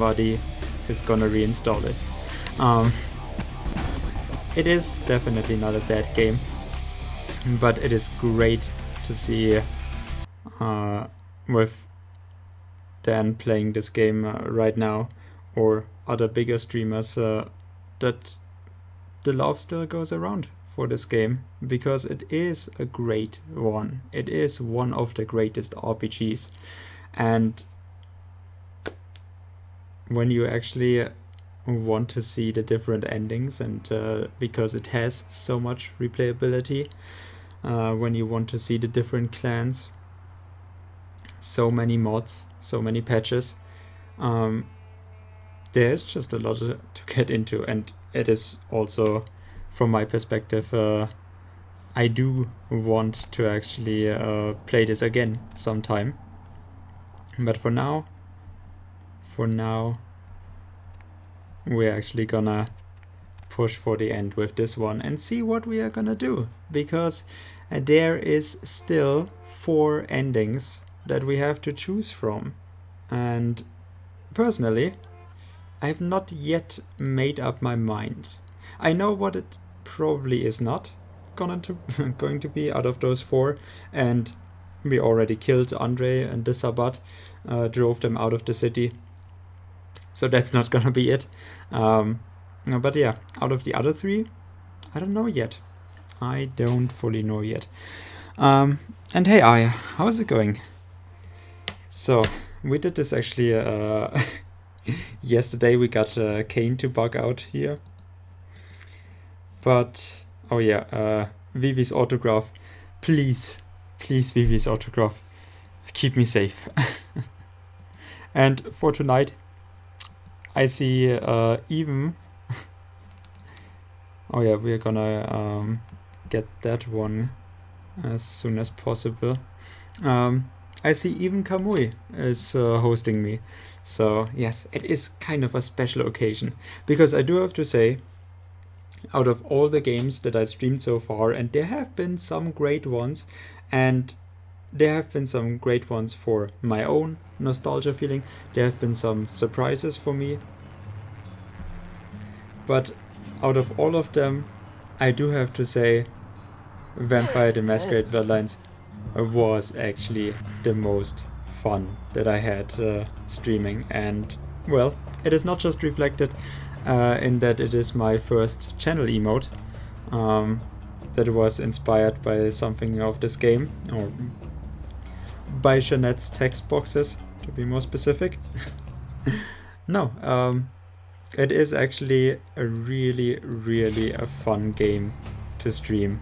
somebody is gonna reinstall it. It is definitely not a bad game, but it is great to see with Dan playing this game right now, or other bigger streamers, that the love still goes around for this game, because it is a great one. It is one of the greatest RPGs, and when you actually want to see the different endings, and because it has so much replayability, when you want to see the different clans, so many mods, so many patches, there's just a lot to get into, and it is also, from my perspective, I do want to actually play this again sometime, but for now we're actually gonna push for the end with this one and see what we are gonna do, because there is still 4 endings that we have to choose from, and personally I have not yet made up my mind. I know what it probably is not going to be out of those 4, and we already killed Andre and the Sabbat, drove them out of the city, so that's not gonna be it. But yeah, out of the other 3, I don't know yet. I don't fully know yet. And hey Aya, how's it going? So we did this actually yesterday. We got Kane to bug out here, but oh yeah, Vivi's autograph, please Vivi's autograph, keep me safe. And for tonight I see even oh yeah, we're gonna get that one as soon as possible. I see even Kamui is hosting me, so yes, it is kind of a special occasion, because I do have to say, out of all the games that I streamed so far, and there have been some great ones, and there have been some great ones for my own nostalgia feeling, there have been some surprises for me, but out of all of them, I do have to say Vampire the Masquerade Bloodlines was actually the most fun that I had streaming, and well, it is not just reflected in that it is my first channel emote that was inspired by something of this game, or by Jeanette's text boxes to be more specific. No, it is actually a really a fun game to stream,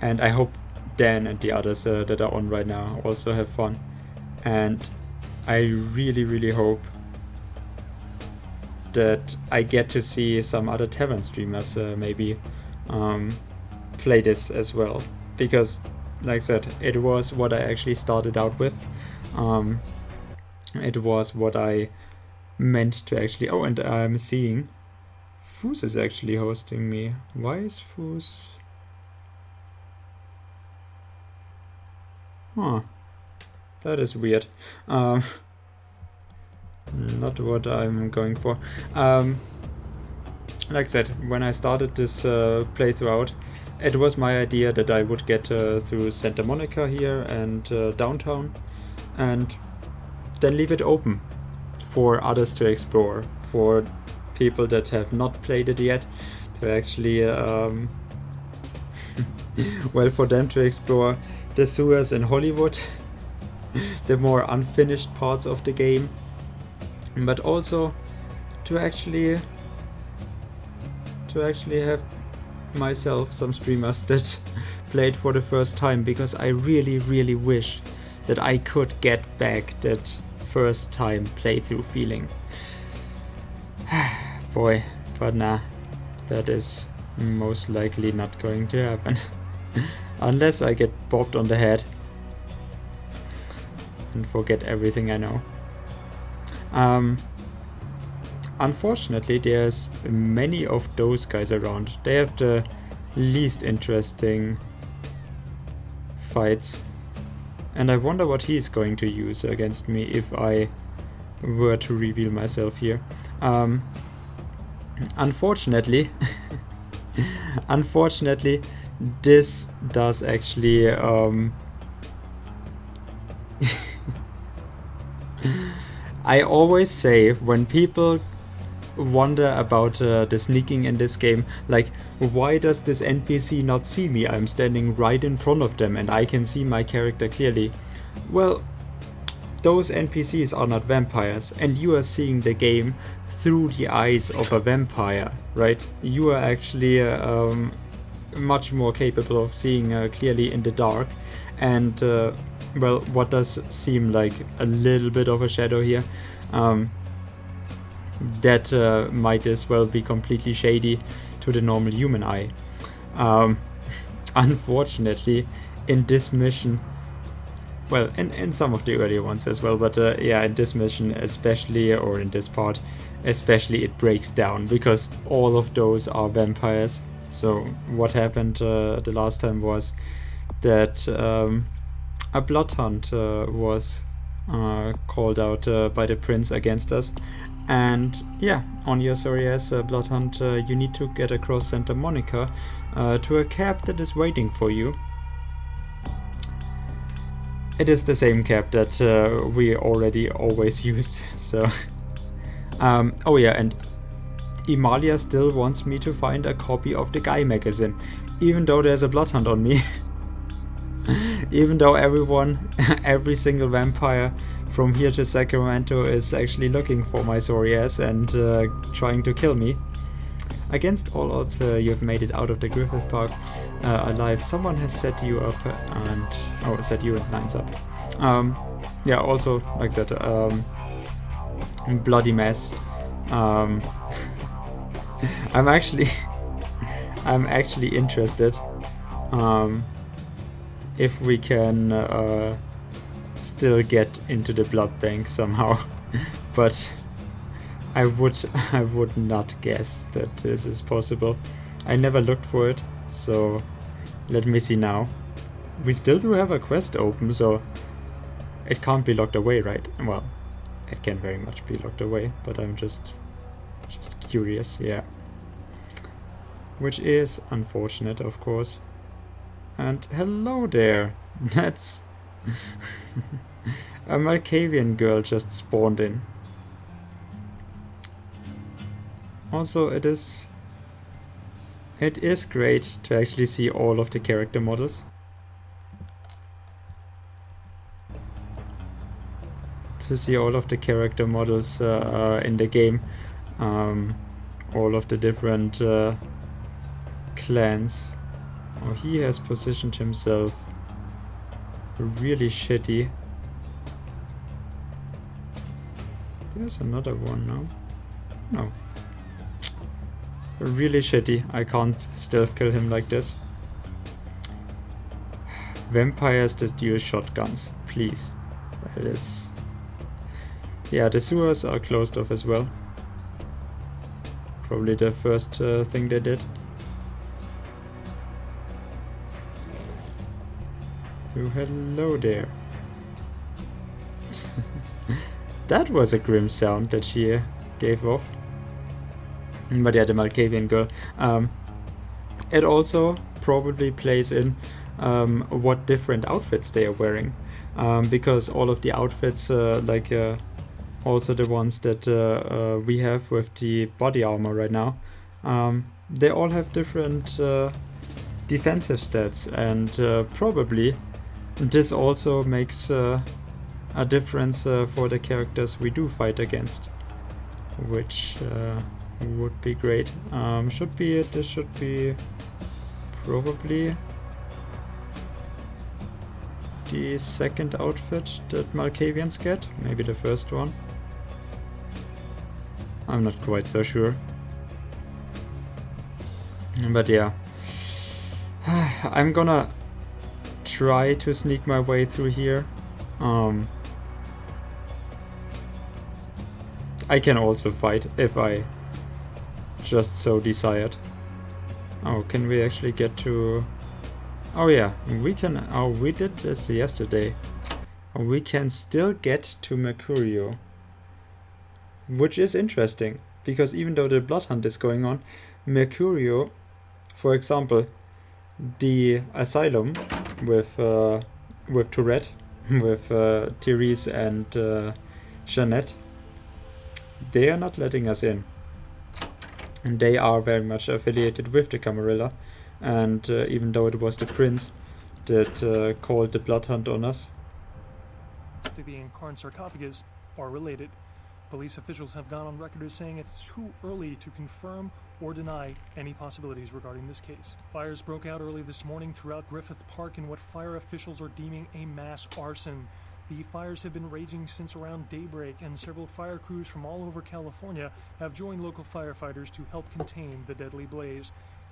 and I hope Dan and the others that are on right now also have fun, and I really hope that I get to see some other tavern streamers maybe play this as well, because like I said, it was what I actually started out with. It was what I meant to actually... Oh, and I'm seeing Foos is actually hosting me. Why is Foos... Huh. That is weird. Not what I'm going for. Like I said, when I started this playthrough out, it was my idea that I would get through Santa Monica here and downtown, and then leave it open for others to explore, for people that have not played it yet to actually, well, for them to explore the sewers in Hollywood, the more unfinished parts of the game, but also to actually have myself some streamers that played for the first time, because I really wish that I could get back that first time playthrough feeling. Boy, but nah, that is most likely not going to happen. Unless I get bopped on the head and forget everything I know. Unfortunately, there's many of those guys around. They have the least interesting fights, and I wonder what he's going to use against me if I were to reveal myself here. Unfortunately, unfortunately, this does actually I always say when people wonder about the sneaking in this game, like, why does this NPC not see me? I'm standing right in front of them and I can see my character clearly. Well, those NPCs are not vampires, and you are seeing the game through the eyes of a vampire, right? You are actually much more capable of seeing clearly in the dark, and well, what does seem like a little bit of a shadow here, that might as well be completely shady to the normal human eye. Unfortunately, in this mission, well, in some of the earlier ones as well, but yeah, in this mission especially, or in this part especially, it breaks down because all of those are vampires. So what happened the last time was that a blood hunt was called out by the prince against us. And yeah, on your sorry ass blood hunt, you need to get across Santa Monica to a cab that is waiting for you. It is the same cab that we already always used, so... oh yeah, and Emalia still wants me to find a copy of the Guy magazine, even though there's a blood hunt on me. Even though every single vampire from here to Sacramento is actually looking for my sorry ass and trying to kill me. Against all odds, you've made it out of the Griffith Park alive. Someone has set you up and... oh, set you and Nines up. Yeah, also, like that, bloody mess. I'm actually interested if we can still get into the blood bank somehow, but I would not guess that this is possible. I never looked for it, so let me see now. We still do have a quest open, so it can't be locked away, right? Well, it can very much be locked away, but I'm just curious, yeah. Which is unfortunate, of course. And hello there. That's a Malkavian girl just spawned in. Also, it is great to actually see all of the character models. To see all of the character models in the game. All of the different clans. Oh, he has positioned himself really shitty. There's another one now. No. Really shitty. I can't stealth kill him like this. Vampires that use shotguns, please. That is... yeah, the sewers are closed off as well. Probably the first thing they did. So hello there. That was a grim sound that she gave off. But yeah, the Malkavian girl. It also probably plays in what different outfits they are wearing. Because all of the outfits, like also the ones that we have with the body armor right now, they all have different defensive stats, and probably this also makes a difference for the characters we do fight against, which would be great. This should be probably the second outfit that Malkavians get, maybe the first one. I'm not quite so sure. But yeah, I'm gonna try to sneak my way through here. I can also fight if I just so desired. Oh, can we actually get to... oh yeah, we can... oh, we did this yesterday. We can still get to Mercurio. which is interesting, because even though the blood hunt is going on, Mercurio, for example, the asylum with Tourette, with Therese and Jeanette, they are not letting us in. And they are very much affiliated with the Camarilla. And even though it was the prince that called the blood hunt on us, the Incarn sarcophagus are related. Police officials have gone on record as saying it's too early to confirm or deny any possibilities regarding this case. Fires broke out early this morning throughout Griffith Park in what fire officials are deeming a mass arson. The fires have been raging since around daybreak, and several fire crews from all over California have joined local firefighters to help contain the deadly blaze.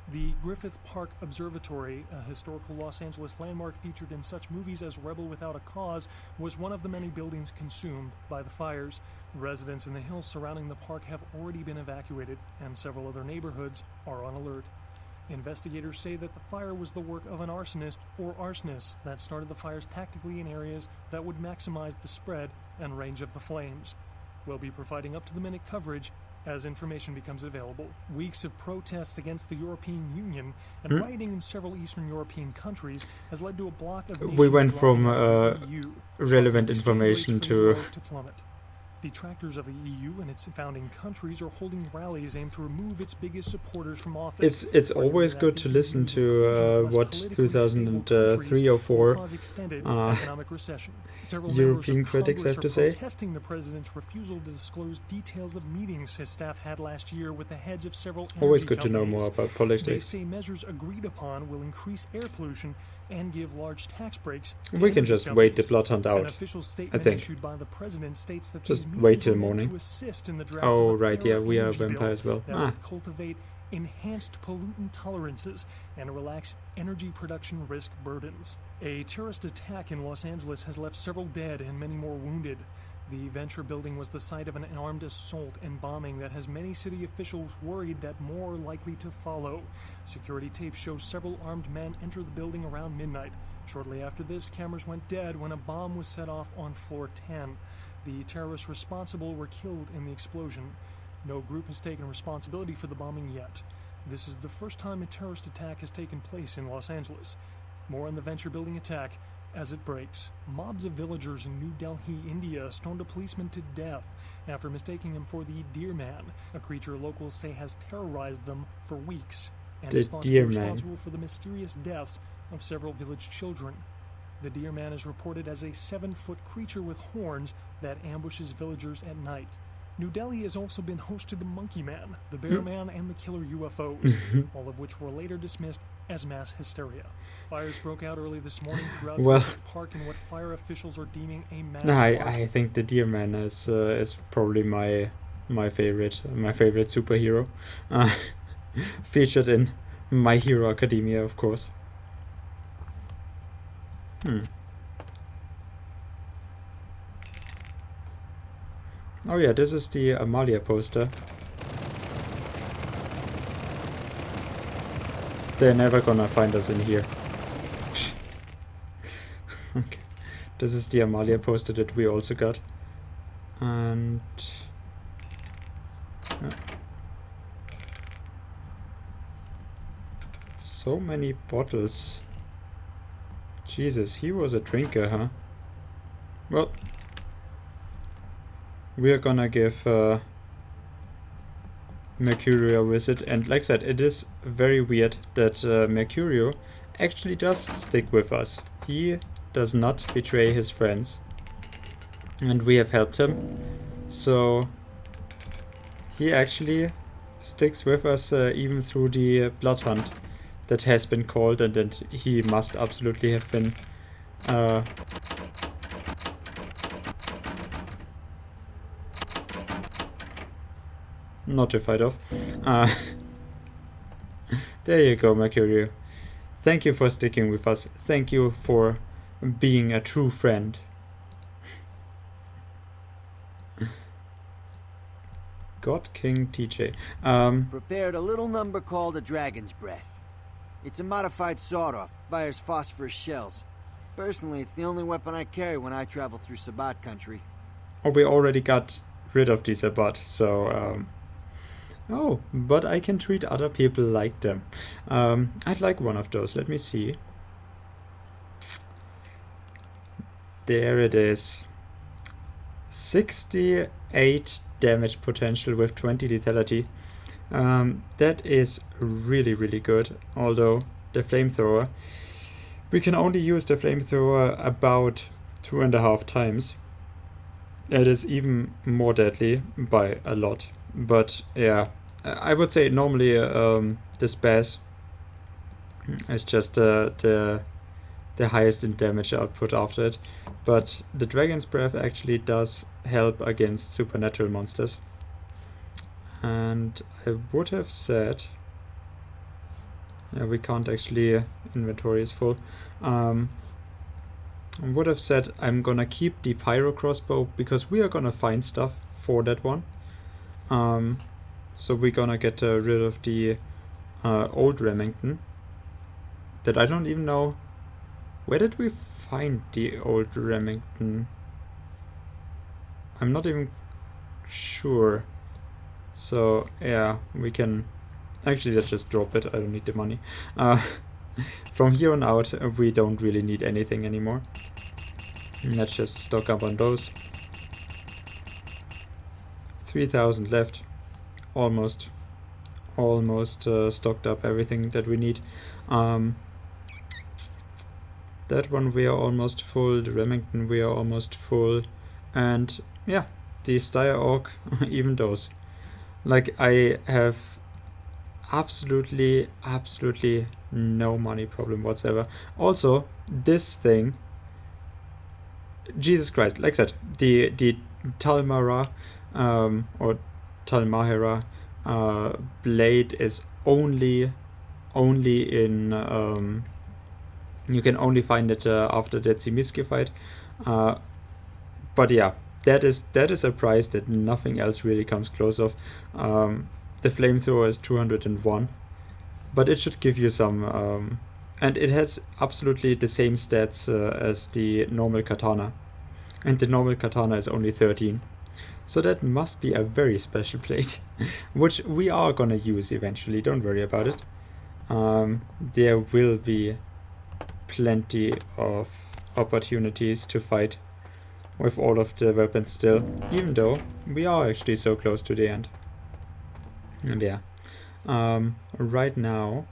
The Griffith Park Observatory, a historical Los Angeles landmark featured in such movies as Rebel Without a Cause, was one of the many buildings consumed by the fires. Residents in the hills surrounding the park have already been evacuated, and several other neighborhoods are on alert. Investigators say that the fire was the work of an arsonist or arsonists that started the fires tactically in areas that would maximize the spread and range of the flames. We'll be providing up-to-the-minute coverage as information becomes available. Weeks of protests against the European Union and rioting in several Eastern European countries has led to a block of nations. We went from EU, relevant information to plummet. Detractors of the EU and its founding countries are holding rallies aimed to remove its biggest supporters from office. It's always good to listen to what 2003 or 4 European critics have to say. Protesting the president's refusal to disclose details of meetings his staff had last year with the heads of several always energy good to know companies. more about They politics. say measures agreed upon will increase air pollution and give large tax breaks. We can just wait the blood hunt An out. official I statement think. issued by the president states that Just these wait till meetings were meant morning. to assist in the draft Oh, of a right, yeah, fairer we are energy bill vampire as well. that Ah. would cultivate enhanced pollutant tolerances and relax energy production risk burdens. A terrorist attack in Los Angeles has left several dead and many more wounded. The Venture building was the site of an armed assault and bombing that has many city officials worried that more are likely to follow. Security tape shows several armed men enter the building around midnight. Shortly after this, cameras went dead when a bomb was set off on floor 10. The terrorists responsible were killed in the explosion. No group has taken responsibility for the bombing yet. This is the first time a terrorist attack has taken place in Los Angeles. More on the Venture building attack as it breaks. Mobs of villagers in New Delhi, India, stoned a policeman to death after mistaking him for the Deer Man, a creature locals say has terrorized them for weeks and The is thought to be Deer Man. responsible for the mysterious deaths of several village children. The Deer Man is reported as a 7-foot creature with horns that ambushes villagers at night. New Delhi has also been host to the Monkey Man, the Bear Man, and the Killer UFOs, all of which were later dismissed as mass hysteria. Fires broke out early this morning throughout Well, Griffith Park in what fire officials are deeming a mass I think the Deer Man is probably my favorite superhero, featured in My Hero Academia, of course. Oh yeah, this is the Amalia poster. They're never gonna find us in here. Okay. This is the Amalia poster that we also got. And so many bottles. Jesus, he was a drinker, huh? Well, we are gonna give Mercurio a visit, and like I said, it is very weird that Mercurio actually does stick with us. He does not betray his friends, and we have helped him, so he actually sticks with us even through the blood hunt that has been called, and that he must absolutely have been notified of. There you go, Mercurio. Thank you for sticking with us. Thank you for being a true friend. God King TJ. Prepared a little number called a Dragon's Breath. It's a modified sawed-off, fires phosphorus shells. Personally, it's the only weapon I carry when I travel through Sabbat country. Oh, we already got rid of these a bot, so oh, but I can treat other people like them. I'd like one of those. Let me see. There it is. 68 damage potential with 20 lethality. That is really, really good. Although the flamethrower, we can only use the flamethrower about 2.5 times. It is even more deadly by a lot. But yeah, I would say normally the spaz is just the highest in damage output after it. But the Dragon's Breath actually does help against supernatural monsters. And I would have said... yeah, we can't actually... inventory is full. I would have said I'm gonna keep the Pyro Crossbow because we are gonna find stuff for that one. So we're gonna get rid of the old Remington. That I don't even know... where did we find the old Remington? I'm not even sure. So yeah, we can... actually, let's just drop it. I don't need the money. From here on out, we don't really need anything anymore. Let's just stock up on those. 3,000 left. Almost stocked up everything that we need. That one we are almost full. The Remington we are almost full. And yeah, the Steyr Orc, even those. Like, I have absolutely no money problem whatsoever. Also, this thing, Jesus Christ, like I said, the Talmara or Talmahera blade is only in you can only find it after that Simiski fight. But yeah, that is a price that nothing else really comes close of. The flamethrower is 201, but it should give you some, and it has absolutely the same stats as the normal katana, and the normal katana is only 13. So that must be a very special blade, which we are gonna use eventually, don't worry about it. There will be plenty of opportunities to fight with all of the weapons still, even though we are actually so close to the end. And yeah, right now,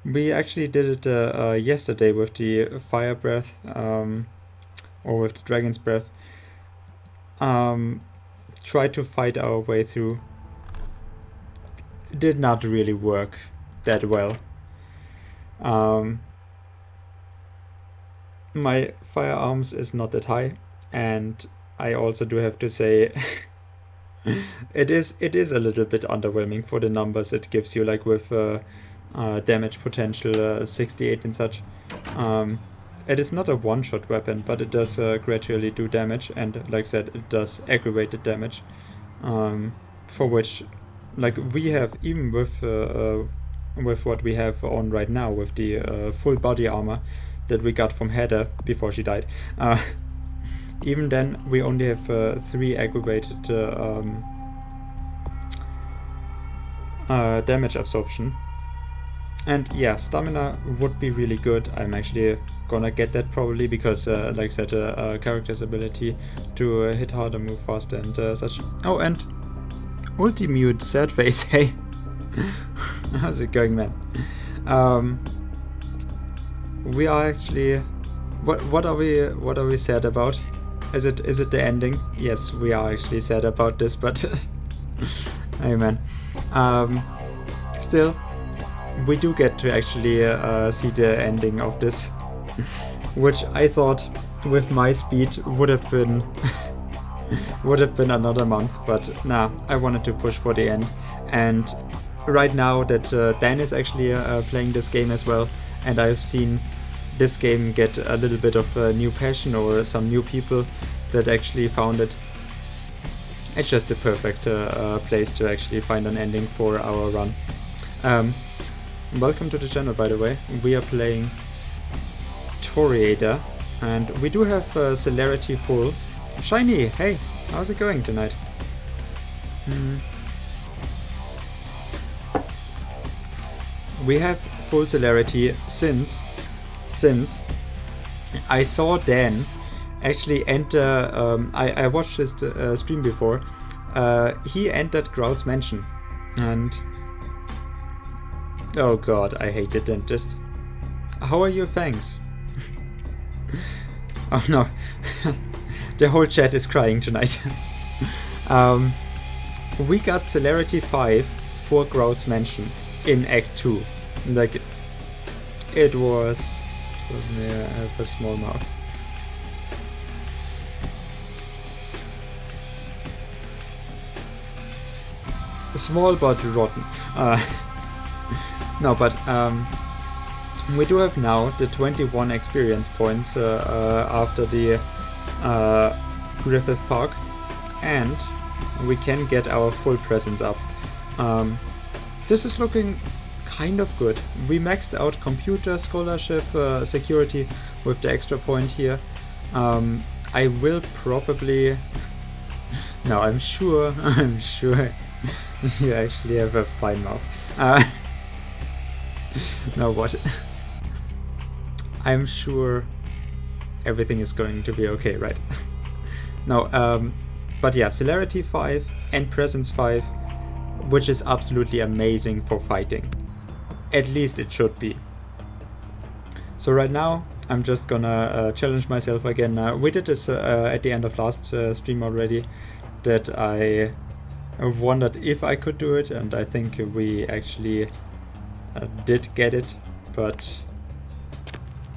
we actually did it yesterday with the Fire Breath, or with the Dragon's Breath. Tried to fight our way through. Did not really work that well. My firearms is not that high, and I also do have to say it is a little bit underwhelming for the numbers it gives you, like with damage potential 68 and such. It is not a one-shot weapon, but it does gradually do damage, and like I said, it does aggravated damage, for which, like, we have, even with what we have on right now, with the full body armor that we got from Heather before she died, even then we only have 3 aggravated damage absorption. And yeah, stamina would be really good. I'm actually gonna get that probably because, like I said, character's ability to hit harder, move faster, and such. Oh, and Ultimute sad face. Hey, how's it going, man? We are actually. What are we sad about? Is it the ending? Yes, we are actually sad about this, but hey, man. Still. We do get to actually see the ending of this, which I thought with my speed would have been another month, but nah, I wanted to push for the end. And right now that Dan is actually playing this game as well, and I've seen this game get a little bit of new passion, or some new people that actually found it. It's just the perfect place to actually find an ending for our run. Welcome to the channel, by the way. We are playing Toriator, and we do have celerity full. Shiny, hey! How's it going tonight? We have full celerity since I saw Dan actually enter. I watched this stream before. He entered Grout's mansion, and oh god, I hate the dentist. How are your fangs? Oh no, the whole chat is crying tonight. We got celerity 5 for Grout's mansion in Act 2. Like, it was... Yeah, I have a small mouth. Small but rotten. No, but we do have now the 21 experience points after the Griffith Park, and we can get our full presence up. This is looking kind of good. We maxed out computer, scholarship, security with the extra point here. I will probably... No, I'm sure you actually have a fine mouth. No, what? I'm sure everything is going to be okay, right? No, but yeah, celerity 5 and presence 5, which is absolutely amazing for fighting. At least it should be. So right now, I'm just gonna challenge myself again. We did this at the end of last stream already, that I wondered if I could do it, and I think we actually did get it, but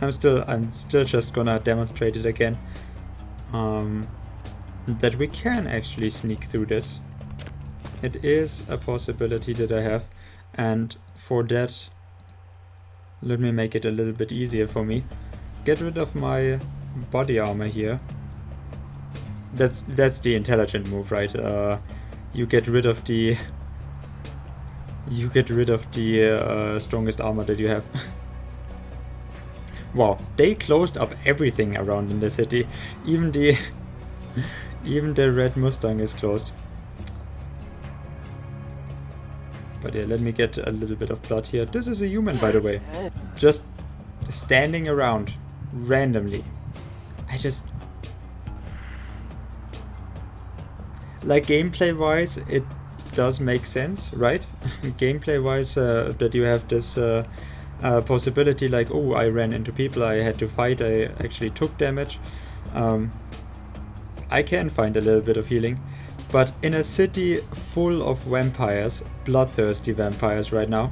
I'm still just gonna demonstrate it again, that we can actually sneak through this. It is a possibility that I have, and for that, let me make it a little bit easier for me. Get rid of my body armor here. That's the intelligent move, right? You get rid of the strongest armor that you have. Wow, they closed up everything around in the city. Even the red Mustang is closed. But yeah, let me get a little bit of blood here. This is a human, by the way. Just standing around randomly. I just... Like, gameplay-wise, it does make sense, right? Gameplay-wise, that you have this possibility, like, oh, I ran into people, I had to fight, I actually took damage. I can find a little bit of healing. But in a city full of vampires, bloodthirsty vampires right now,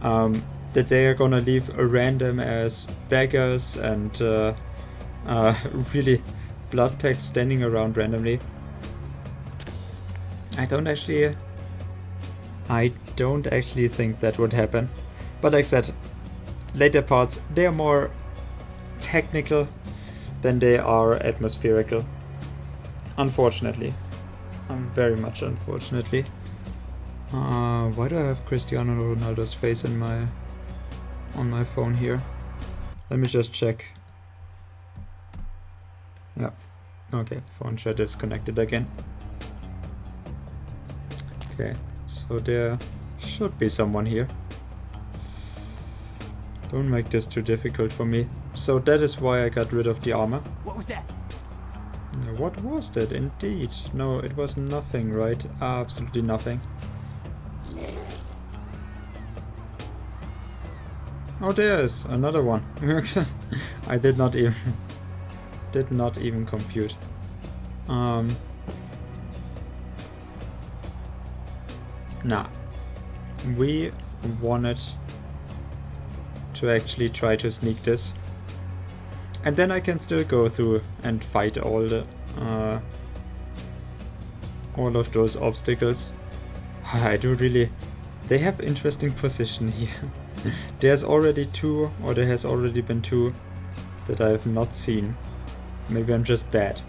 that they are gonna leave a random as beggars and really blood-packed standing around randomly. I don't actually think that would happen. But like I said, later parts, they are more technical than they are atmospherical. Unfortunately. Very much unfortunately. Why do I have Cristiano Ronaldo's face on my phone here? Let me just check. Yeah. Okay, phone chat is connected again. Okay, so there should be someone here. Don't make this too difficult for me. So that is why I got rid of the armor. What was that? What was that? Indeed. No, it was nothing, right? Absolutely nothing. Oh, there's another one. I did not even compute. Nah. We wanted to actually try to sneak this. And then I can still go through and fight all of those obstacles. I do really... They have interesting position here. There's already two, or there has already been two, that I have not seen. Maybe I'm just bad.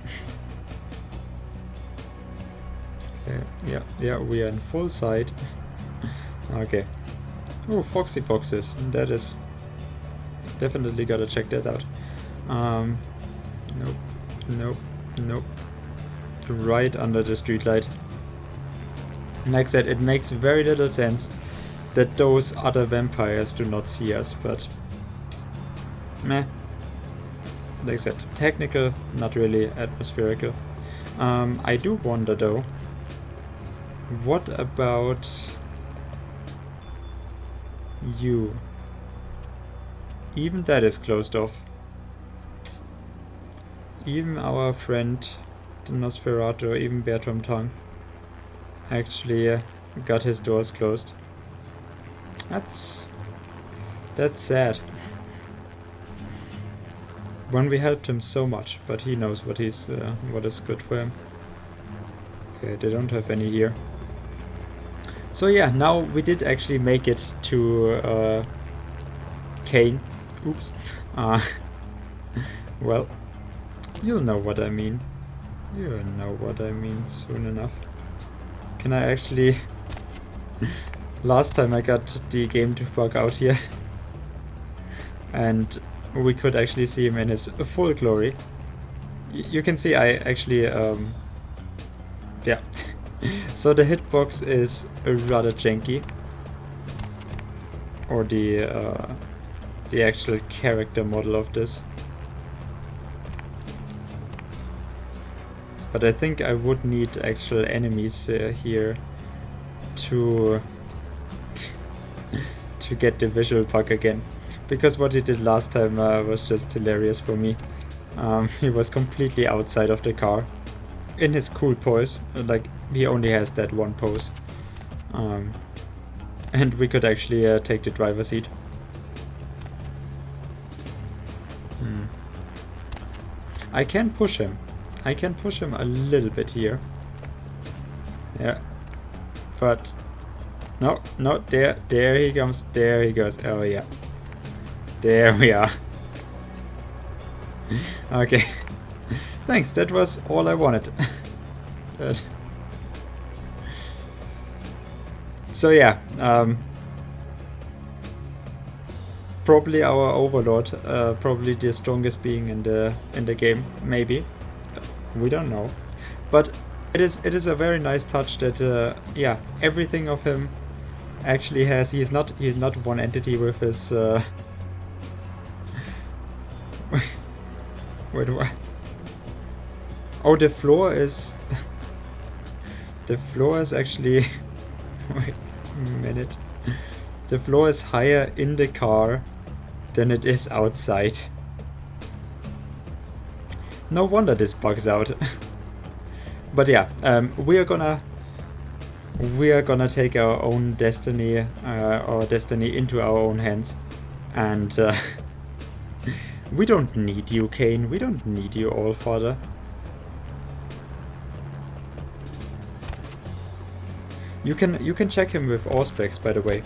Okay, yeah, we are in full sight. Okay. Oh, Foxy boxes. That is... Definitely gotta check that out. Nope. right under the streetlight. Like I said, it makes very little sense that those other vampires do not see us, but meh. Like I said, technical, not really atmospherical. I do wonder though, what about you? Even that is closed off. Even our friend, the Nosferatu, even Bertram Tong, actually got his doors closed. That's sad. When we helped him so much, but he knows what what is good for him. Okay, they don't have any here. So yeah, now we did actually make it to Kane. Oops. Well, you'll know what I mean. You'll know what I mean soon enough. Can I actually... Last time I got the game to bug out here. And we could actually see him in his full glory. You can see I actually... yeah. So the hitbox is rather janky. Or the actual character model of this. But I think I would need actual enemies here to to get the visual bug again. Because what he did last time was just hilarious for me. He was completely outside of the car. In his cool pose. Like, he only has that one pose. And we could actually take the driver's seat. I can push him. I can push him a little bit here. Yeah. But... No, no, there he comes. There he goes. Oh, yeah. There we are. Okay. Thanks, that was all I wanted. So yeah, probably our overlord, probably the strongest being in the game, maybe. We don't know, but it is a very nice touch that yeah, everything of him actually has. He's not one entity with his. Wait, what? Oh, the floor is. The floor is actually. Wait a minute. The floor is higher in the car than it is outside. No wonder this bugs out. But yeah, we are gonna take our own destiny, into our own hands, and we don't need you, Kane. We don't need you, Allfather. You can check him with Auspex, by the way.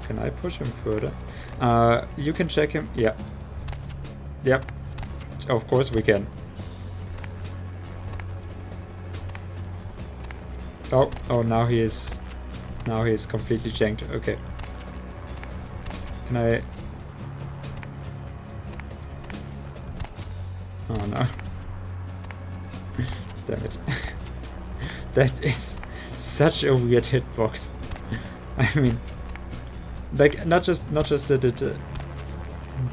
Can I push him further? You can check him. Yeah. Yep. Of course we can. Oh, now he is completely janked. Okay. Can I? Oh no. Damn it. That is such a weird hitbox. I mean, like, not just that it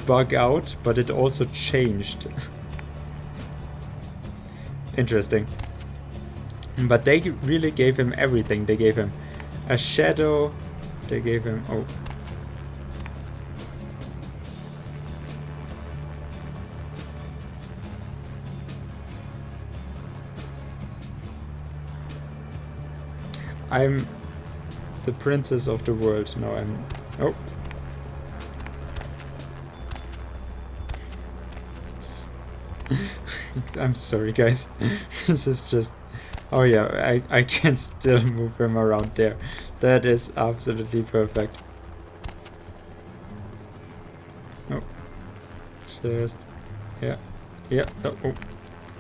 bug out, but it also changed. Interesting. But they really gave him everything. They gave him a shadow. They gave him... Oh. I'm the princess of the world. No, I'm... Oh. I'm sorry, guys. This is just... Oh yeah, I can still move him around there. That is absolutely perfect. Oh. Just... Yeah. Yeah. Oh, oh.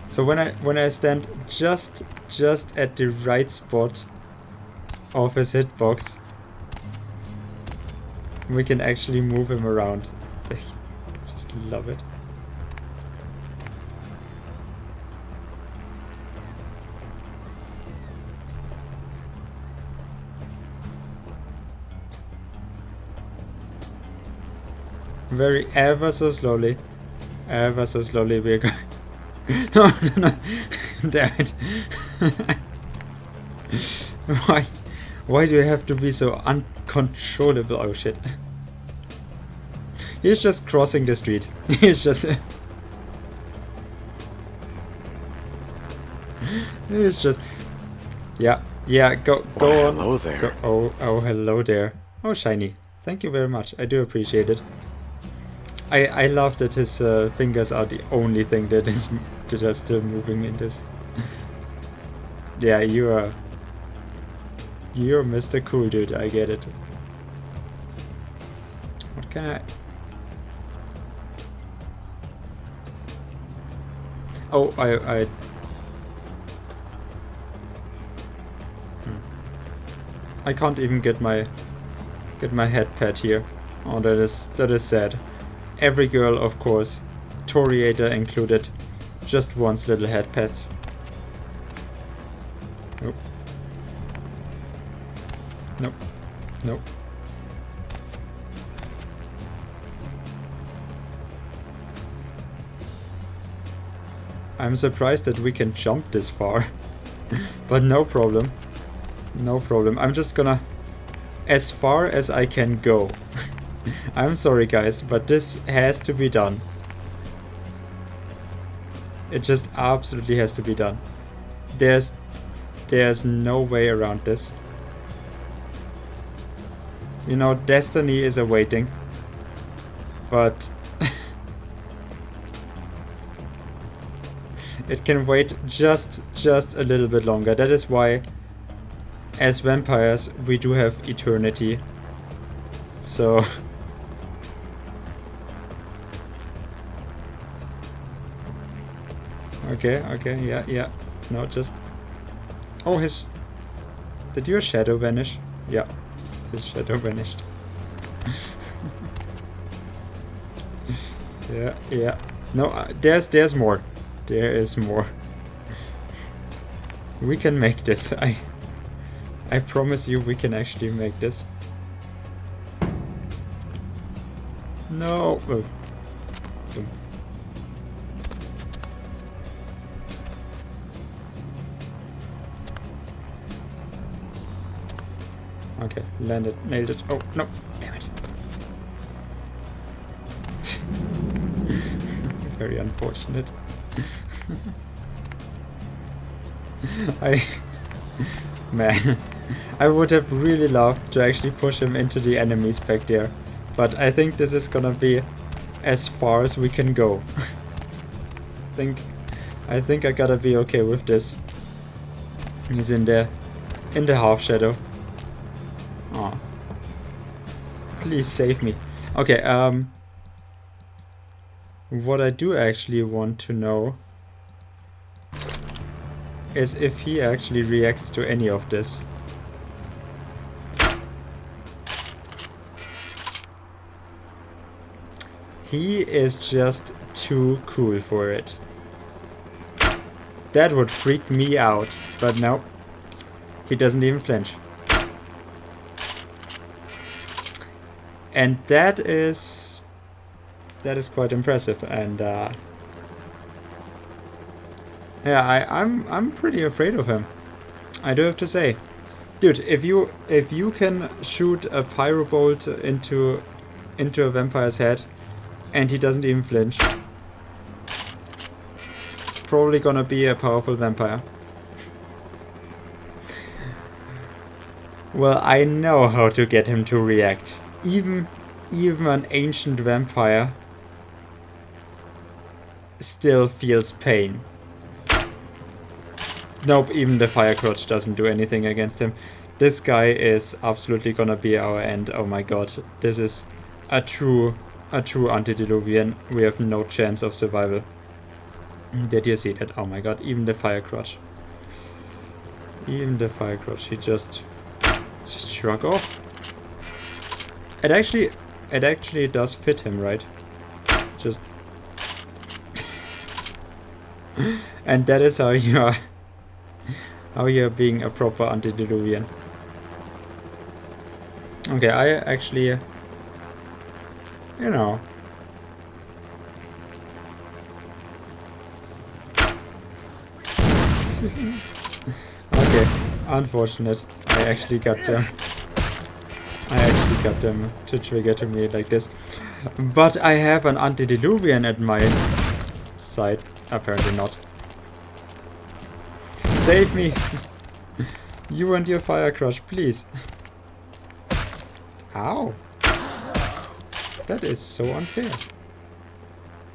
So when I stand just at the right spot of his hitbox, we can actually move him around. I just love it. Very ever so slowly. Ever so slowly we're going. No, no, no. Damn it. Why? Why do you have to be so uncontrollable? Oh shit. He's just crossing the street. He's just... He's just... Yeah, yeah, go Why, on. hello there. Go, oh, hello there. Oh, shiny. Thank you very much. I do appreciate it. I love that his fingers are the only thing that are still moving in this. Yeah, you're Mr. Cool Dude, I get it. What can I... Oh, I can't even get my head pet here. Oh, that is sad. Every girl, of course, Toriator included, just wants little head pets. Nope. Nope. Nope. I'm surprised that we can jump this far. But no problem. No problem. I'm just gonna... as far as I can go. I'm sorry guys, but this has to be done. It just absolutely has to be done. There's no way around this. You know, destiny is awaiting. But it can wait just a little bit longer. That is why as vampires we do have eternity. So okay, yeah. No, just... Oh, his... Did your shadow vanish? Yeah, his shadow vanished. Yeah. No, there's more. There is more. We can make this. I promise you we can actually make this. No. Oh. Boom. Okay, landed, nailed it. Oh, no, damn it. Very unfortunate. Man, I would have really loved to actually push him into the enemies back there. But I think this is gonna be as far as we can go. I think I gotta be okay with this. He's in the half shadow. Aw. Please save me. Okay, what I do actually want to know is if he actually reacts to any of this. He is just too cool for it. That would freak me out, but no, he doesn't even flinch. And that is quite impressive, and yeah, I'm pretty afraid of him. I do have to say, dude, if you can shoot a pyro bolt into a vampire's head, and he doesn't even flinch, it's probably gonna be a powerful vampire. Well, I know how to get him to react. Even an ancient vampire still feels pain. Nope, even the fire crotch doesn't do anything against him. This guy is absolutely gonna be our end. Oh my god, this is a true antediluvian. We have no chance of survival. Did you see that? Oh my god, even the fire crotch. Even the fire crotch, he just shrug off. It actually does fit him, right? Just and that is how you're being a proper antediluvian. Okay, I actually, you know, Okay, unfortunate. I actually got them. To trigger to me like this. But I have an antediluvian at my side. Apparently not. Save me! You and your fire crush, please. Ow! That is so unfair.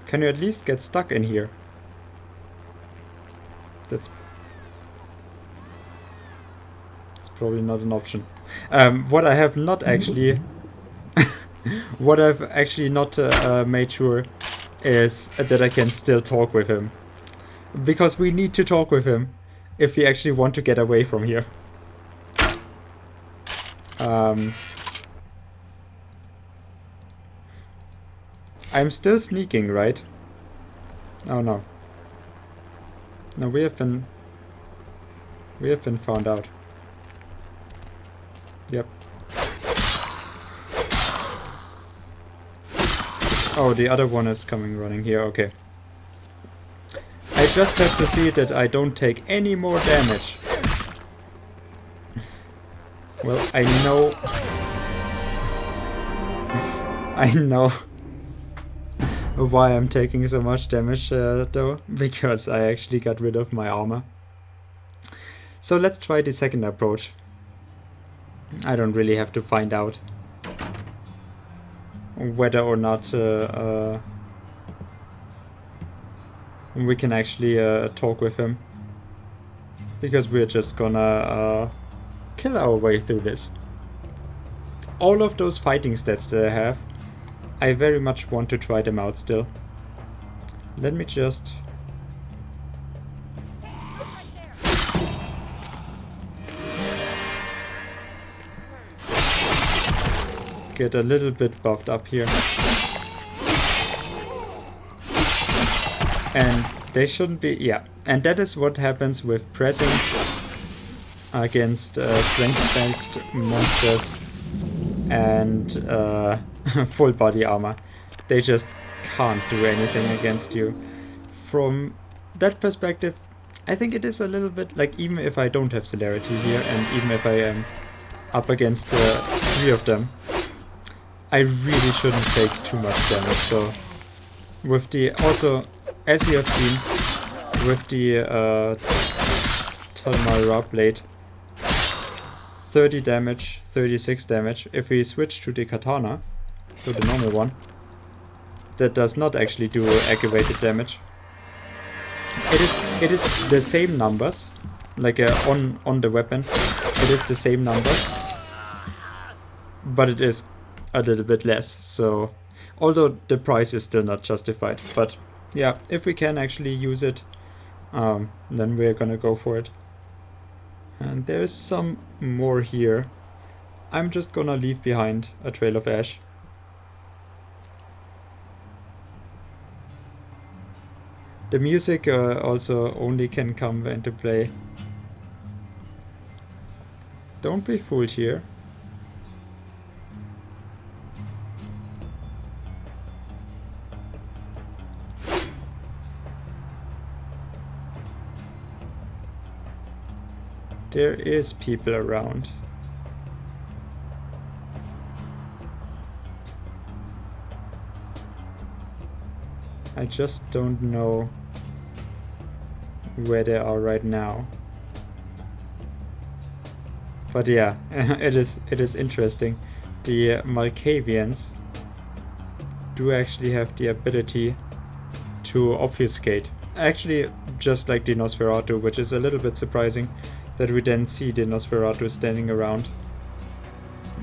Can you at least get stuck in here? That's probably not an option. What I have not actually... what I've actually not made sure is that I can still talk with him. Because we need to talk with him if we actually want to get away from here. I'm still sneaking, right? Oh no. No, we have been found out. Yep. Oh, the other one is coming running here, okay. I just have to see that I don't take any more damage. Well, I know why I'm taking so much damage though, because I actually got rid of my armor. So let's try the second approach. I don't really have to find out whether or not we can actually talk with him, because we're just gonna kill our way through this. All of those fighting stats that I have, I very much want to try them out still. Let me just... get a little bit buffed up here. And they shouldn't be... yeah. And that is what happens with presence against strength-based monsters and full body armor. They just can't do anything against you. From that perspective, I think it is a little bit like, even if I don't have celerity here, and even if I am up against 3 of them, I really shouldn't take too much damage. So with the... also, as you have seen, with the Talmara blade, 30 damage, 36 damage. If we switch to the katana, to the normal one, that does not actually do aggravated damage. It is the same numbers, like on the weapon, it is the same numbers, but it is a little bit less. So, although the price is still not justified, but yeah, if we can actually use it, then we're gonna go for it. And there's some more here. I'm just gonna leave behind a trail of ash. The music also only can come into play. Don't be fooled here. There is people around. I just don't know where they are right now. But yeah, it is interesting. The Malkavians do actually have the ability to obfuscate. Actually, just like the Nosferatu, which is a little bit surprising that we then see the Nosferatu standing around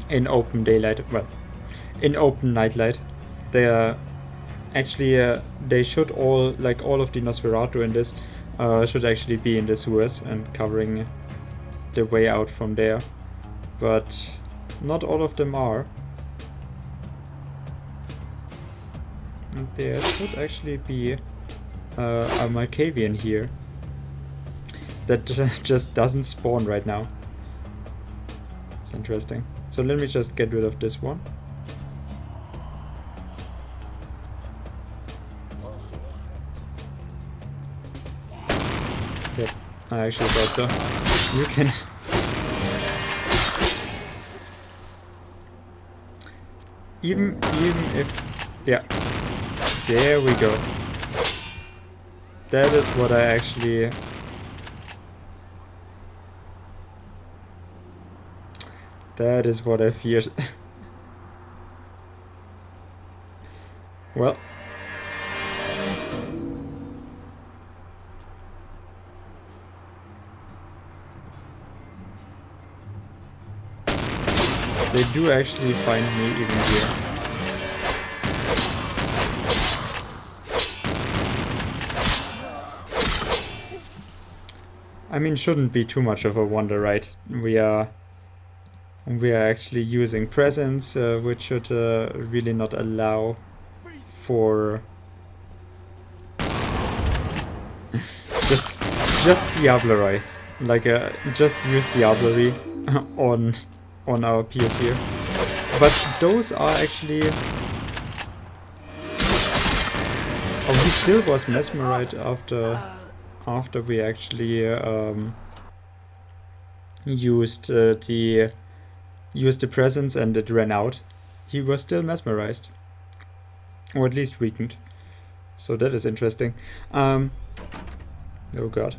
in open daylight. Well, in open nightlight. They are actually, they should all, like all of the Nosferatu in this, should actually be in the sewers and covering the way out from there. But not all of them are. And there should actually be a Malkavian here that just doesn't spawn right now. It's interesting. So let me just get rid of this one. Yep. I actually thought so. You can... even if... Yeah. There we go. That is what I actually... That is what I feared. Well. They do actually find me even here. I mean, shouldn't be too much of a wonder, right? We are actually using presence, which should really not allow for just Diablo-rize. Like just use Diablery on our peers here. But those are actually... Oh, he still was mesmerized after we actually used the presence and it ran out. He was still mesmerized, or at least weakened. So that is interesting. Oh god,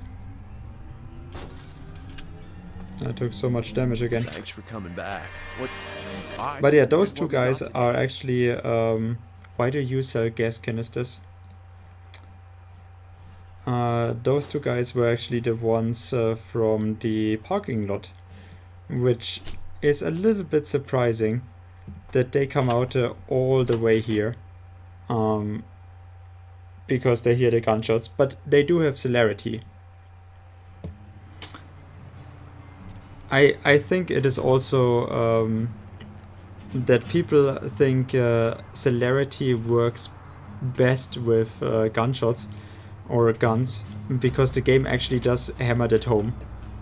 I took so much damage again. Thanks for coming back. But yeah, those two guys are actually. Why do you sell gas canisters? Those two guys were actually the ones from the parking lot, which is a little bit surprising that they come out all the way here, because they hear the gunshots, but they do have celerity. I think it is also that people think celerity works best with gunshots or guns, because the game actually does hammer that home,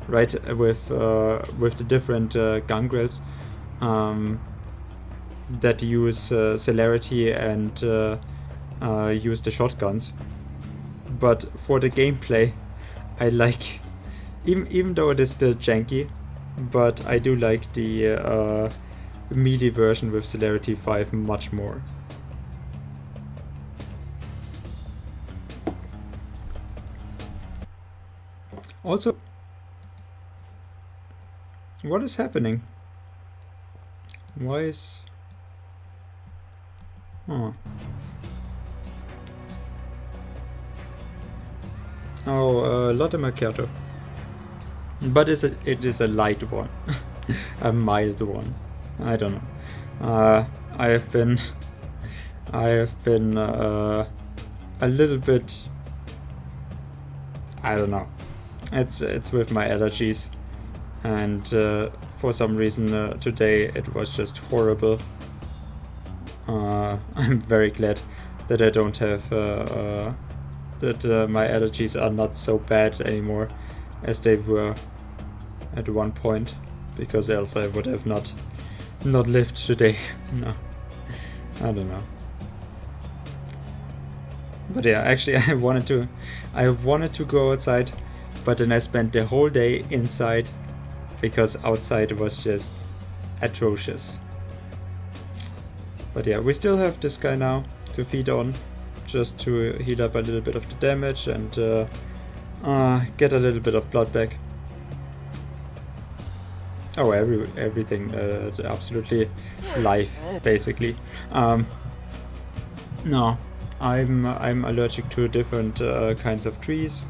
right? With the different gun grills that use celerity and use the shotguns. But for the gameplay, I like, even though it is still janky, but I do like the melee version with celerity 5 much more. Also, what is happening? Why is... Oh. Oh, latte macchiato. But it is a light one. A mild one. I don't know. I have been a little bit... I don't know. It's with my allergies, and for some reason today it was just horrible. I'm very glad that I don't have that my allergies are not so bad anymore as they were at one point, because else I would have not lived today. No, I don't know. But yeah, actually I wanted to go outside, but then I spent the whole day inside because outside was just atrocious. But yeah, we still have this guy now to feed on, just to heal up a little bit of the damage and get a little bit of blood back. Oh, everything, absolutely life, basically. No, I'm allergic to different kinds of trees.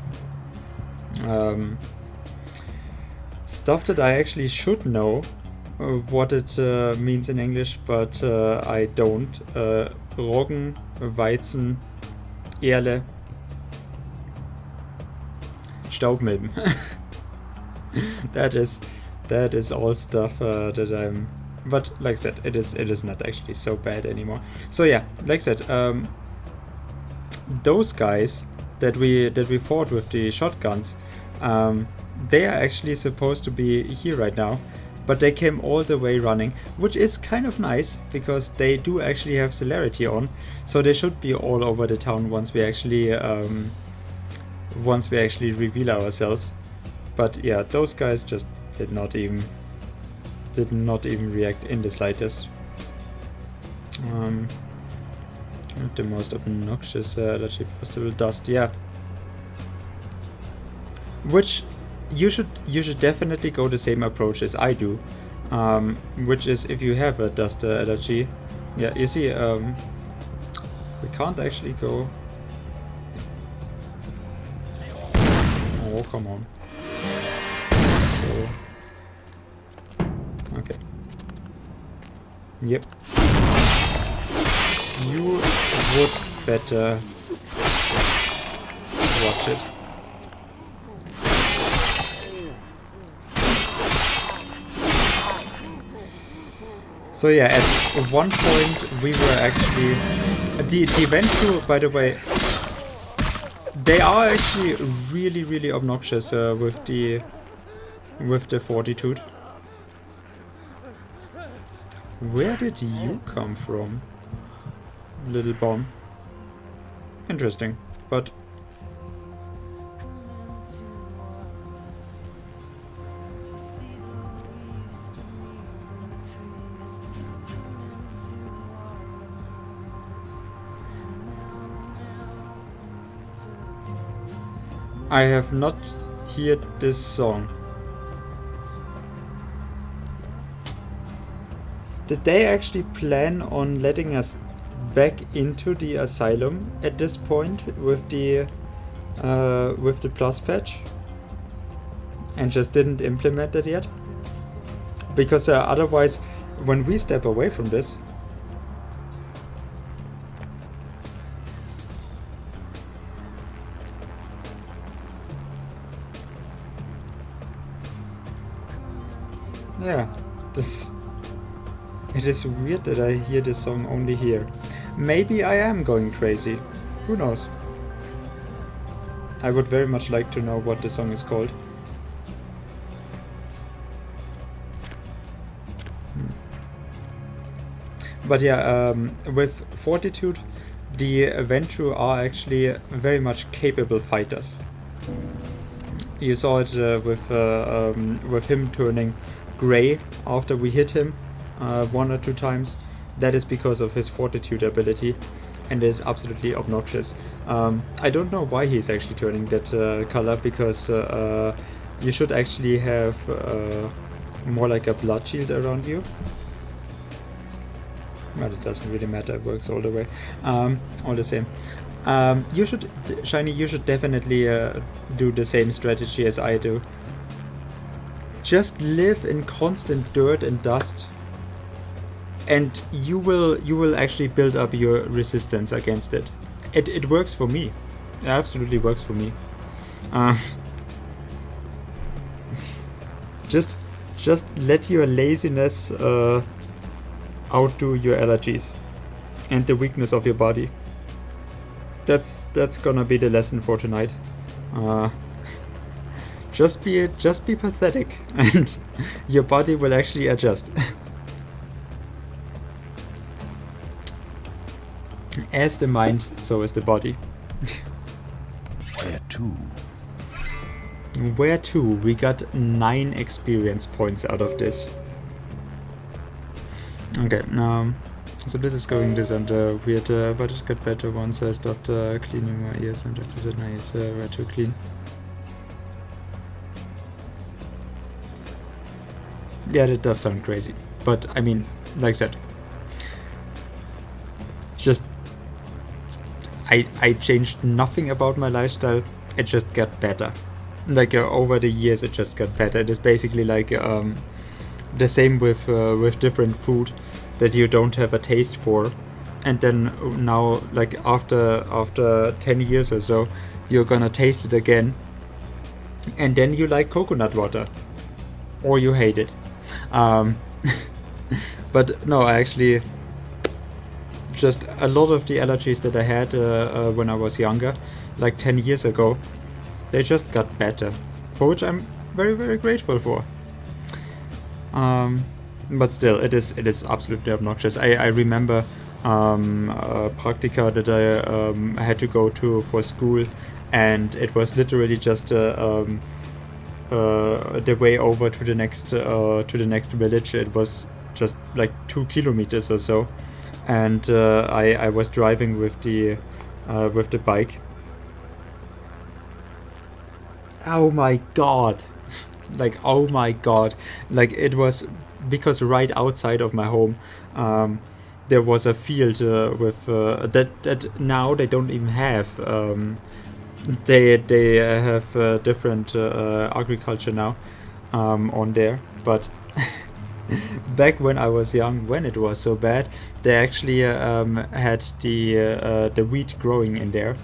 Stuff that I actually should know what it means in English, but I don't. Roggen, Weizen, Erle, Staubmilben. That is all stuff that I'm. But like I said, it is not actually so bad anymore. So yeah, like I said, those guys that we fought with the shotguns, they are actually supposed to be here right now, but they came all the way running, which is kind of nice because they do actually have celerity on, so they should be all over the town once we actually reveal ourselves. But yeah, those guys just did not even react in the slightest. The most obnoxious allergy possible, dust, yeah. Which you should definitely go the same approach as I do, which is if you have a dust allergy, yeah, you see, we can't actually go. Oh, come on. So, okay. Yep. You would better watch it. So yeah, at one point we were actually the Ventru, by the way, they are actually really obnoxious with the fortitude. Where did you come from, little bomb? Interesting, but I have not heard this song. Did they actually plan on letting us back into the asylum at this point with the plus patch, and just didn't implement it yet? Because otherwise, when we step away from this, yeah, it is weird that I hear this song only here. Maybe I am going crazy. Who knows? I would very much like to know what the song is called. But yeah, with Fortitude, the Ventru are actually very much capable fighters. You saw it with him turning grey after we hit him 1 or 2 times. That is because of his Fortitude ability, and is absolutely obnoxious. I don't know why he's actually turning that color, because you should actually have more like a blood shield around you. But it doesn't really matter, it works all the way. All the same. You should, Shiny, you should definitely do the same strategy as I do. Just live in constant dirt and dust, and you will actually build up your resistance against it. It works for me. It absolutely works for me. Just let your laziness outdo your allergies and the weakness of your body. That's gonna be the lesson for tonight. Just be pathetic, and your body will actually adjust. As the mind, so is the body. Where to? Where to? We got 9 experience points out of this. Okay, so this is going this under weird, but it got better once I stopped cleaning my ears, and after that my ears were too clean. Yeah, that does sound crazy, but I mean, like I said, just I changed nothing about my lifestyle. It just got better. Like over the years, it just got better. It is basically like the same with different food that you don't have a taste for, and then now, like after 10 years or so, you're gonna taste it again, and then you like coconut water, or you hate it. But no, I actually, just a lot of the allergies that I had when I was younger, like 10 years ago, they just got better, for which I'm very, very grateful for. But still, it is absolutely obnoxious. I remember a practica that I had to go to for school, and it was literally just a the way over to the next village. It was just like 2 kilometers or so, and I was driving with the bike. Oh my god! Like, oh my god! Like, it was because right outside of my home, there was a field with that now they don't even have. They have different agriculture now on there, but back when I was young, when it was so bad, they actually had the wheat growing in there,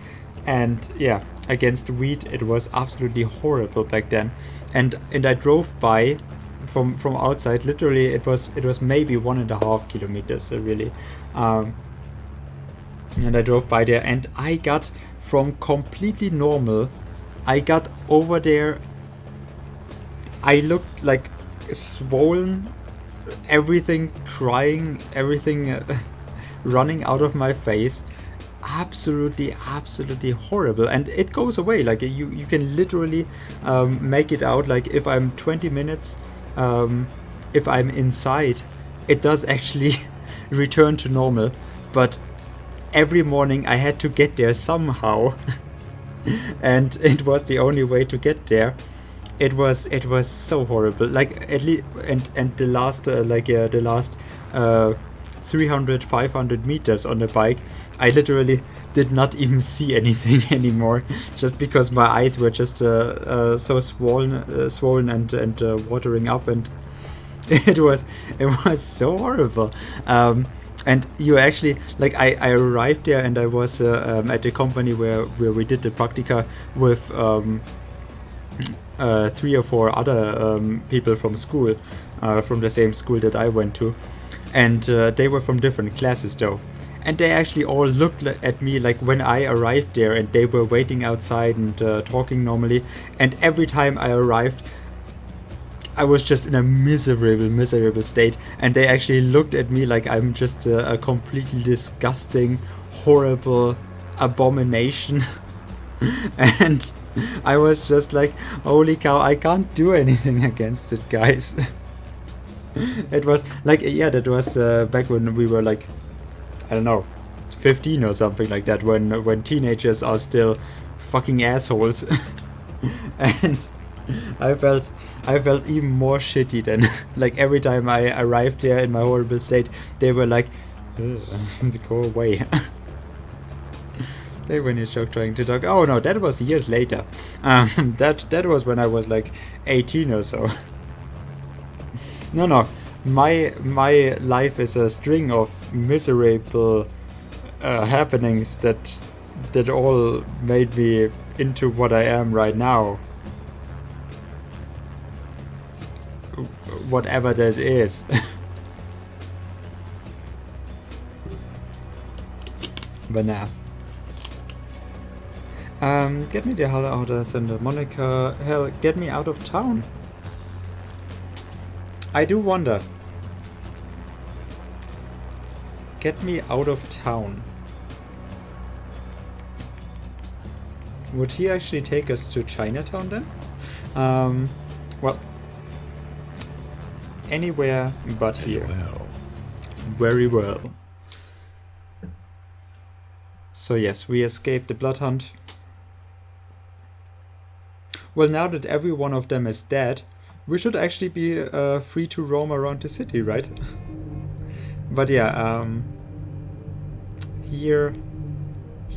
and yeah, against wheat it was absolutely horrible back then, and I drove by from outside. Literally, it was maybe 1.5 kilometers really, and I drove by there, and I got from completely normal, I got over there, I looked like swollen, everything crying, everything running out of my face, absolutely horrible. And it goes away, like you can literally make it out. Like if I'm 20 minutes, if I'm inside, it does actually return to normal. But every morning I had to get there somehow, and it was the only way to get there. It was so horrible. Like at least, and the last the last 300-500 meters on the bike, I literally did not even see anything anymore, just because my eyes were just so swollen and watering up, and it was so horrible. And you actually, like, I arrived there, and I was at the company where we did the practica with 3 or 4 other people from school, from the same school that I went to, and they were from different classes though, and they actually all looked at me like when I arrived there, and they were waiting outside and talking normally, and every time I arrived, I was just in a miserable state, and they actually looked at me like I'm just a completely disgusting, horrible abomination. And I was just like, holy cow, I can't do anything against it, guys. It was like, yeah, that was back when we were like, I don't know, 15 or something like that, when teenagers are still fucking assholes. And I felt even more shitty then. Like every time I arrived there in my horrible state, they were like, go away. They were in a shock trying to talk. Oh no, that was years later. That was when I was like 18 or so. No, my life is a string of miserable happenings that all made me into what I am right now. Whatever that is. But now, get me the hell out of Santa Monica. Hell, get me out of town. I do wonder. Get me out of town. Would he actually take us to Chinatown then? Well, anywhere but here. Well. Very well. So yes, we escaped the blood hunt. Well, now that every one of them is dead, we should actually be free to roam around the city, right? But yeah, here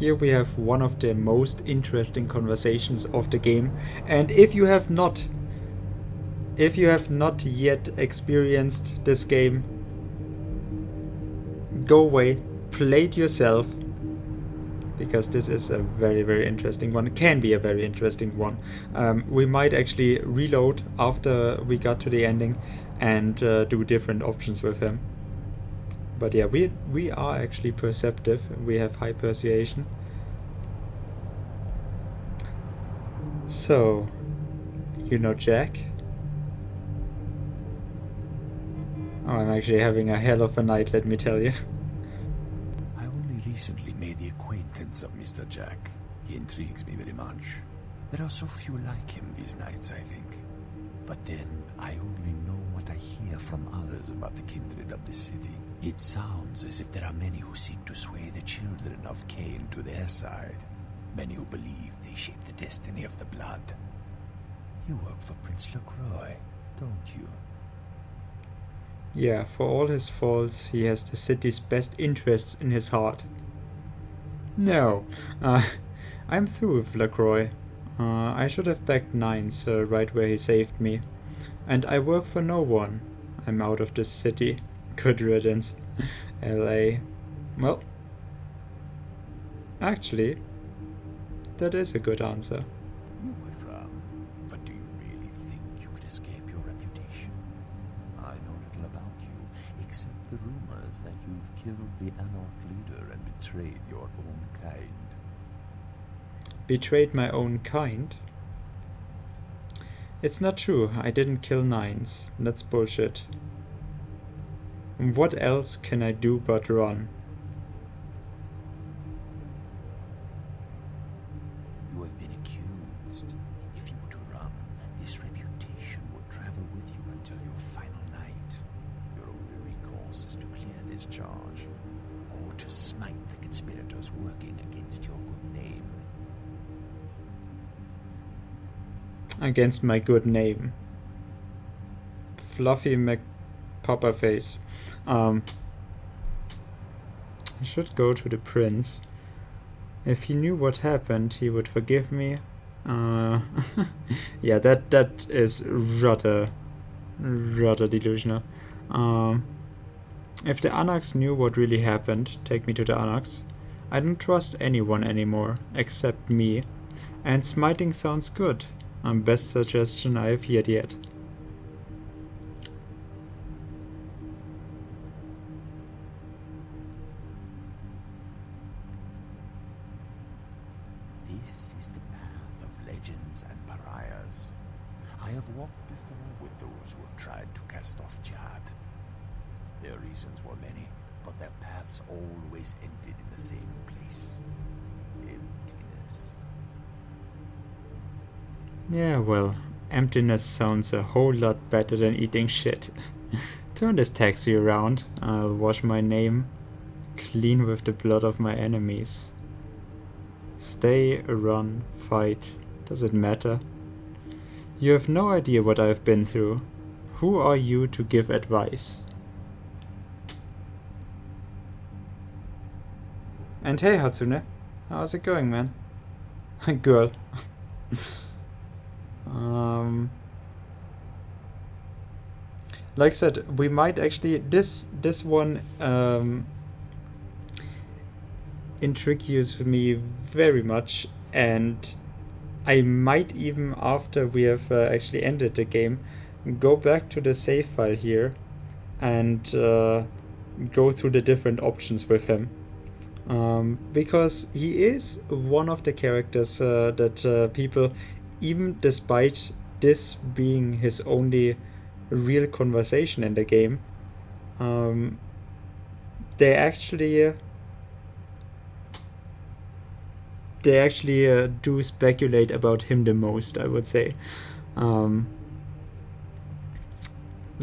we have one of the most interesting conversations of the game. And if you have not yet experienced this game, go away, play it yourself, because this is a very, very interesting one. It can be a very interesting one. We might actually reload after we got to the ending and do different options with him. But yeah, we are actually perceptive. We have high persuasion. So, you know Jack? Oh, I'm actually having a hell of a night, let me tell you. I only recently made the acquaintance of Mr. Jack. He intrigues me very much. There are so few like him these nights, I think. But then I only know what I hear from others about the kindred of the city. It sounds as if there are many who seek to sway the children of Cain to their side. Many who believe they shape the destiny of the blood. You work for Prince LaCroix, don't you? Yeah, for all his faults, he has the city's best interests in his heart. No, I'm through with LaCroix. I should have backed Nines right where he saved me. And I work for no one. I'm out of this city. Good riddance. LA. Well, actually, that is a good answer. You would run, but do you really think you could escape your reputation? I know little about you, except the rumors that you've killed the Anarch leader and betrayed your own kind. Betrayed my own kind? It's not true. I didn't kill Nines. That's bullshit. What else can I do but run? You have been accused. If you were to run, this reputation would travel with you until your final night. Your only recourse is to clear this charge, or to smite the conspirators working against your good name. Against my good name. Fluffy McPopperface. I should go to the prince. If he knew what happened, he would forgive me. Yeah, that is rather delusional. If the Anarchs knew what really happened, take me to the Anarchs. I don't trust anyone anymore, except me. And smiting sounds good. Best suggestion I have heard yet. This is the path of legends and pariahs. I have walked before with those who have tried to cast off jihad. Their reasons were many, but their paths always ended in the same place. Emptiness. Yeah, well, emptiness sounds a whole lot better than eating shit. Turn this taxi around. I'll wash my name clean with the blood of my enemies. Stay, run, fight. Does it matter? You have no idea what I've been through. Who are you to give advice? And hey Hatsune, how's it going, man? Girl. Like I said, we might actually this one intrigues me very much, and I might even, after we have actually ended the game, go back to the save file here and go through the different options with him. Because he is one of the characters that people, even despite this being his only real conversation in the game, they actually do speculate about him the most, I would say. Like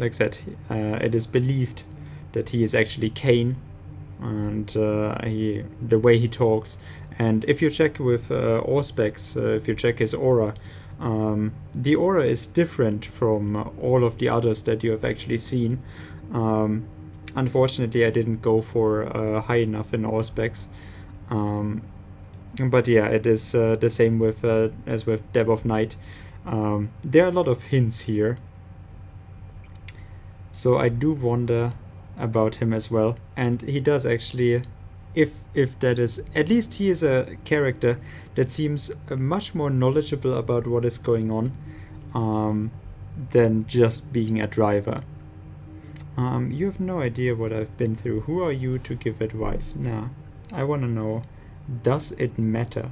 I said, it is believed that he is actually Cain, and the way he talks. And if you check with Auspex, if you check his aura, the aura is different from all of the others that you have actually seen. Unfortunately, I didn't go for high enough in Auspex. But yeah, it is the same with as with Deb of Night. There are a lot of hints here. So I do wonder about him as well. And he does actually, if that is, at least he is a character that seems much more knowledgeable about what is going on than just being a driver. You have no idea what I've been through. Who are you to give advice? Nah, I want to know, does it matter?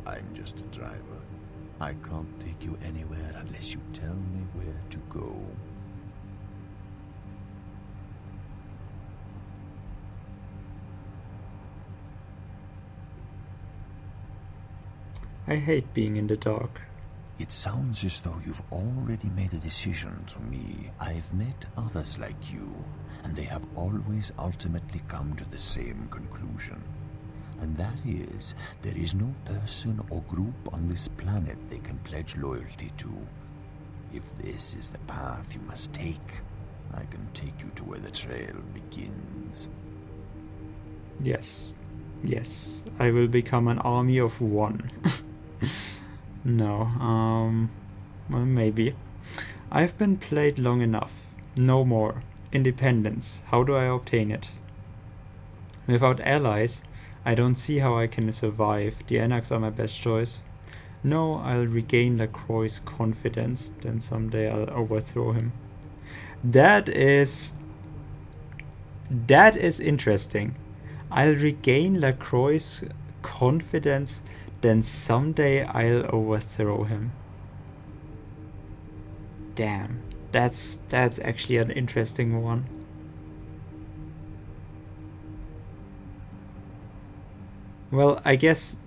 I'm just a driver. I can't take you anywhere unless you tell me where to go. I hate being in the dark. It sounds as though you've already made a decision to me. I've met others like you, and they have always ultimately come to the same conclusion. And that is, there is no person or group on this planet they can pledge loyalty to. If this is the path you must take, I can take you to where the trail begins. Yes. Yes. I will become an army of one. No, well, maybe. I've been played long enough. No more. Independence. How do I obtain it? Without allies, I don't see how I can survive. The Anarchs are my best choice. No, I'll regain Lacroix's confidence, then someday I'll overthrow him. That is interesting. I'll regain Lacroix's confidence, then someday I'll overthrow him. Damn, that's actually an interesting one. Well, I guess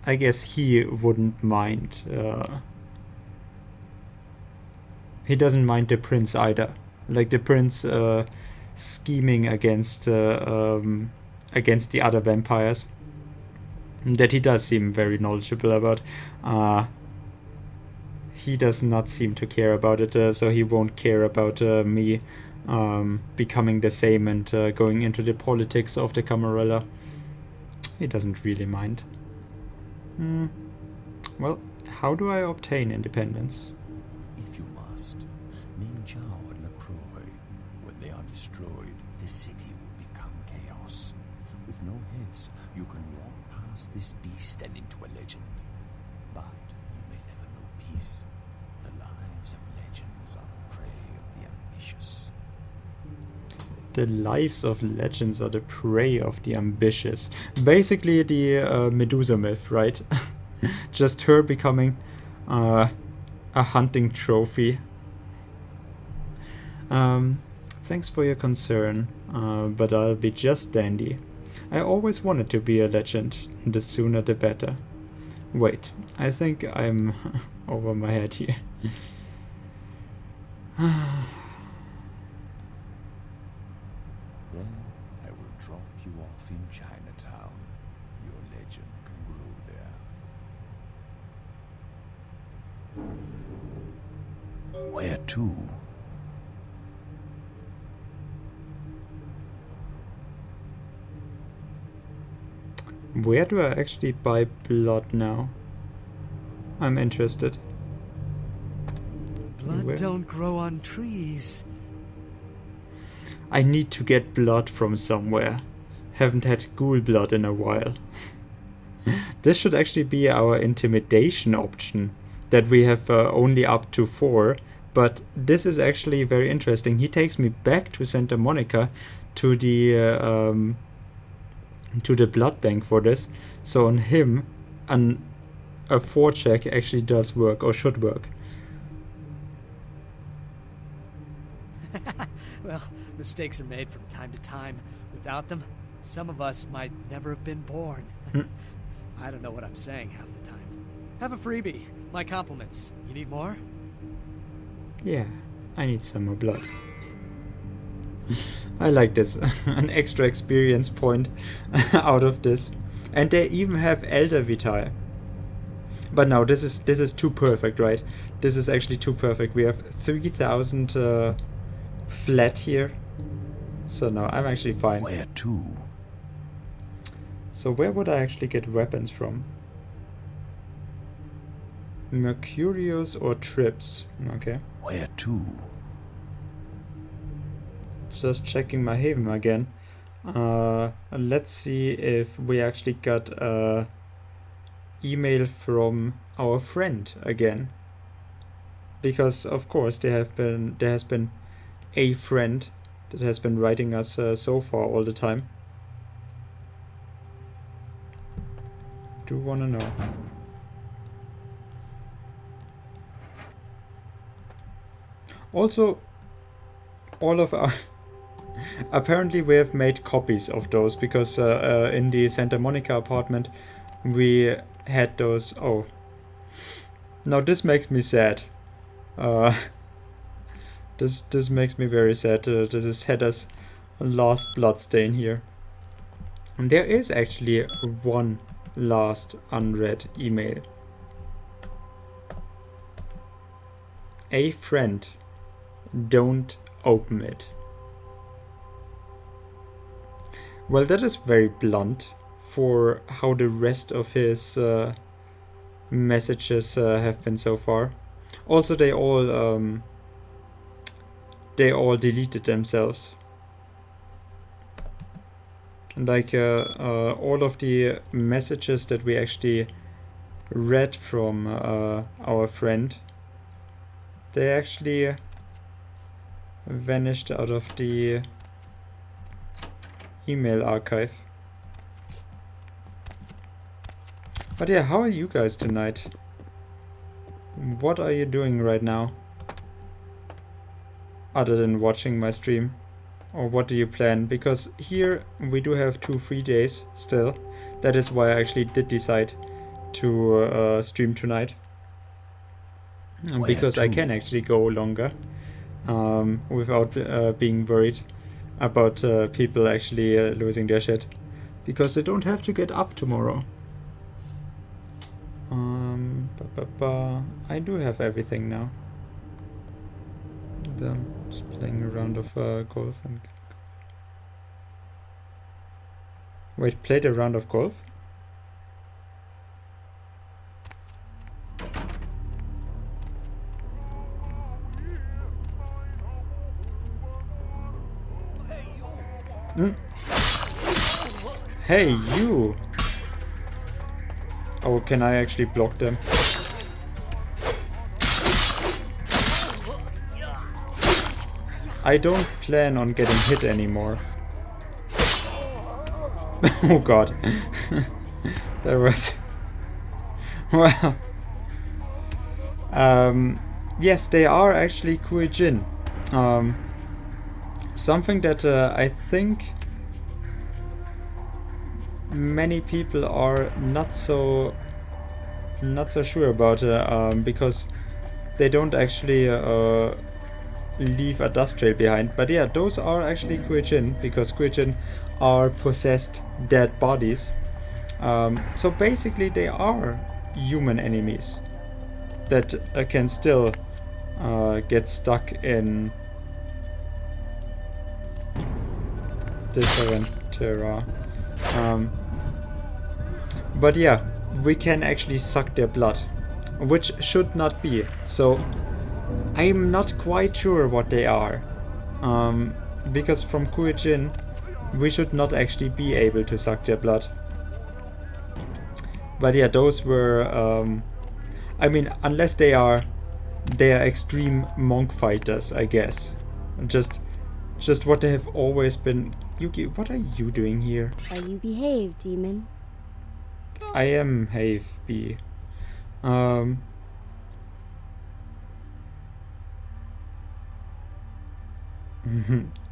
he wouldn't mind. He doesn't mind the prince either. Like the prince scheming against the other vampires. That he does seem very knowledgeable about. He does not seem to care about it, so he won't care about me becoming the same and going into the politics of the Camarilla. He doesn't really mind. Well, how do I obtain independence? If you must, Minjiao and Lacroix, when they are destroyed, the city will become chaos. With no heads, you can walk past this beast and into a legend. But you may never know peace. The lives of legends are the prey of the ambitious. The lives of legends are the prey of the ambitious. Basically the Medusa myth, right? Just her becoming a hunting trophy. Thanks for your concern, but I'll be just dandy. I always wanted to be a legend. The sooner the better. Wait, I think I'm over my head here. Then I will drop you off in Chinatown. Your legend can grow there. Where to? Where do I actually buy blood now? I'm interested. Blood don't grow on trees. I need to get blood from somewhere. Haven't had ghoul blood in a while. This should actually be our intimidation option, that we have only up to 4, but this is actually very interesting. He takes me back to Santa Monica to the blood bank for this, so on him a 4 check actually does work, or should work. Well, mistakes are made from time to time. Without them, some of us might never have been born. I don't know what I'm saying half the time. Have a freebie. My compliments. You need more? Yeah, I need some more blood. I like this. An extra experience point out of this. And they even have Elder Vitae. But no, this is too perfect, right? This is actually too perfect. We have 3,000 flat here. So no, I'm actually fine. Where to? So where would I actually get weapons from? Mercurius or Trips? Okay. Where to? Just checking my haven again. Let's see if we actually got a email from our friend again. Because of course there has been a friend that has been writing us so far all the time. Do wanna know. Also, all of our apparently we have made copies of those, because in the Santa Monica apartment we had those. Oh, Now this makes me sad. This makes me very sad. This is Hedda's last bloodstain here. And there is actually one last unread email. A friend, don't open it. Well, that is very blunt for how the rest of his messages have been so far. Also, they all deleted themselves. Like all of the messages that we actually read from our friend, they actually vanished out of the email archive. But yeah, how are you guys tonight? What are you doing right now? Other than watching my stream? Or what do you plan? Because here we do have 2 free days still. That is why I actually did decide to stream tonight. Because I can actually go longer without being worried about people actually losing their shit. Because they don't have to get up tomorrow. I do have everything now. Then just playing a round of golf and... Wait, played a round of golf? Hey, you! Oh, can I actually block them? I don't plan on getting hit anymore. Oh god. That was... Well... yes, they are actually Kuijin. Something that I think many people are not so sure about, because they don't actually leave a dust trail behind. But yeah, those are actually Kuijin, because Kuijin are possessed dead bodies. So basically they are human enemies that can still get stuck in different terra. But yeah, we can actually suck their blood, which should not be. So I'm not quite sure what they are, because from Kuijin we should not actually be able to suck their blood. But yeah, those were I mean, unless they are extreme monk fighters, I guess. Just what they have always been. Yuki, what are you doing here? Are you behaved, demon? I am have be.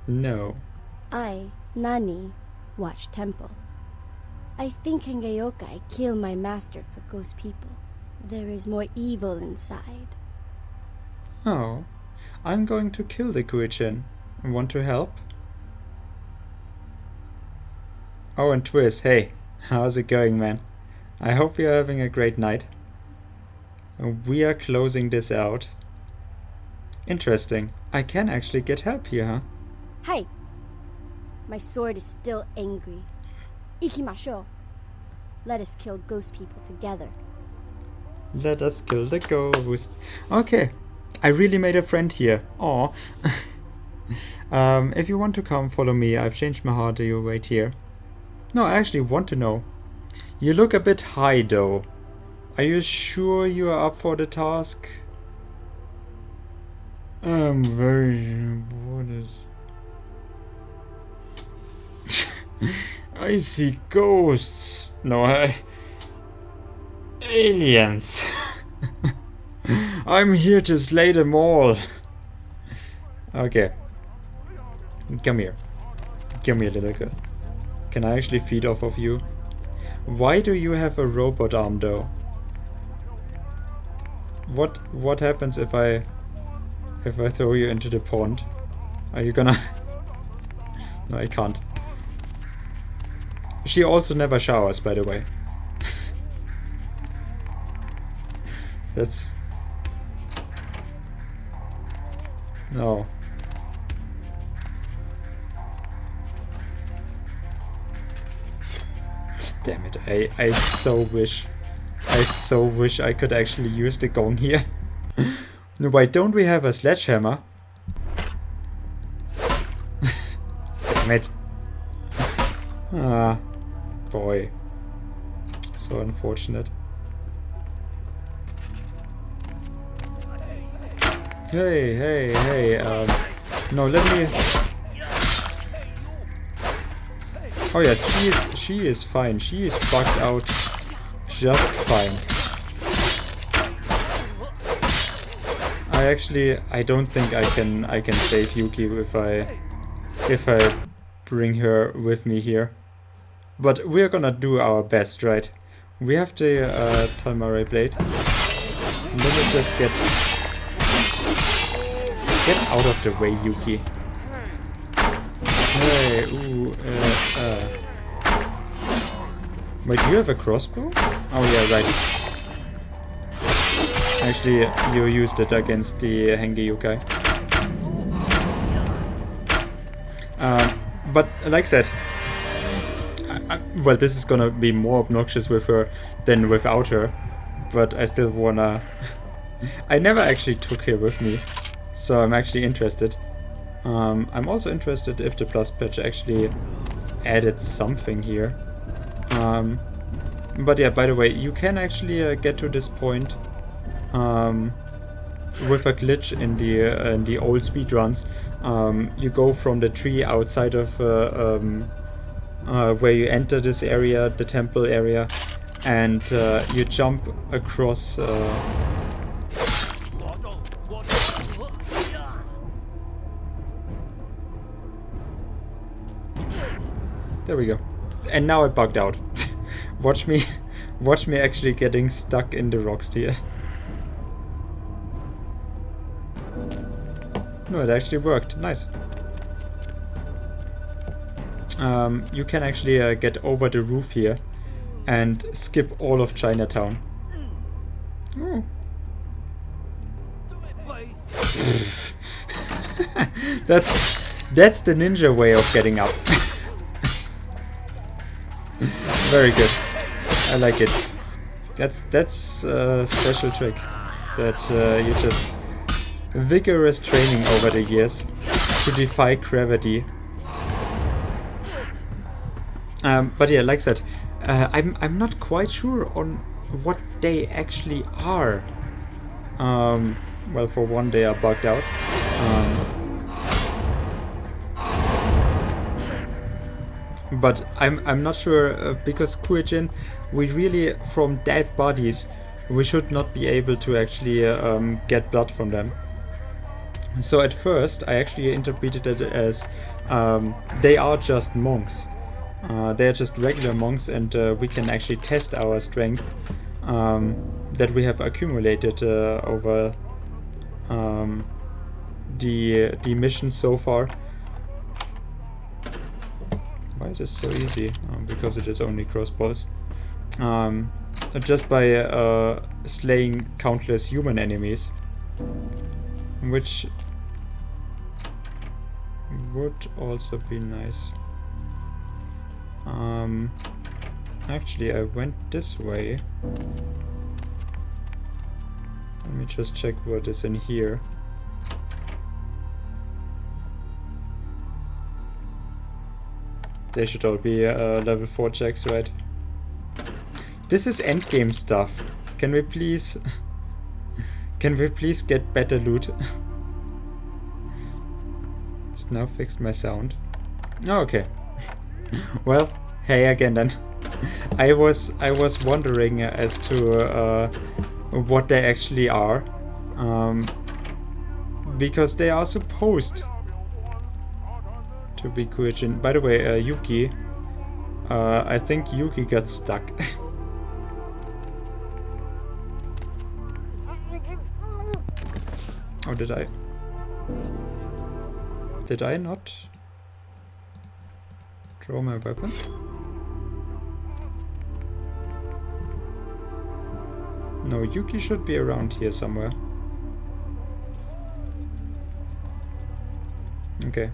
No. I, Nani, watch temple. I think Hengeyokai killed my master for ghost people. There is more evil inside. Oh, I'm going to kill the Kuijin. Want to help? Oh, and Twiz, hey, how's it going, man? I hope you're having a great night. We are closing this out. Interesting. I can actually get help here, huh? Hey! My sword is still angry. Ikimashou. Let us kill ghost people together. Let us kill the ghost. Okay. I really made a friend here. Aw. If you want to come, follow me. I've changed my heart. Do you wait here? No, I actually want to know. You look a bit high, though. Are you sure you are up for the task? I'm very sure. What is... I see ghosts. No, aliens. I'm here to slay them all. Okay. Come here. Come here, little girl. Can I actually feed off of you? Why do you have a robot arm, though? what happens if I throw you into the pond? Are you gonna... No, I can't. She also never showers, by the way. That's... No. Damn it, I so wish I could actually use the gong here. Why don't we have a sledgehammer? Damn it. Ah, boy. So unfortunate. Hey, no, let me... Oh yes, she is fine. She is bugged out just fine. I don't think I can save Yuki if I bring her with me here. But we're gonna do our best, right? We have the Talmare blade. Let me just get out of the way, Yuki. Hey, ooh, Wait, do you have a crossbow? Oh yeah, right. Actually, you used it against the Henge Yokai. But like I said, well, this is gonna be more obnoxious with her than without her. But I still wanna... I never actually took her with me, so I'm actually interested. I'm also interested if the plus patch actually added something here. But yeah, by the way, you can actually get to this point with a glitch in the old speedruns. You go from the tree outside of where you enter this area, the temple area, and you jump across. There we go. And now I bugged out. Watch me actually getting stuck in the rocks here. No, it actually worked. Nice. You can actually get over the roof here and skip all of Chinatown. Oh. That's the ninja way of getting up. Very good. I like it. That's a special trick that you just vigorous training over the years to defy gravity. But yeah, like I said, I'm not quite sure on what they actually are. Well, for one, they are bugged out. But I'm not sure because Kuijin, we really, from dead bodies, we should not be able to actually get blood from them. So at first I actually interpreted it as they are just monks. They are just regular monks, and we can actually test our strength that we have accumulated over the mission so far. Why is this so easy? Because it is only crossbows. Just by slaying countless human enemies, which would also be nice. Actually, I went this way. Let me just check what is in here. They should all be level 4 checks, right? This is endgame stuff. Can we please get better loot? It's now fixed my sound. Oh, okay. Well, hey again then. I was wondering as to what they actually are, because they are supposed to be Kuijin. By the way, Yuki, I think Yuki got stuck. Or did I? Did I not draw my weapon? No, Yuki should be around here somewhere. Okay.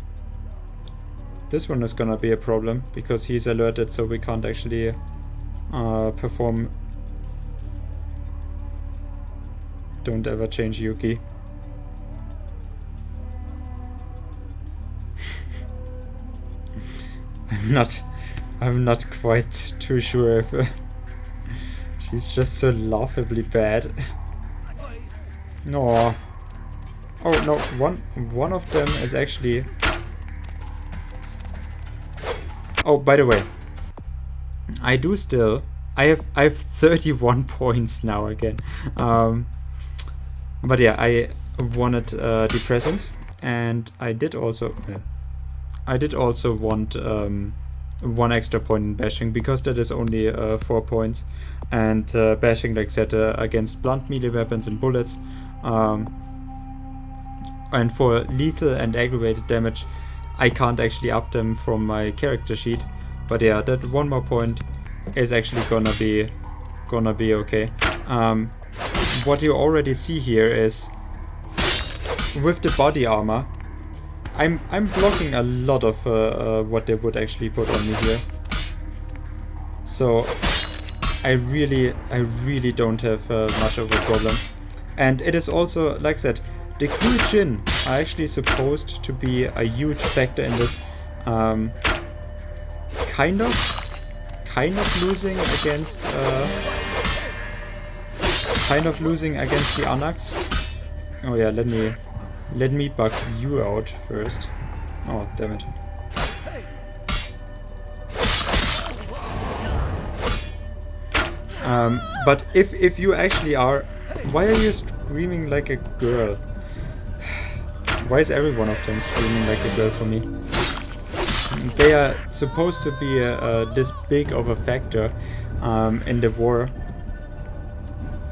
This one is gonna be a problem because he's alerted, so we can't actually perform. Don't ever change Yuki. I'm not quite too sure if she's just so laughably bad. No. Oh no, one of them is actually. Oh, by the way, I have 31 points now again. But yeah, I wanted depressants, and I did also want 1 extra point in bashing because that is only 4 points, and bashing, like I said, against blunt melee weapons and bullets, and for lethal and aggravated damage, I can't actually up them from my character sheet. But yeah, that 1 more point is actually gonna be okay. What you already see here is with the body armor, I'm blocking a lot of what they would actually put on me here. So I really don't have much of a problem. And it is also, like I said, the cool chin are actually supposed to be a huge factor in this. Kind of losing against the Anax. Oh yeah, let me bug you out first. Oh damn it. But if you actually are, why are you screaming like a girl? Why is every one of them screaming like a girl for me? They are supposed to be this big of a factor in the war,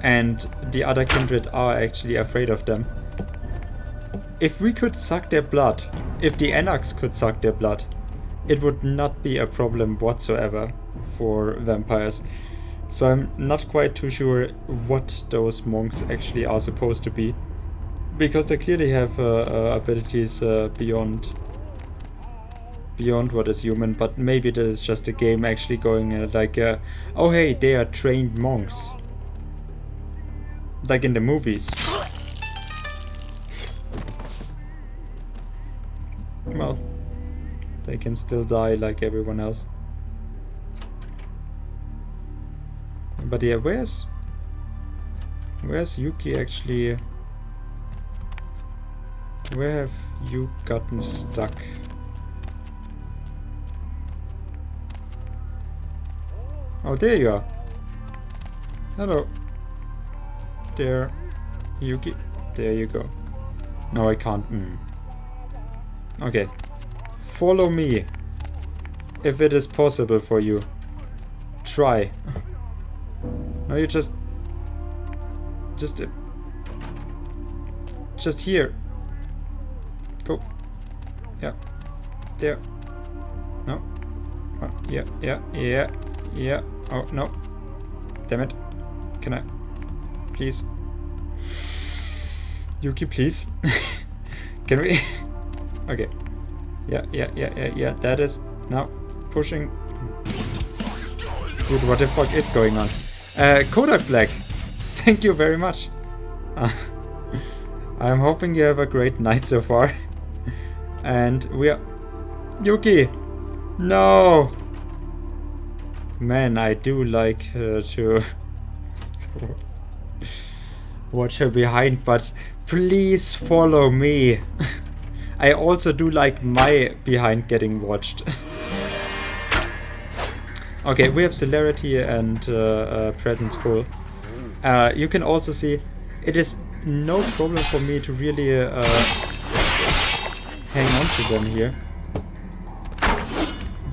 and the other kindred are actually afraid of them. If we could suck their blood, if the Anax could suck their blood, it would not be a problem whatsoever for vampires. So I'm not quite too sure what those monks actually are supposed to be, because they clearly have abilities beyond what is human, but maybe that is just a game actually going like, oh hey, they are trained monks. Like in the movies. Well, they can still die like everyone else. But yeah, where's Yuki actually? Where have you gotten stuck? Oh, there you are. Hello. There, Yuki. There you go. No, I can't. Okay. Follow me. If it is possible for you. Try. No, you just here. Go. Yeah. There. No. Oh, yeah. Oh, no. Damn it. Can I? Please. Yuki, please. Can we? Okay. Yeah. That is now pushing. Dude, what the fuck is going on? Kodak Black, thank you very much. I'm hoping you have a great night so far. And we are... Yuki! No! Man, I do like to watch her behind, but please follow me. I also do like my behind getting watched. Okay, we have celerity and presence full. You can also see it is no problem for me to really hang on to them here.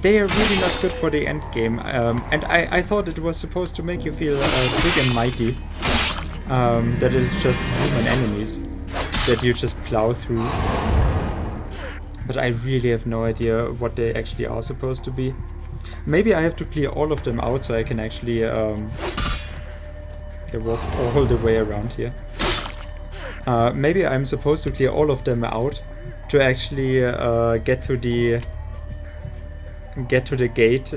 They are really not good for the end game, and I thought it was supposed to make you feel big and mighty. That it is just human enemies. that you just plow through. But I really have no idea what they actually are supposed to be. Maybe I have to clear all of them out so I can actually walk all the way around here. Maybe I'm supposed to clear all of them out to actually get to the gate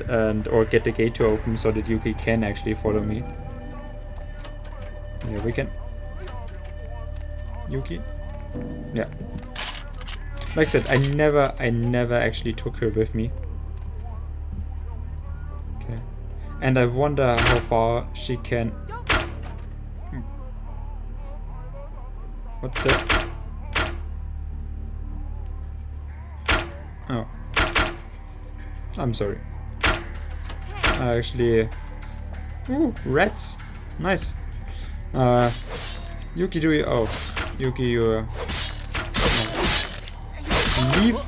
or get the gate to open so that Yuki can actually follow me. Yeah, we can. Yuki? Yeah. Like I said, I never actually took her with me. Okay. And I wonder how far she can... What the... Oh. I'm sorry. I actually... Ooh, rats! Nice. Yuki, do you... Oh. Yuki, you... Leave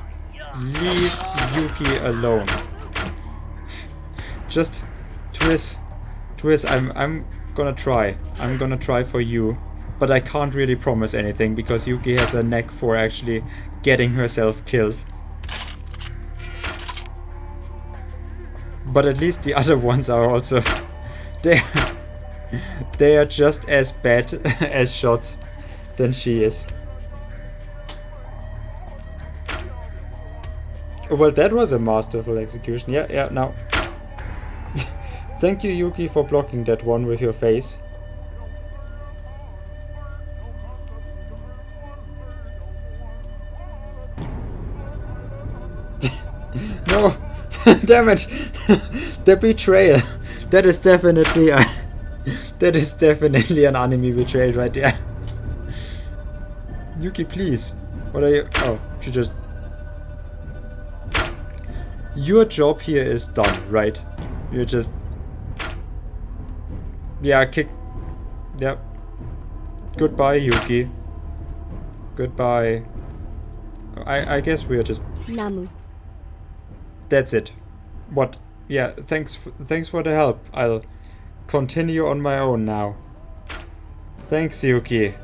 Yuki alone. Just... Twiz, I'm gonna try. I'm gonna try for you. But I can't really promise anything because Yuki has a knack for actually getting herself killed. But at least the other ones are also... They are just as bad as shots than she is. Well, that was a masterful execution. Yeah, now. Thank you, Yuki, for blocking that one with your face. No! Damn it! The betrayal! That is definitely a... That is definitely an anime betrayal right there. Yuki, please. What are you... Oh, she just... Your job here is done, right? You're just... Yeah, kick... Yep. Goodbye, Yuki. Goodbye. I guess we are just... Namu. That's it. What? Yeah, thanks for the help. I'll continue on my own now. Thanks, Yuki.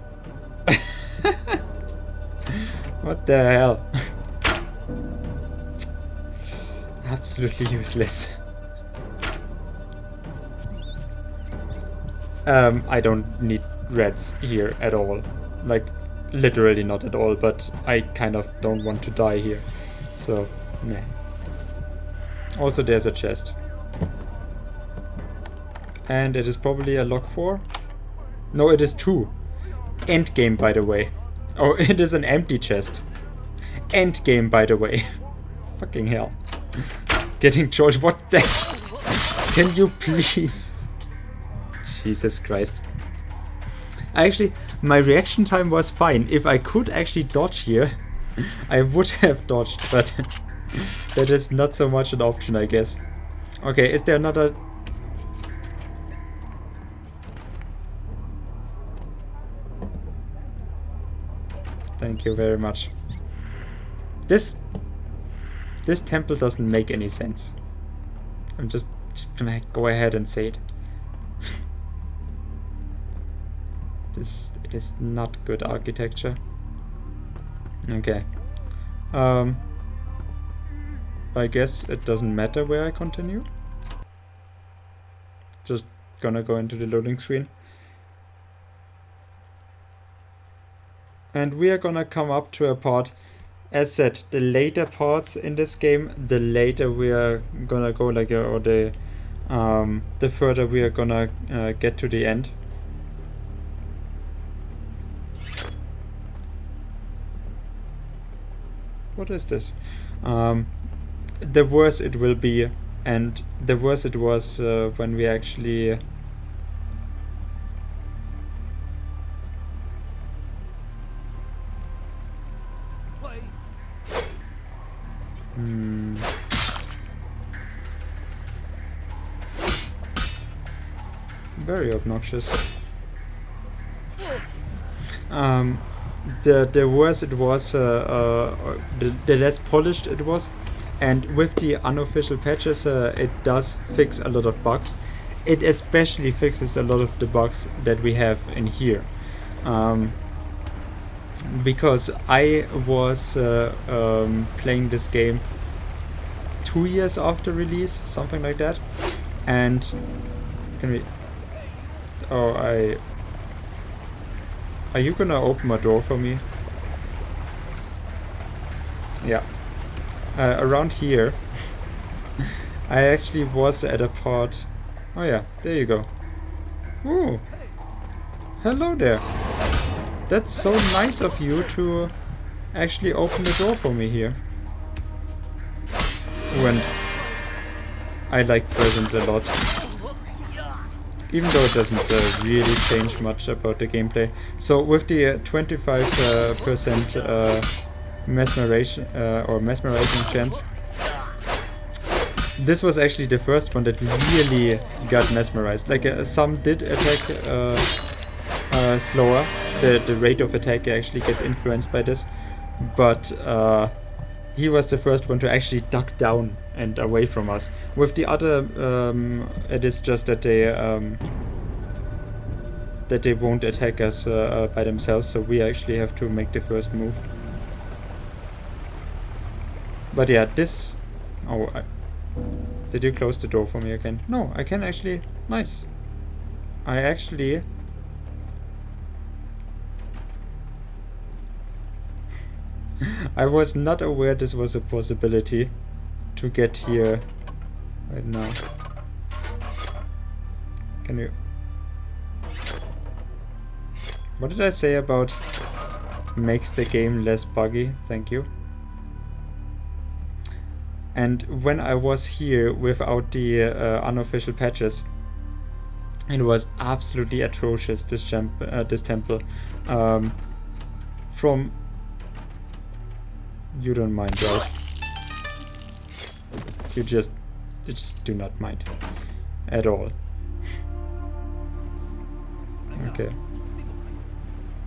What the hell? Absolutely useless. I don't need rats here at all. Like, literally not at all, but I kind of don't want to die here. So, meh. Also, there's a chest. And it is probably a lock 4? No, it is 2. Endgame, by the way. Oh, it is an empty chest. Endgame, by the way. Fucking hell. Getting trolled. What the... Can you please... Jesus Christ. Actually, my reaction time was fine. If I could actually dodge here, I would have dodged, but... That is not so much an option, I guess. Okay, is there another... Thank you very much. This temple doesn't make any sense. I'm just gonna go ahead and say it. It is not good architecture. Okay. I guess it doesn't matter where I continue. Just gonna go into the loading screen. And we are gonna come up to a part. As said, the later parts in this game, the later we are gonna go, like, or the further we are gonna get to the end. What is this? The worse it will be, and the worse it was when we actually... Very obnoxious. The worse it was, the less polished it was, and with the unofficial patches, it does fix a lot of bugs. It especially fixes a lot of the bugs that we have in here. because I was playing this game 2 years after release, something like that, and can we? Oh, Are you gonna open a door for me? Yeah. Around here, I actually was at a part. Oh yeah, there you go. Ooh. Hello there. That's so nice of you to actually open the door for me here. Ooh, and I like presents a lot. Even though it doesn't really change much about the gameplay. So with the 25% mesmerizing chance, this was actually the first one that really got mesmerized. Like some did attack slower. The rate of attack actually gets influenced by this, but he was the first one to actually duck down and away from us. With the other, it is just that they won't attack us by themselves, so we actually have to make the first move. But yeah, this... Oh, did you close the door for me again? No, I can actually... Nice. I actually... I was not aware this was a possibility to get here right now. Can you... What did I say about makes the game less buggy? Thank you. And when I was here without the unofficial patches, it was absolutely atrocious, this temple. From... You don't mind, right? You just do not mind. At all. Okay.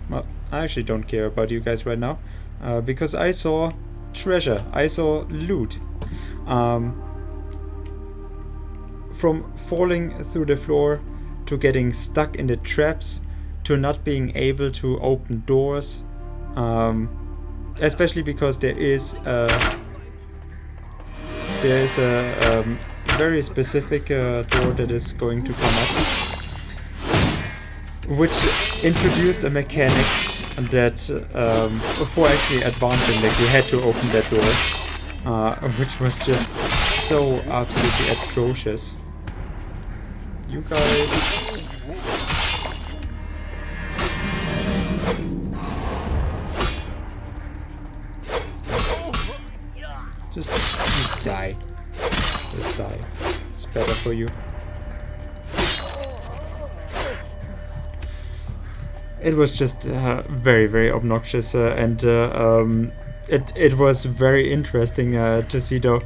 Well, I actually don't care about you guys right now. Because I saw treasure. I saw loot. From falling through the floor to getting stuck in the traps to not being able to open doors. Especially because there is a very specific door that is going to come up, which introduced a mechanic that before actually advancing, like you had to open that door, which was just so absolutely atrocious. You guys. Just die. Just die. It's better for you. It was just very, very obnoxious, and it was very interesting to see. Though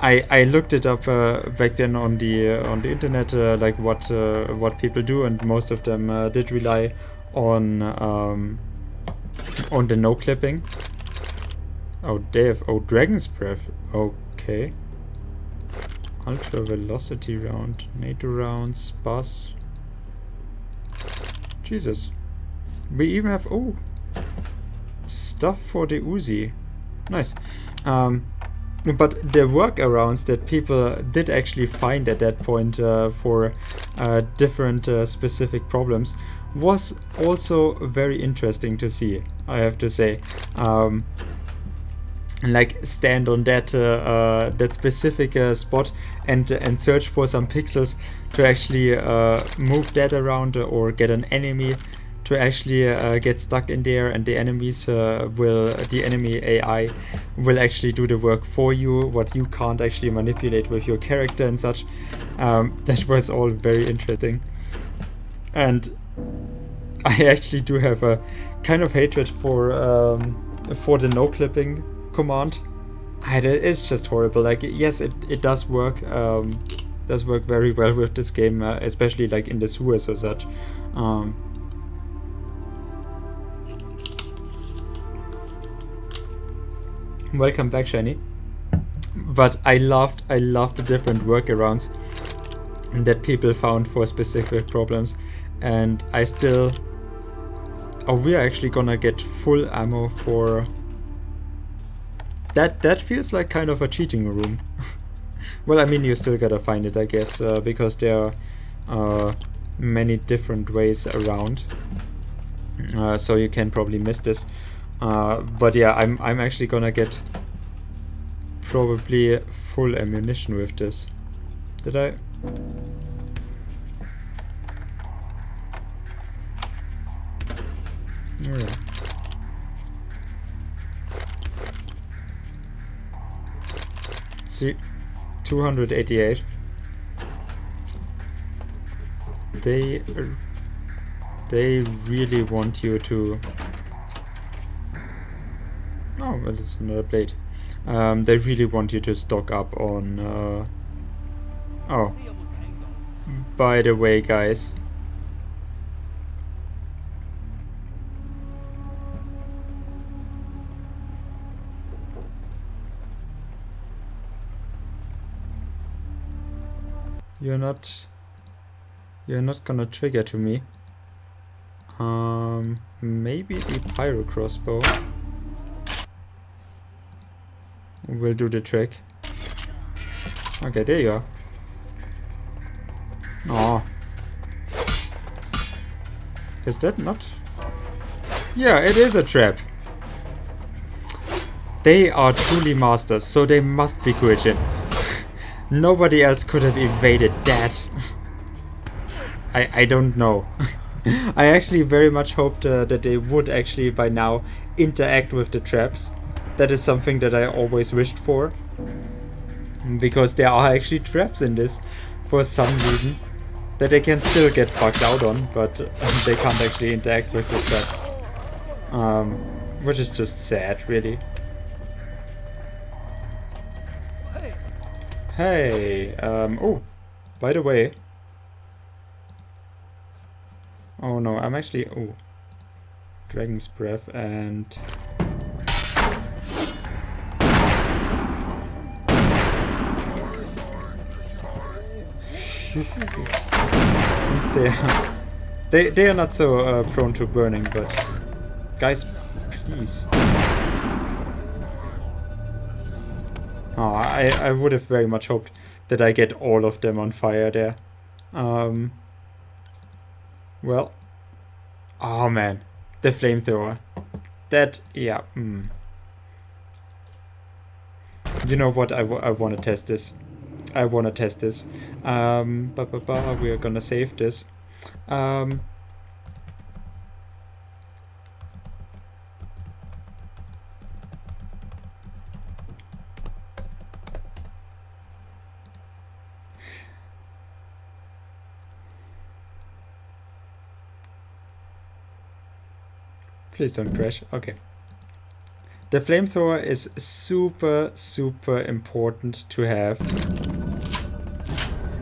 I looked it up back then on the internet, like what people do, and most of them did rely on the no clipping. Oh, they have... Oh, Dragon's Breath. Okay. Ultra Velocity Round. NATO rounds. Buzz. Jesus. We even have... Oh. Stuff for the Uzi. Nice. But the workarounds that people did actually find at that point for different specific problems was also very interesting to see, I have to say. Like stand on that that specific spot and search for some pixels to actually move that around, or get an enemy to actually get stuck in there, and the enemies the enemy AI will actually do the work for you, what you can't actually manipulate with your character and such. That was all very interesting, and I actually do have a kind of hatred for the no clipping command. It's just horrible. Like, yes, it does work. Does work very well with this game, especially like in the sewers or such. Welcome back, Shiny. But I loved the different workarounds that people found for specific problems, and I still Oh, we are actually gonna get full ammo for... That feels like kind of a cheating room. Well, I mean, you still gotta find it, I guess, because there are many different ways around. So you can probably miss this. But yeah, I'm actually gonna get probably full ammunition with this. Did I? Oh, yeah. See, 288. They really want you to... Oh, well, it's another blade. They really want you to stock up on... Oh. By the way, guys. You're not gonna trigger to me. Maybe the pyro crossbow will do the trick. Okay, there you are. Oh. Is that not? Yeah, it is a trap. They are truly masters, so they must be Kuijin. Nobody else could have evaded that. I don't know. I actually very much hoped that they would actually by now interact with the traps. That is something that I always wished for. Because there are actually traps in this for some reason. That they can still get bugged out on, but they can't actually interact with the traps. Which is just sad, really. Hey, oh, by the way. Oh no, I'm actually, oh. Dragon's Breath and... Since they are not so prone to burning, but guys, please. Oh, I would have very much hoped that I get all of them on fire there. Well, oh man, the flamethrower. That, yeah. You know what? I want to test this. I want to test this. We are gonna save this. Please don't crash. Okay. The flamethrower is super, super important to have.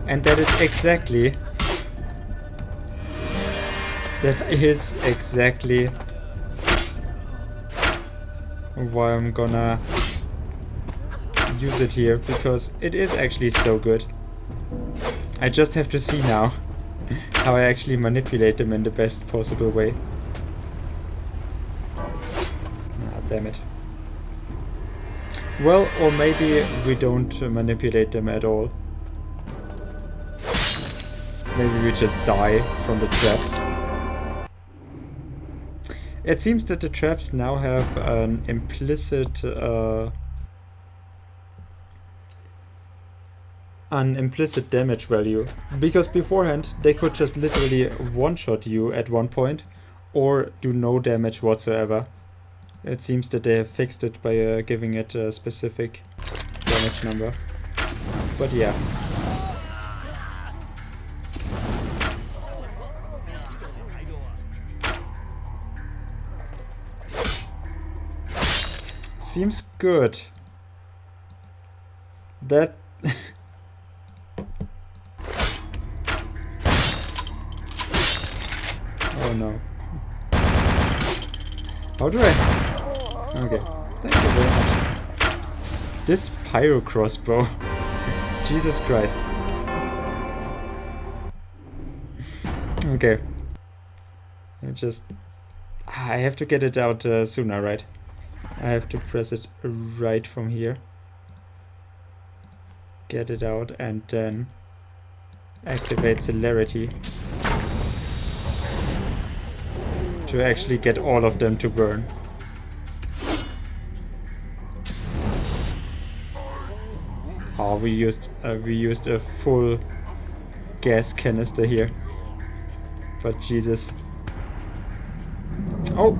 And that is exactly... why I'm gonna use it here, because it is actually so good. I just have to see now how I actually manipulate them in the best possible way. Ah, damn it. Well, or maybe we don't manipulate them at all. Maybe we just die from the traps. It seems that the traps now have an implicit damage value. Because beforehand they could just literally one-shot you at one point or do no damage whatsoever. It seems that they have fixed it by giving it a specific damage number. But yeah. Seems good. That... Oh no. How do I... Okay, thank you very much. This pyro crossbow. Jesus Christ. Okay. I just... I have to get it out sooner, right? I have to press it right from here. Get it out and then activate celerity to actually get all of them to burn. Oh, we used a full gas canister here. But Jesus. Oh,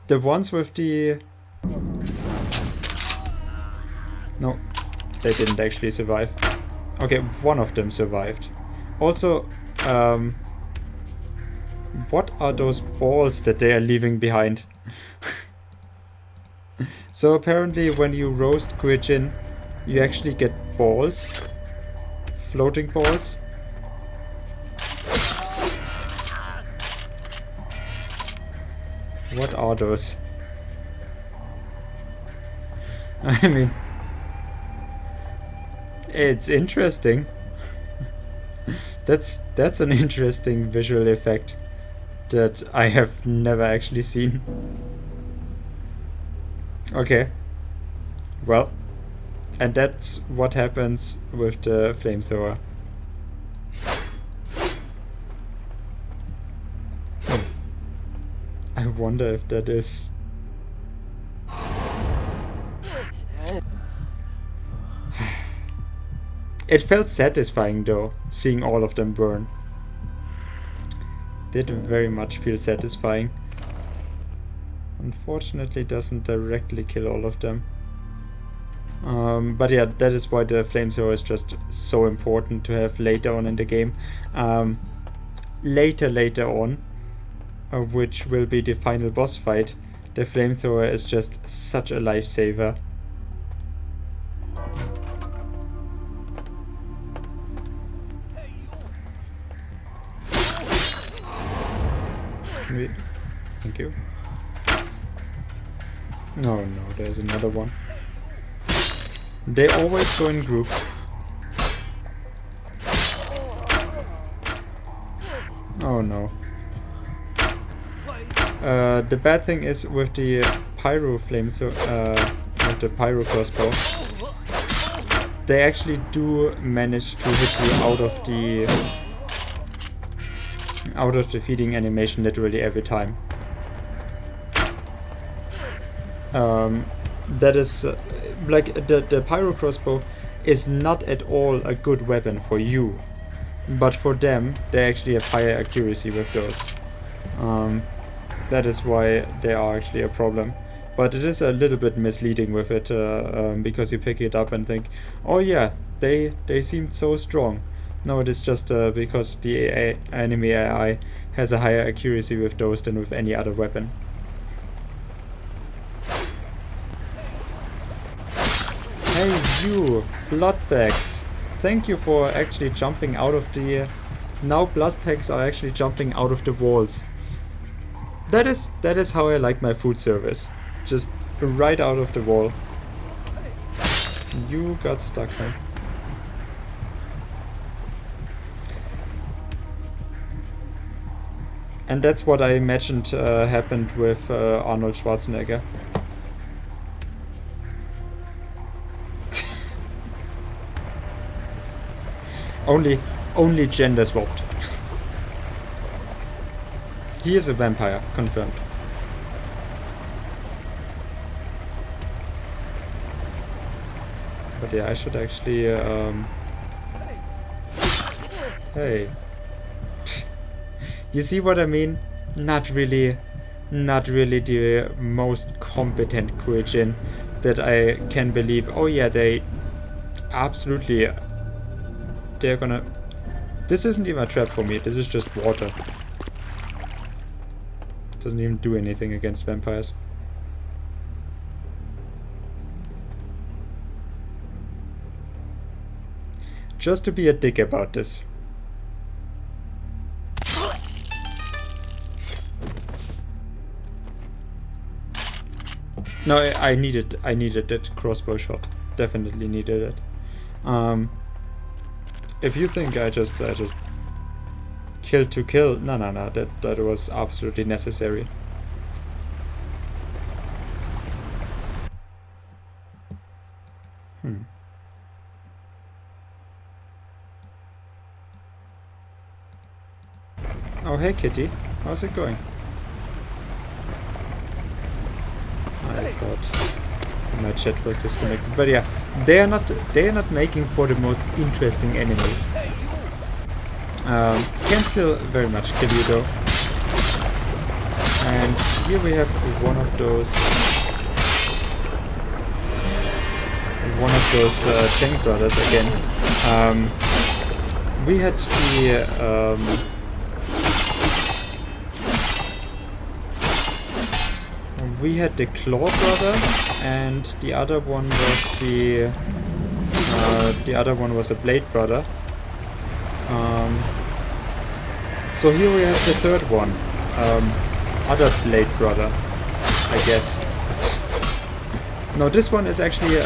the ones with the... No, they didn't actually survive. Okay, one of them survived. Also, what are those balls that they are leaving behind? So apparently when you roast Guijin, you actually get balls. Floating balls. What are those? I mean, it's interesting. That's an interesting visual effect that I have never actually seen. Okay. Well, and that's what happens with the flamethrower. I wonder if that is... It felt satisfying though, seeing all of them burn. Did very much feel satisfying. Unfortunately doesn't directly kill all of them. But yeah, that is why the flamethrower is just so important to have later on in the game. Later on, which will be the final boss fight, the flamethrower is just such a lifesaver. Thank you. No, there's another one. They always go in groups. Oh no. The bad thing is with the pyro flamethrower, with the pyro crossbow, they actually do manage to hit you out of the feeding animation literally every time. That is like the pyro crossbow is not at all a good weapon for you, but for them they actually have higher accuracy with those. That is why they are actually a problem. But it is a little bit misleading with it, because you pick it up and think, oh yeah, they seemed so strong. No, it is just because the enemy AI has a higher accuracy with those than with any other weapon. Hey you, blood bags! Thank you for actually jumping out of the... Now blood packs are actually jumping out of the walls. That is how I like my food service. Just right out of the wall. You got stuck, huh? And that's what I imagined happened with Arnold Schwarzenegger. Only gender swapped. He is a vampire, confirmed. But yeah, I should actually hey. You see what I mean? Not really the most competent Guijin that I can believe. Oh yeah, they absolutely... They're gonna... This isn't even a trap for me, this is just water. Doesn't even do anything against vampires. Just to be a dick about this. No, I needed that crossbow shot. Definitely needed it. If you think I just killed to kill, no, that was absolutely necessary. hey kitty, how's it going? I thought my chat was disconnected, but yeah, they are not making for the most interesting enemies. Can still very much kill you though. And here we have one of those Cheng brothers again. We had the Claw brother, and the other one was a Blade brother. So here we have the third one, other Blade brother, I guess. No, this one is actually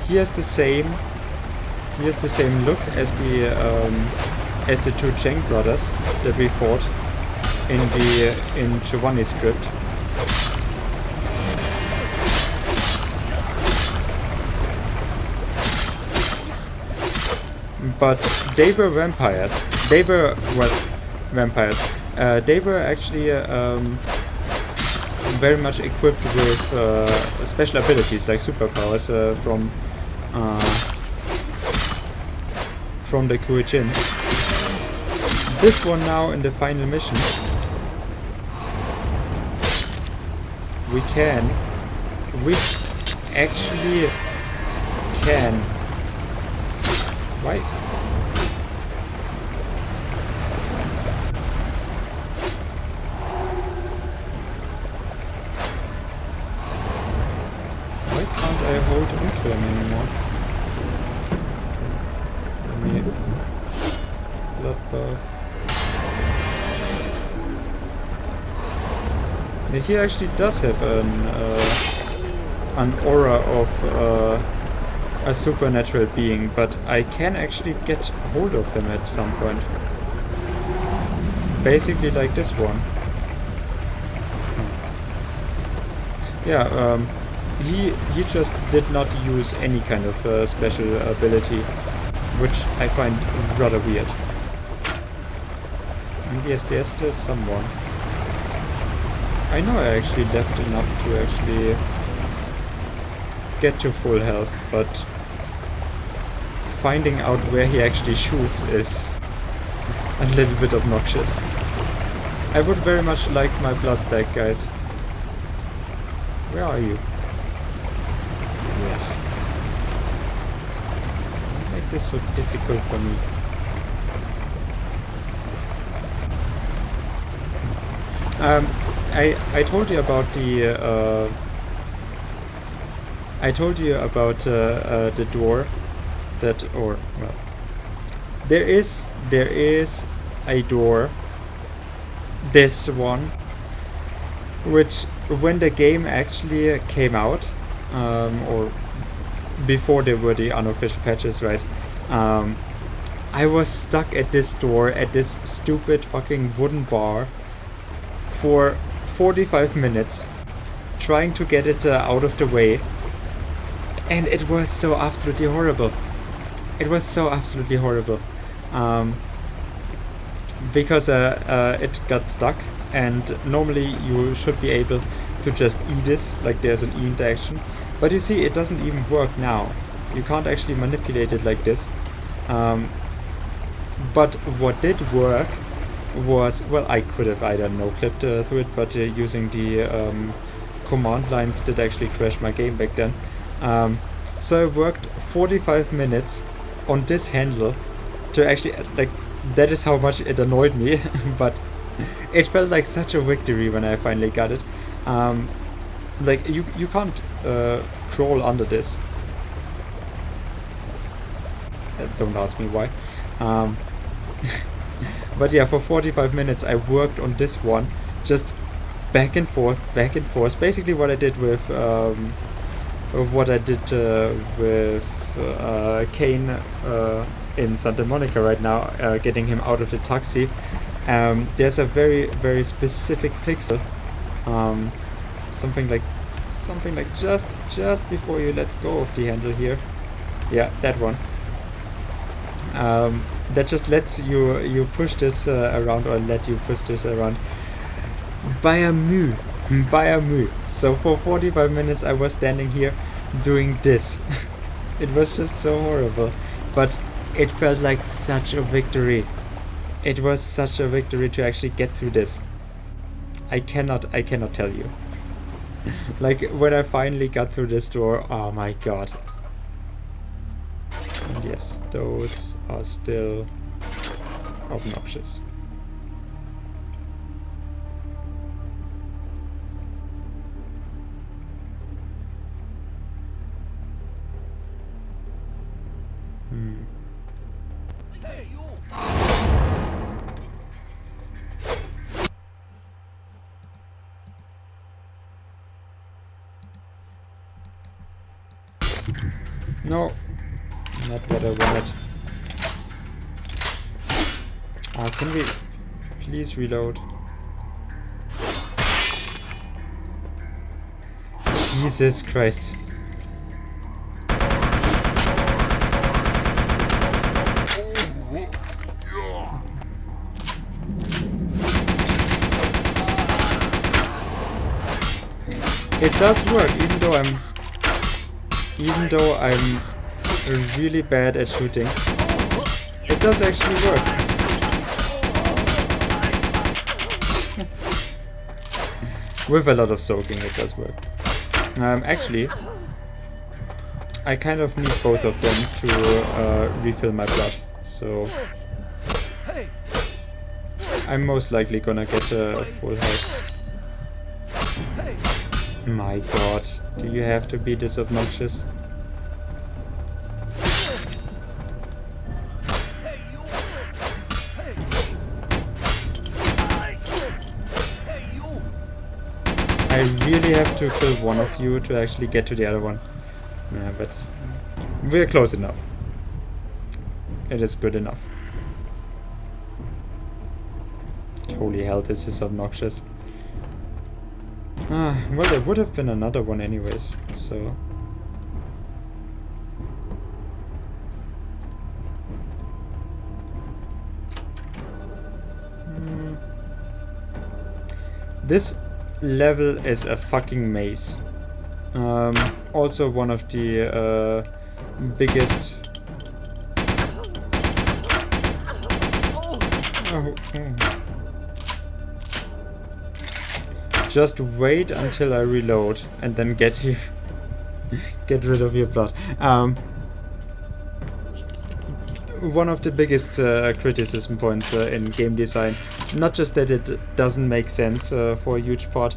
he has the same look as the two Cheng brothers that we fought in Giovanni's script. But they were vampires. They were vampires. They were actually very much equipped with special abilities like superpowers from the Kuei-jin. This one now in the final mission, we actually can. Why? Why can't I hold into him anymore? Let me bloodbath. Yeah, he actually does have an aura of a supernatural being, but I can actually get hold of him at some point. Basically like this one. Yeah, he just did not use any kind of special ability, which I find rather weird. And yes, there's still someone. I know I actually left enough to actually get to full health, but finding out where he actually shoots is a little bit obnoxious. I would very much like my blood back, guys. Where are you? Yeah. Don't make this so difficult for me. I told you about the the door that, or well, there is a door, this one, which when the game actually came out, or before there were the unofficial patches, right, I was stuck at this door, at this stupid fucking wooden bar for 45 minutes trying to get it out of the way. And it was so absolutely horrible. It was so absolutely horrible. Because it got stuck, and normally you should be able to just E this, like there's an E interaction. But you see, it doesn't even work now. You can't actually manipulate it like this. But what did work was, well, I could have either no-clipped through it, but using the command lines did actually crash my game back then. So I worked 45 minutes on this handle to actually, like, that is how much it annoyed me, but it felt like such a victory when I finally got it. Like, you can't crawl under this. Don't ask me why. But yeah, for 45 minutes I worked on this one, just back and forth, basically what I did with Kane in Santa Monica right now, getting him out of the taxi. There's a very, very specific pixel, something like just before you let go of the handle here. Yeah, that one. that just lets you push this around, or let you push this around by a mu. By a mu. So for 45 minutes I was standing here doing this. It was just so horrible, but it felt like such a victory. It was such a victory to actually get through this. I cannot tell you. Like, when I finally got through this door, oh my god. And yes, those are still obnoxious. No, not what I wanted. Can we please reload? Jesus Christ. It does work, even though I'm really bad at shooting. It does actually work. With a lot of soaking, it does work. Actually, I kind of need both of them to refill my blood, so I'm most likely gonna get a full health. My god, do you have to be this obnoxious? I really have to kill one of you to actually get to the other one. Yeah, but we're close enough. It is good enough. Holy hell, this is obnoxious. Well, there would have been another one anyways, so... This level is a fucking maze. Also one of the biggest... Oh. Just wait until I reload and then get you get rid of your blood. One of the biggest criticism points in game design, not just that it doesn't make sense for a huge part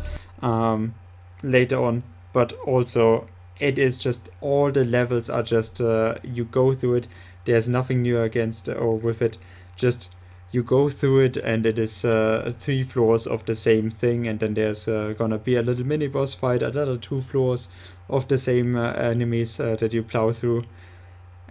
later on, but also it is just all the levels are just you go through it. There's nothing new against or with it. Just you go through it and it is 3 floors of the same thing, and then there's gonna be a little mini boss fight, another 2 floors of the same enemies that you plow through.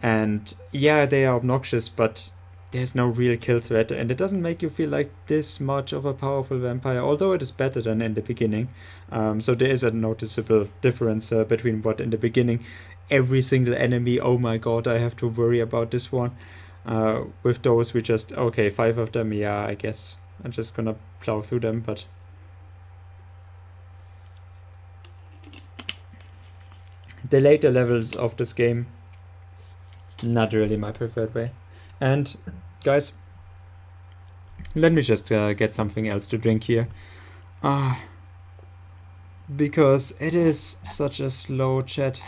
And yeah, they are obnoxious, but there's no real kill threat, and it doesn't make you feel like this much of a powerful vampire, although it is better than in the beginning. So there is a noticeable difference between what in the beginning, every single enemy, oh my god, I have to worry about this one. With those, we just, okay, 5 of them, yeah, I guess I'm just gonna plow through them, but... The later levels of this game, not really my preferred way. And guys, let me just get something else to drink here. Because it is such a slow chat.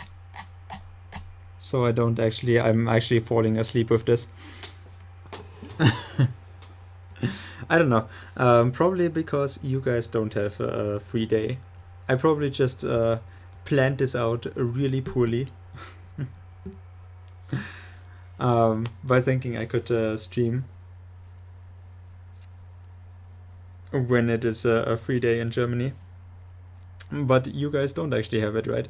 So I'm actually falling asleep with this. I don't know. Probably because you guys don't have a free day. I probably just planned this out really poorly. By thinking I could stream when it is a free day in Germany. But you guys don't actually have it, right?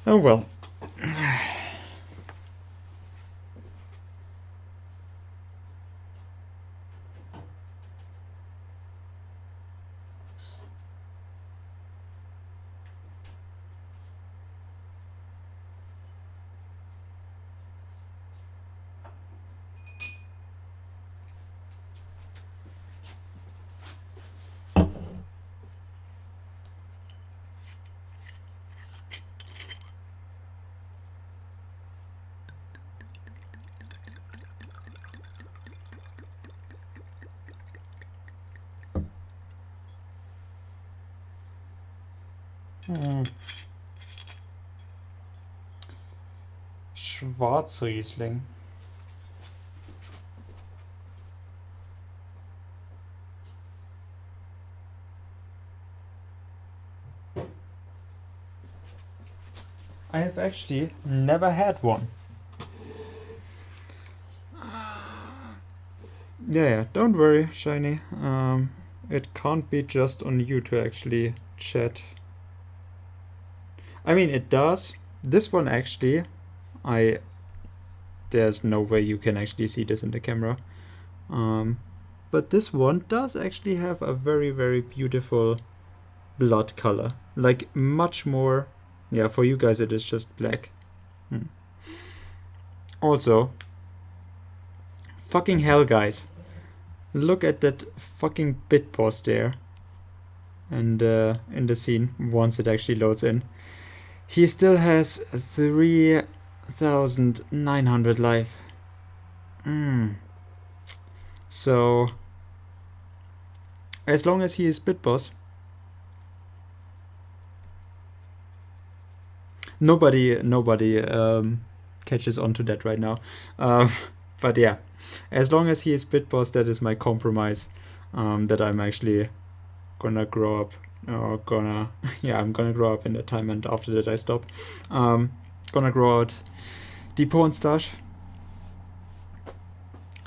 Oh well. Schwarzriesling. I have actually never had one. Yeah, don't worry, Shiny. It can't be just on you to actually chat. I mean, it does. This one actually, there's no way you can actually see this in the camera. But this one does actually have a very, very beautiful blood color. Like, much more. Yeah, for you guys it is just black. Also, fucking hell, guys. Look at that fucking bit pause there. And in the scene, once it actually loads in. He still has 3,900 life. So, as long as he is bit boss, nobody catches on to that right now. But yeah, as long as he is bit boss, that is my compromise. That I'm actually gonna grow up, or I'm gonna grow up in that time, and after that I stop. Gonna grow out the porn stash.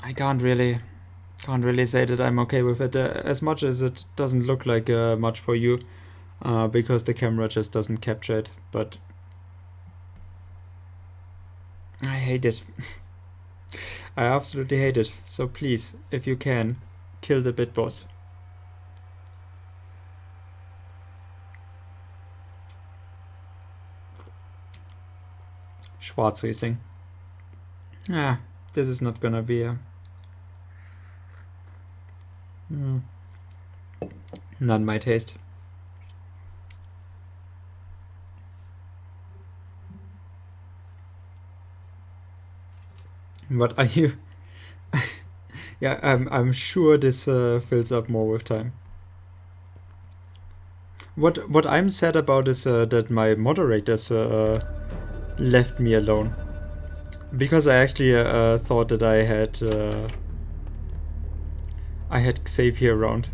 I can't really say that I'm okay with it, as much as it doesn't look like much for you, because the camera just doesn't capture it, but I hate it. I absolutely hate it. So please, if you can, kill the bit boss. Schwarzriesling. This is not gonna be a... not my taste. What are you? Yeah, I'm sure this fills up more with time. What I'm sad about is that my moderators left me alone, because I actually thought that I had Xavier around,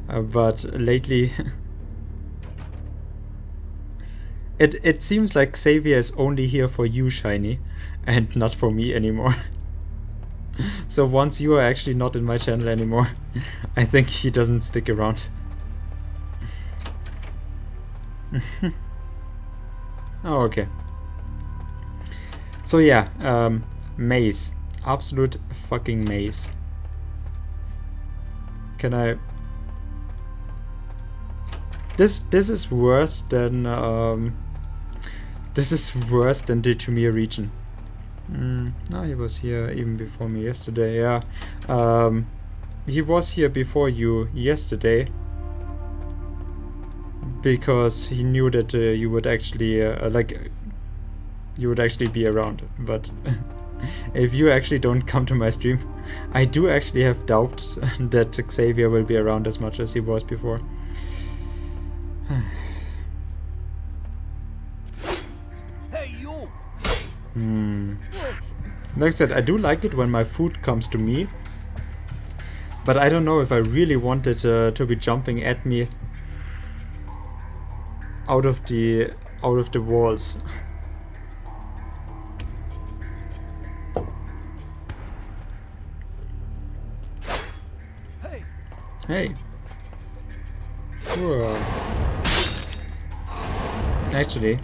but lately it seems like Xavier is only here for you, Shiny, and not for me anymore. So once you are actually not in my channel anymore, I think he doesn't stick around. Oh, okay. So yeah, maze. Absolute fucking maze. Can I... This is worse than this is worse than the Tremere region. No, he was here even before me yesterday. Yeah, he was here before you yesterday, because he knew that you would actually be around. But if you actually don't come to my stream, I do actually have doubts that Xavier will be around as much as he was before. Hey, you! Like I said, I do like it when my food comes to me, but I don't know if I really want it to be jumping at me out of the walls. Hey. Whoa. Actually,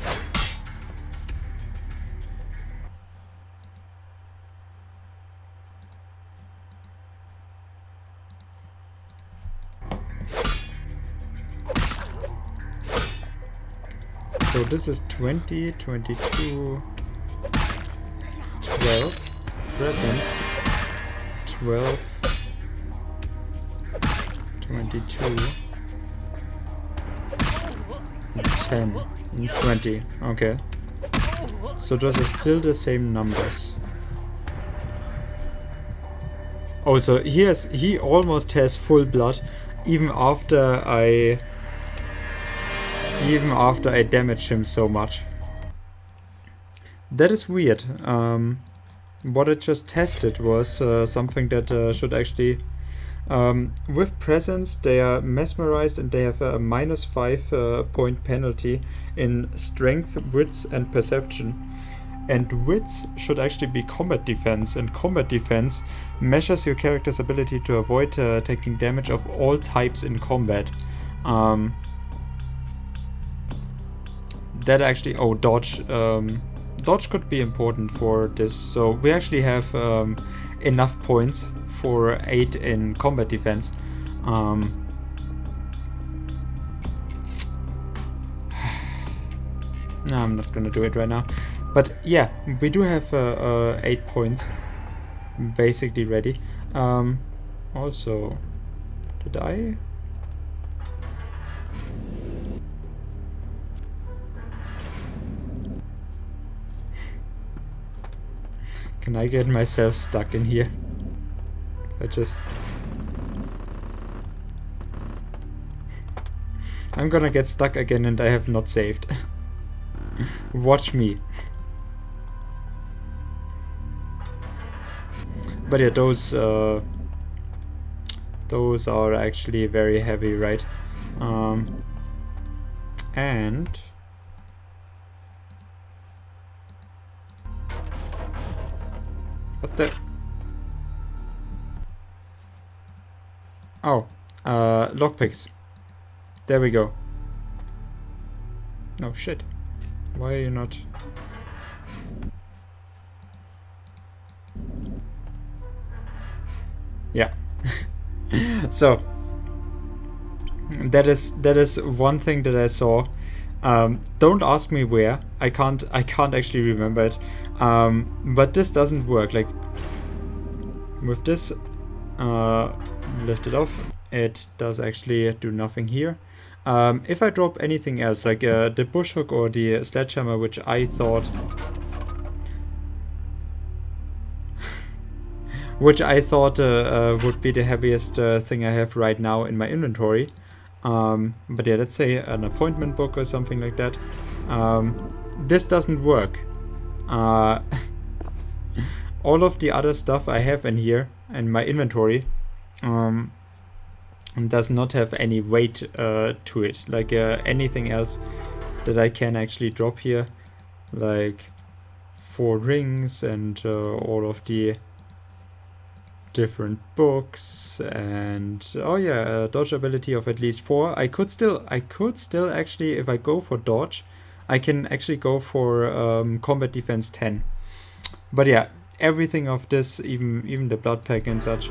so this is 20, 22, 12 presents, 12, 22, 10, and 20. Okay. So those are still the same numbers. Oh, so he almost has full blood, even after I even after I damaged him so much. That is weird. What I just tested was something that should actually... with presence they are mesmerized and they have a -5 point penalty in strength, wits and perception. And wits should actually be combat defense, and combat defense measures your character's ability to avoid taking damage of all types in combat. That actually... oh, dodge. Dodge could be important for this, so we actually have enough points for 8 in combat defense. No, I'm not gonna do it right now. But yeah, we do have 8 points basically ready. Also, did I... Can I get myself stuck in here? I'm gonna get stuck again and I have not saved. Watch me. But yeah, those are actually very heavy, right? And what the... oh, lockpicks. There we go. No shit. Why are you not... yeah. So that is one thing that I saw. Don't ask me where. I can't actually remember it. But this doesn't work. Like with this lifted off, it does actually do nothing here. If I drop anything else, like the bush hook or the sledgehammer, which I thought would be the heaviest thing I have right now in my inventory. But yeah, let's say an appointment book or something like that. This doesn't work. All of the other stuff I have in here in my inventory does not have any weight to it. Like anything else that I can actually drop here, like 4 rings and all of the different books, and oh yeah, dodge ability of at least 4. I could still actually, if I go for dodge, I can actually go for combat defense 10. But yeah, everything of this, even the blood pack and such,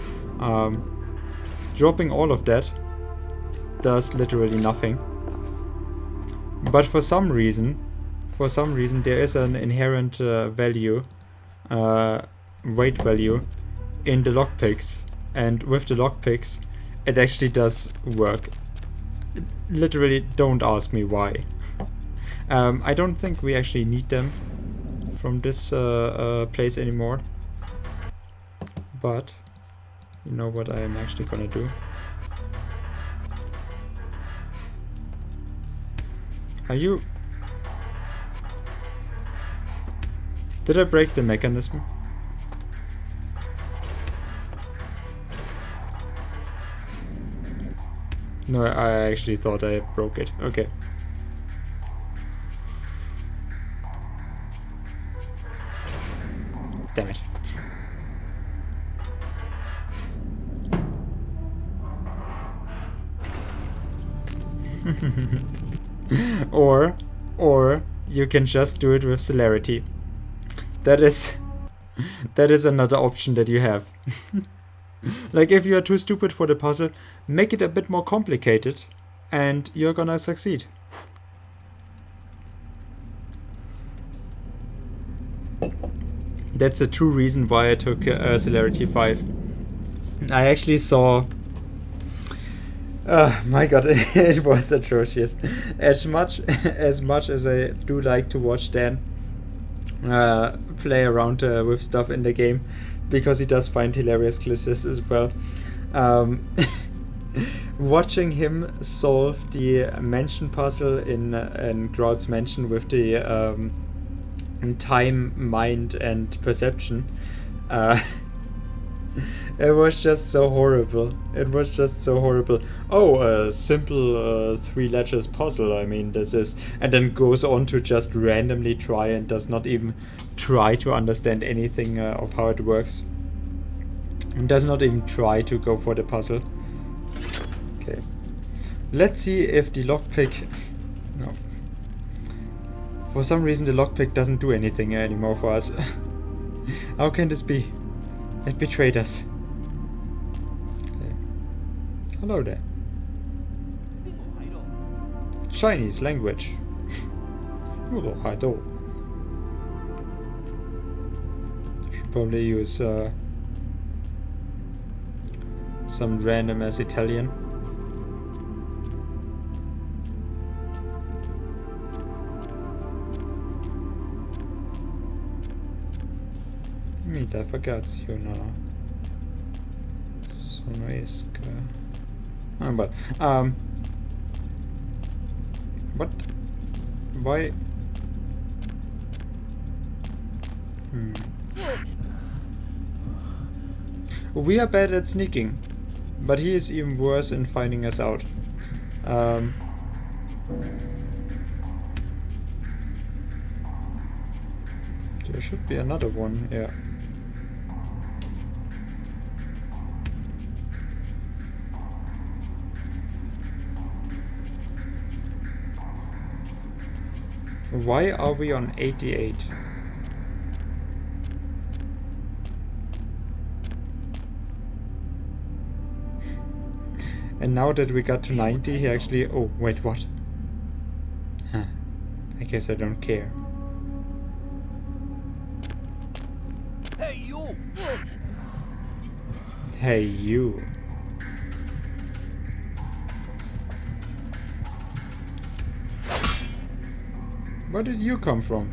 dropping all of that does literally nothing. But for some reason there is an inherent value, weight value in the lockpicks, and with the lockpicks it actually does work. Literally, don't ask me why. I don't think we actually need them from this place anymore, but you know what I am actually gonna do? Are you... did I break the mechanism? No, I actually thought I broke it. Okay. Damn it. Or you can just do it with celerity. That is another option that you have. Like, if you are too stupid for the puzzle, make it a bit more complicated and you're gonna succeed. That's the true reason why I took celerity 5. I actually saw... my god, it was atrocious. As much as I do like to watch Dan play around with stuff in the game, because he does find hilarious glitches as well. watching him solve the mansion puzzle in Grout's mansion with the time, mind, and perception. It was just so horrible. It was just so horrible. Oh, a simple 3 letters puzzle. I mean, this is... And then goes on to just randomly try and does not even try to understand anything of how it works. And does not even try to go for the puzzle. Okay. Let's see if the lockpick... No. For some reason the lockpick doesn't do anything anymore for us. How can this be? It betrayed us. Okay. Hello there. Chinese language. Hello, should probably use some random as Italian. Mi la fagazione sono esca. Oh, but what? Why? We are bad at sneaking, but he is even worse in finding us out. There should be another one, yeah. Why are we on 88? And now that we got to 90, he actually... Oh, wait, what? Huh. I guess I don't care. Hey, you! Hey, you. Where did you come from?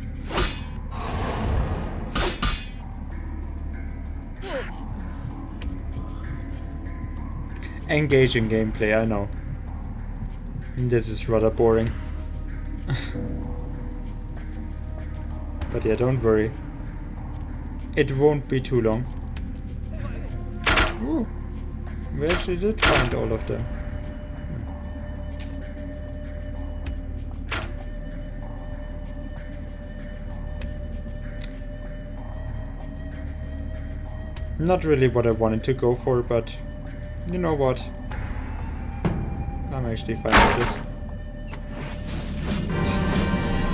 Engaging gameplay, I know. This is rather boring. But yeah, don't worry. It won't be too long. Ooh, we actually did find all of them. Not really what I wanted to go for, but you know what? I'm actually fine with this.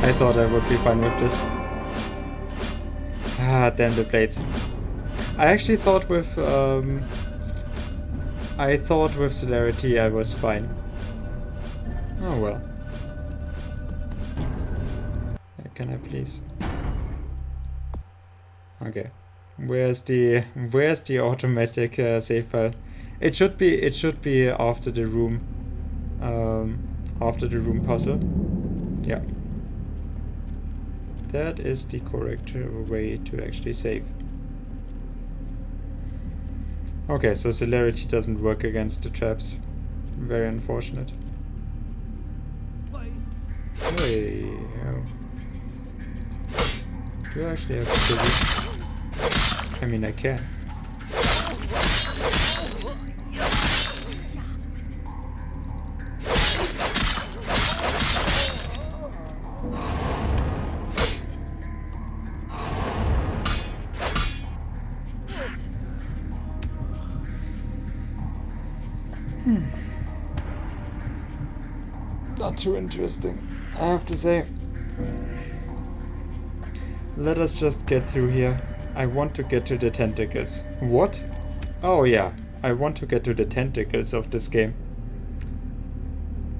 I thought I would be fine with this. Ah, damn the blades. I actually thought with celerity I was fine. Oh well. Can I please? Okay. Where's the automatic save file? It should be after the room puzzle. Yeah. That is the correct way to actually save. Okay, so celerity doesn't work against the traps. Very unfortunate. Hey, oh. Do I actually have to do this? I mean, I can. Not too interesting, I have to say. Let us just get through here. I want to get to the tentacles. What? Oh yeah, I want to get to the tentacles of this game.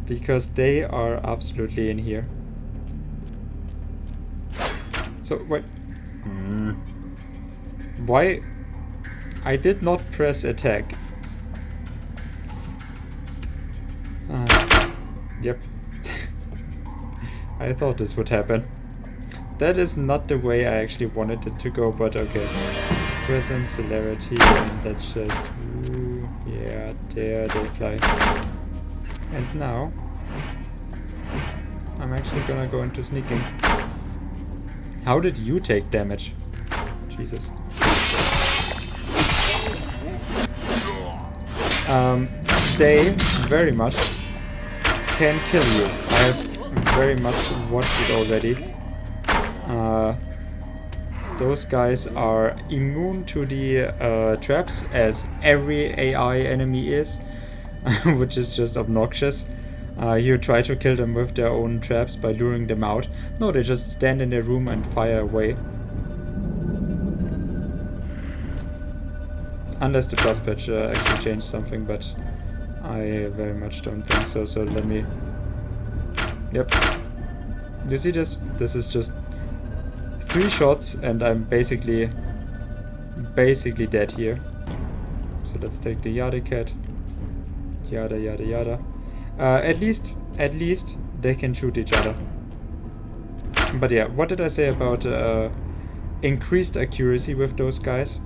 Because they are absolutely in here. So, wait. Why? I did not press attack. Yep. I thought this would happen. That is not the way I actually wanted it to go, but okay. Present celerity, and that's just... Ooh, yeah. Yeah, there they fly. And now I'm actually gonna go into sneaking. How did you take damage? Jesus. They very much can kill you. I have very much watched it already. Those guys are immune to the traps, as every AI enemy is, which is just obnoxious. You try to kill them with their own traps by luring them out. No, they just stand in their room and fire away. Unless the plus patch actually changed something, but I very much don't think so. So let me... Yep. You see this? This is just 3 shots and I'm basically dead here. So let's take the Yada cat. Yada yada yada. At least they can shoot each other. But yeah, what did I say about increased accuracy with those guys?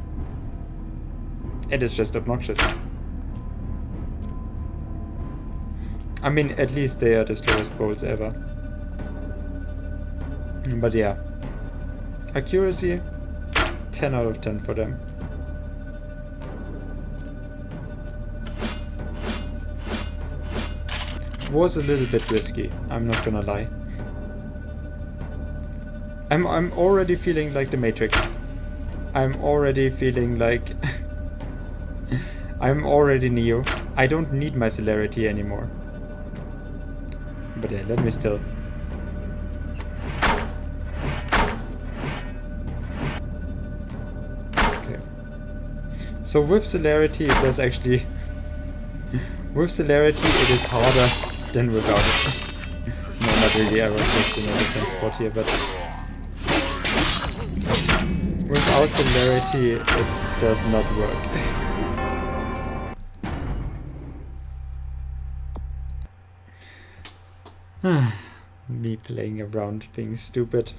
It is just obnoxious. I mean, at least they are the slowest bolts ever. But yeah. Accuracy, 10 out of 10 for them. Was a little bit risky, I'm not gonna lie. I'm already feeling like the Matrix. I'm already feeling like... I'm already Neo. I don't need my celerity anymore. But yeah, let me still. Okay. So with celerity it does actually... with celerity it is harder than without it. No, not really, I was just in a different spot here, but... without celerity it does not work. Me playing around, being stupid.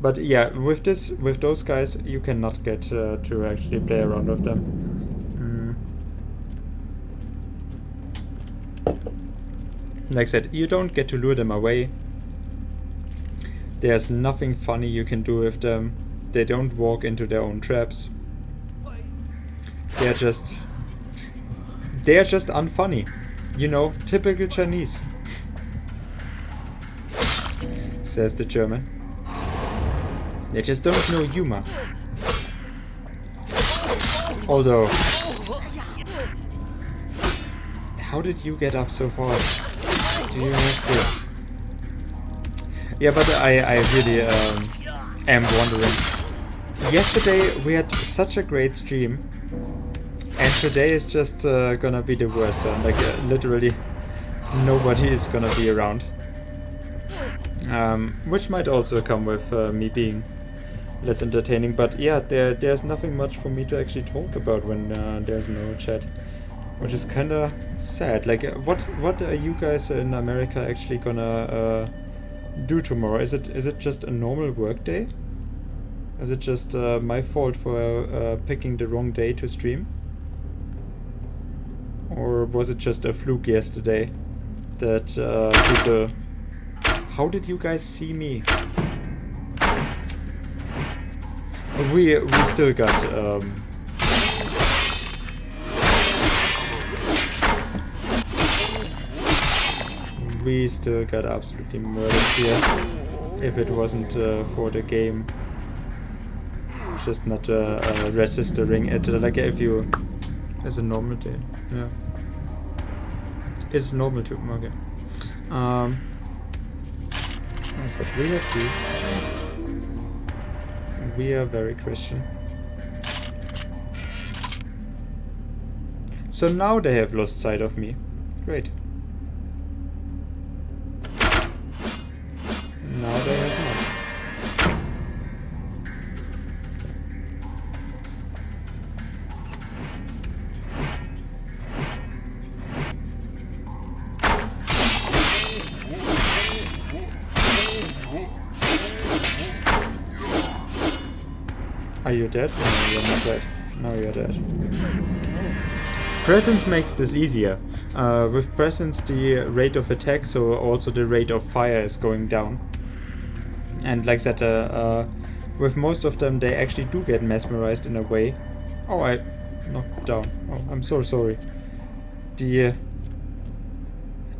But yeah, with those guys, you cannot get to actually play around with them. Like I said, you don't get to lure them away. There's nothing funny you can do with them. They don't walk into their own traps. They're just unfunny. You know, typical Chinese. Says the German. They just don't know humor. Although... how did you get up so fast? Do you have to... Yeah, but I really am wondering. Yesterday we had such a great stream. And today is just gonna be the worst. Like literally nobody is gonna be around. Which might also come with me being less entertaining, but yeah, there's nothing much for me to actually talk about when there's no chat, which is kinda sad. Like, what are you guys in America actually gonna do tomorrow? Is it just a normal work day? Is it just my fault for picking the wrong day to stream? Or was it just a fluke yesterday that people... How did you guys see me? We still got we still got absolutely murdered here. If it wasn't for the game just not registering it, like if you... As a normal day, yeah. It's normal too, okay. I said we have to. We are very Christian. So now they have lost sight of me. Great. Now they have not. Are you dead? No, you're not dead. Now you're dead. Presence makes this easier. With presence, the rate of attack, so also the rate of fire, is going down. And like that, with most of them, they actually do get mesmerized in a way. Oh, I knocked down. Oh, I'm so sorry.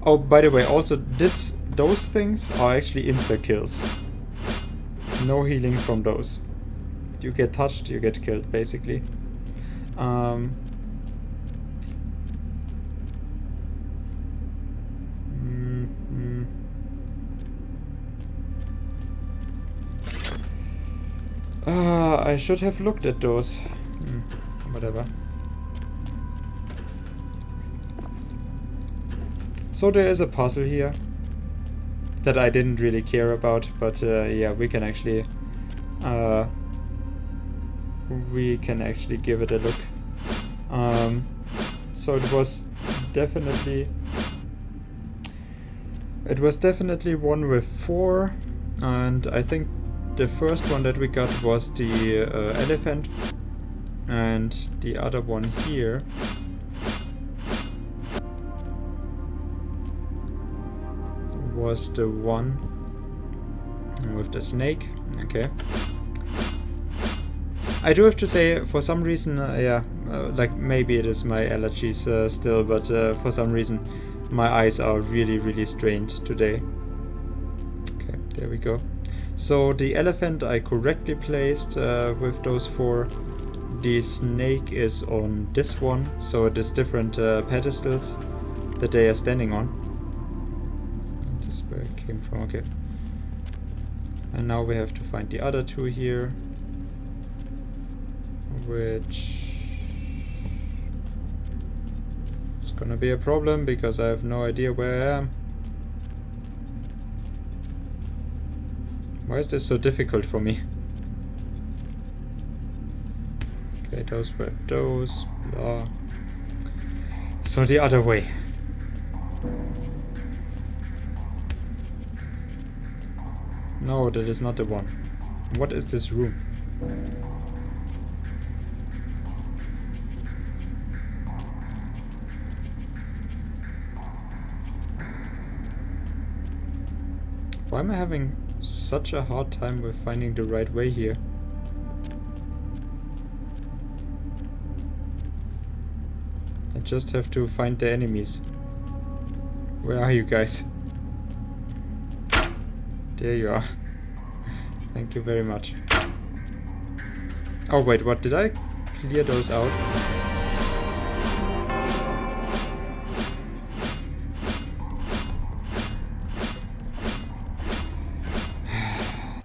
Oh, by the way, also those things are actually insta kills. No healing from those. You get touched, you get killed, basically. I should have looked at those. Whatever. So there is a puzzle here that I didn't really care about, but yeah, we can actually give it a look. So it was definitely one with 4, and I think the first one that we got was the elephant, and the other one here was the one with the snake. Okay. I do have to say, for some reason, like maybe it is my allergies still, but for some reason my eyes are really, really strained today. Okay, there we go. So the elephant I correctly placed with those 4. The snake is on this one, so it is different pedestals that they are standing on. This is where it came from, okay. And now we have to find the other 2 here, which is gonna be a problem because I have no idea where I am. Why is this so difficult for me? Okay, those were those, blah. So the other way. No, that is not the one. What is this room? Why am I having such a hard time with finding the right way here? I just have to find the enemies. Where are you guys? There you are. Thank you very much. Oh wait, what? Did I clear those out?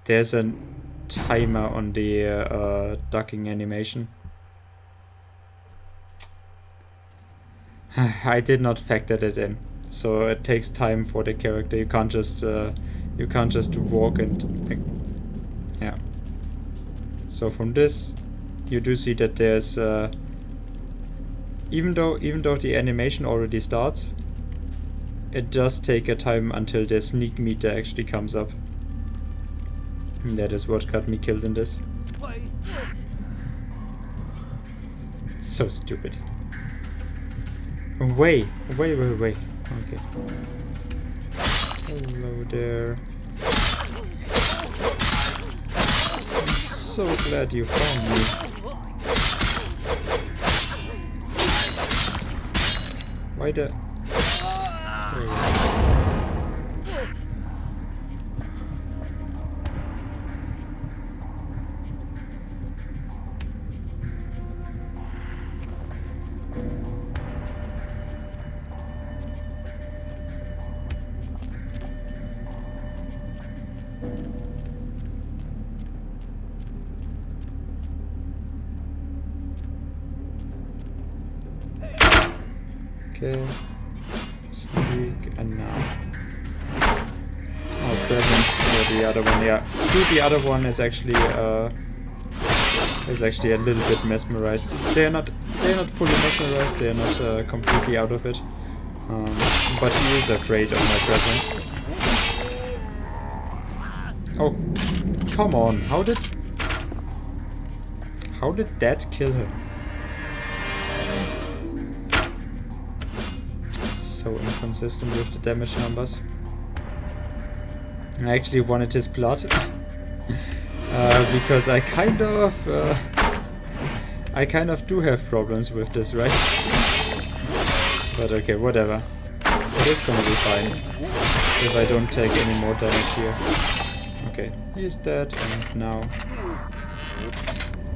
There's a timer on the ducking animation. I did not factor that in, so it takes time for the character. You can't just walk and yeah. So from this, you do see that there's even though the animation already starts, it does take a time until the sneak meter actually comes up. And that is what got me killed in this. So stupid. Wait. Okay. Hello there. I'm so glad you found me. Why the... There you go. Okay, sneak, and now. Oh, presence for the other one. Yeah, see, the other one is actually a little bit mesmerized. They're not fully mesmerized. They're not completely out of it. But he is afraid of my presence. Oh, come on! How did that kill him? So inconsistent with the damage numbers. I actually wanted his blood. Because I kind of do have problems with this, right? But okay, whatever. It is gonna be fine if I don't take any more damage here. Okay, he's dead, and now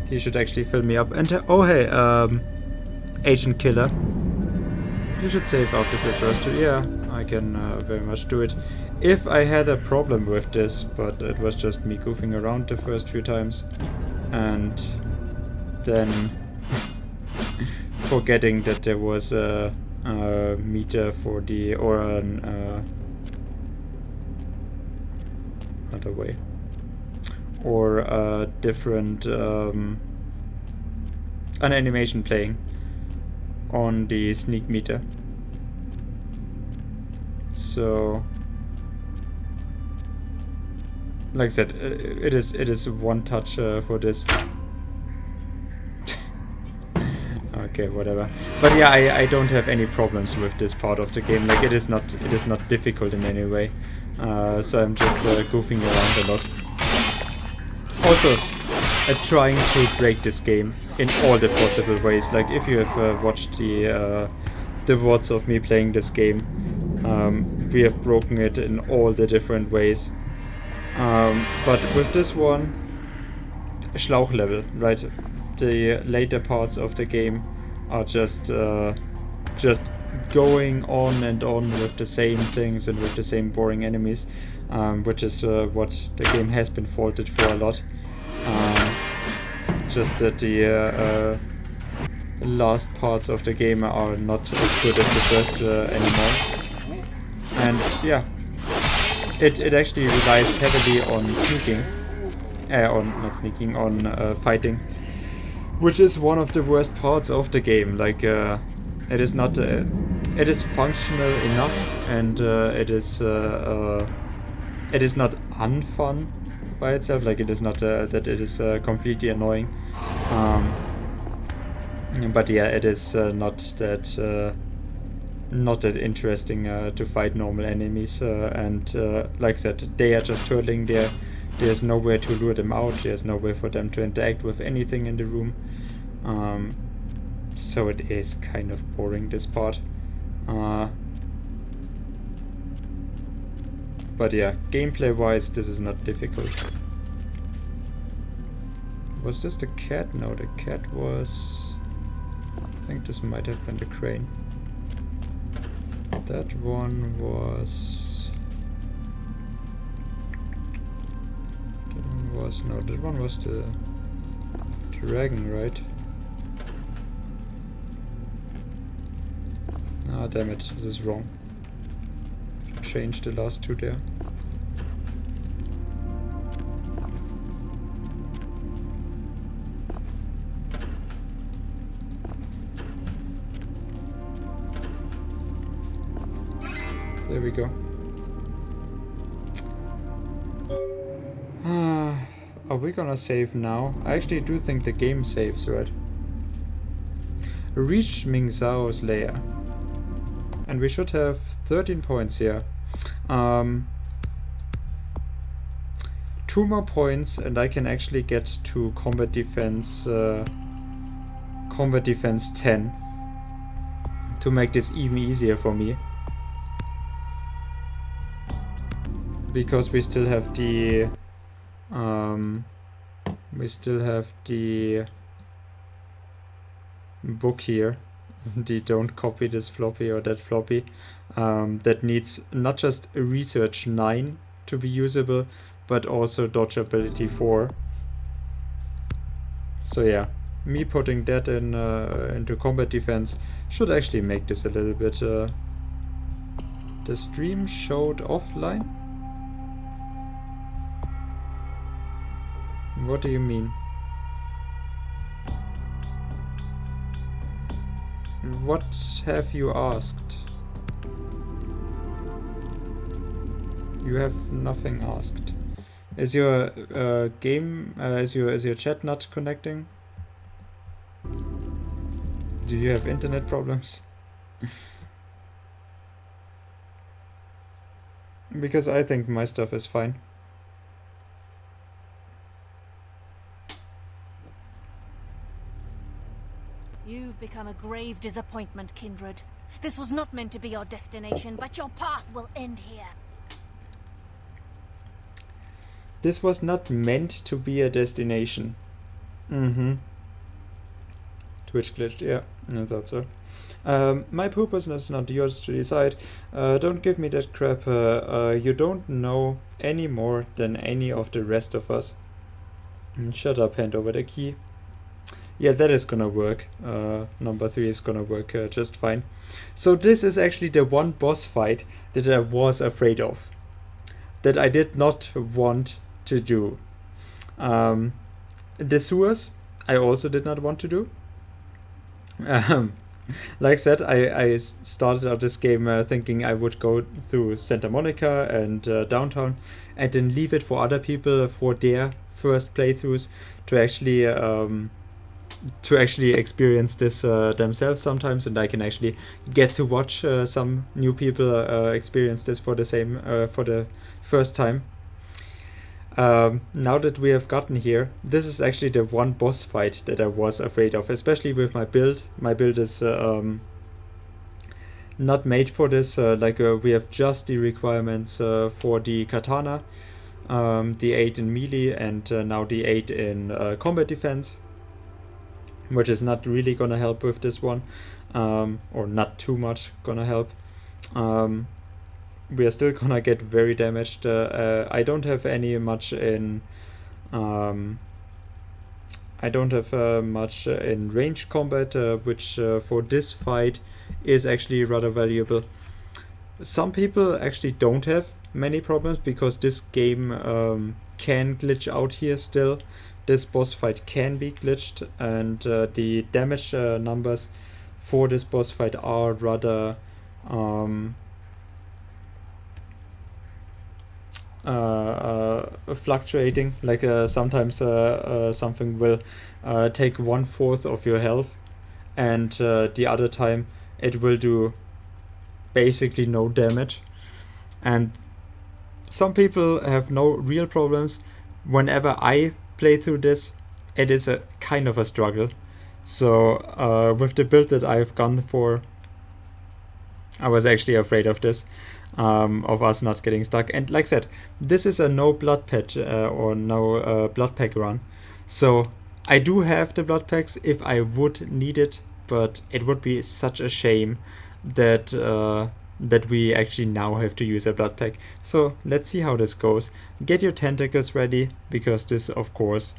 he should actually fill me up. And oh hey, Agent Killer, you should save after the first two. Yeah, I can very much do it. If I had a problem with this, but it was just me goofing around the first few times, and then forgetting that there was a meter for the, or an other way, or a different an animation playing on the sneak meter. So like I said, it is one touch for this. Okay, whatever. But yeah, I don't have any problems with this part of the game. Like it is not difficult in any way. So I'm just goofing around a lot. Also, trying to break this game in all the possible ways. Like if you have watched the VODs of me playing this game, we have broken it in all the different ways. But with this one, Schlauch level, right? The later parts of the game are just going on and on with the same things and with the same boring enemies, which is what the game has been faulted for a lot. Just that the last parts of the game are not as good as the first anymore. And yeah, it actually relies heavily on sneaking, on fighting, which is one of the worst parts of the game. Like it is not, it is functional enough, and it is not unfun by itself. Like it is not that it is completely annoying, but yeah, it is not that interesting to fight normal enemies, and like I said, they are just hurling there. There's nowhere to lure them out, there's nowhere for them to interact with anything in the room. So it is kind of boring, this part. But yeah, gameplay wise, this is not difficult. Was this the cat? No, the cat was... I think this might have been the crane. That one was... No, that one was the dragon, right? Ah, damn it, this is wrong. Change the last two there. There we go. Are we gonna save now? I actually do think the game saves, right? Reached Ming Zhao's lair. And we should have 13 points here. 2 more points and I can actually get to combat defense 10 to make this even easier for me. Because we still have the book here, the don't copy this floppy or that floppy, that needs not just research 9 to be usable, but also dodge ability 4. So yeah, me putting that in into combat defense should actually make this a little bit. The stream showed offline? What do you mean? What have you asked? You have nothing asked. Is your game is your chat not connecting? Do you have internet problems? Because I think my stuff is fine. You've become a grave disappointment, Kindred. This was not meant to be your destination, but your path will end here. This was not meant to be a destination. Twitch glitched, yeah, I thought so. My purpose is not yours to decide. Don't give me that crap. You don't know any more than any of the rest of us. Shut up, hand over the key. Yeah, that is gonna work. Number 3 is gonna work just fine. So this is actually the one boss fight that I was afraid of. That I did not want to do. The sewers, I also did not want to do. Like I said, I started out this game thinking I would go through Santa Monica and downtown and then leave it for other people for their first playthroughs to actually experience this themselves sometimes, and I can actually get to watch some new people experience this for the first time. Now that we have gotten here, this is actually the one boss fight that I was afraid of, especially with my build. My build is not made for this. We have just the requirements for the katana, the 8 in melee, and now the 8 in combat defense, which is not really gonna help with this one, or not too much gonna help. We are still gonna get very damaged. I don't have any much in range combat, which for this fight is actually rather valuable. Some people actually don't have many problems because this game can glitch out here still. This boss fight can be glitched, and the damage numbers for this boss fight are rather fluctuating. Like sometimes something will take 1/4 of your health, and the other time it will do basically no damage. And some people have no real problems. Whenever I play through this, it is a kind of a struggle. So with the build that I've gone for, I was actually afraid of this. Of us not getting stuck. And like I said, this is a no blood patch or no blood pack run. So I do have the blood packs if I would need it, but it would be such a shame that that we actually now have to use a blood pack. So let's see how this goes. Get your tentacles ready, because this, of course,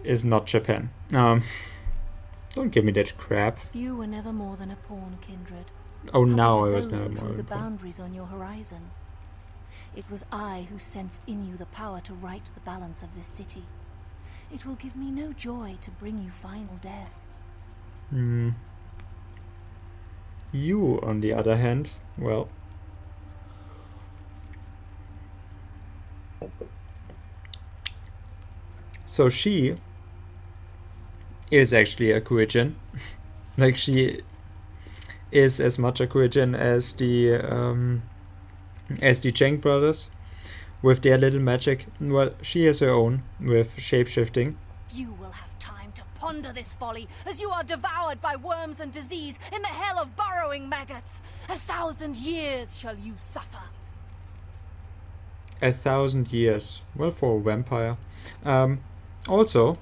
is not Japan. Don't give me that crap. You were never more than a pawn, Kindred. Oh, now I Puppet was those never who drew more. the boundaries on your horizon. It was I who sensed in you the power to right the balance of this city. It will give me no joy to bring you final death. You, on the other hand, well... So she is actually a Kuijin. Like, she is as much a Kuijin as the Cheng brothers with their little magic. Well, she has her own with shape-shifting. You will have time to ponder this folly as you are devoured by worms and disease in the hell of burrowing maggots. 1,000 years shall you suffer. 1,000 years. Well, for a vampire. Also,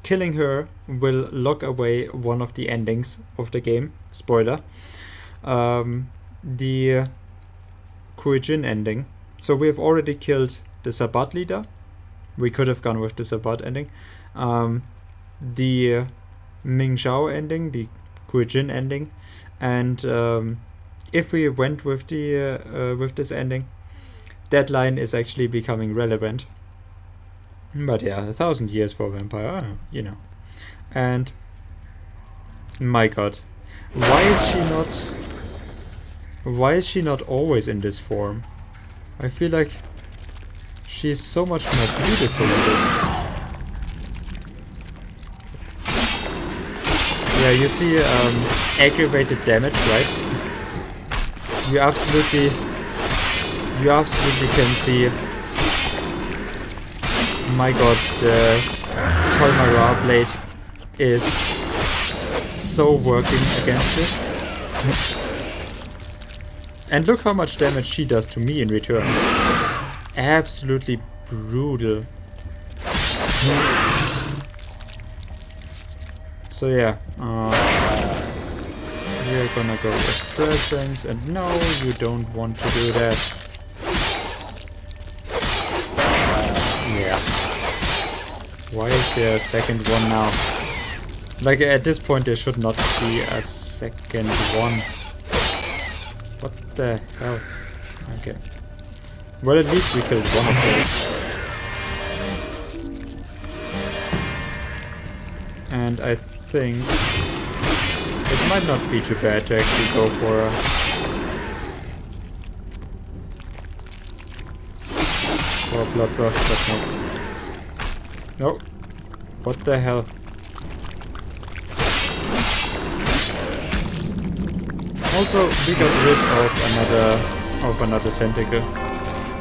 killing her will lock away one of the endings of the game. Spoiler. The Kuijin ending. So we have already killed the Sabbat leader. We could have gone with the Sabbat ending. The Ming Zhao ending, the Kuijin ending, and if we went with the with this ending, that line is actually becoming relevant. But yeah, 1,000 years for a vampire, you know. And my God, why is she not always in this form? I feel like she's so much more beautiful in this. Yeah, you see aggravated damage, right? you absolutely can see. My god, the Talmara blade is so working against this. And look how much damage she does to me in return. Absolutely brutal. So yeah, we're gonna go with presence, and no, you don't want to do that. Yeah. Why is there a second one now? Like, at this point there should not be a second one. What the hell? Okay. Well, at least we killed one of those. And I think it might not be too bad to actually go for a bloodbath, but no. No. What the hell? Also, we got rid of another tentacle.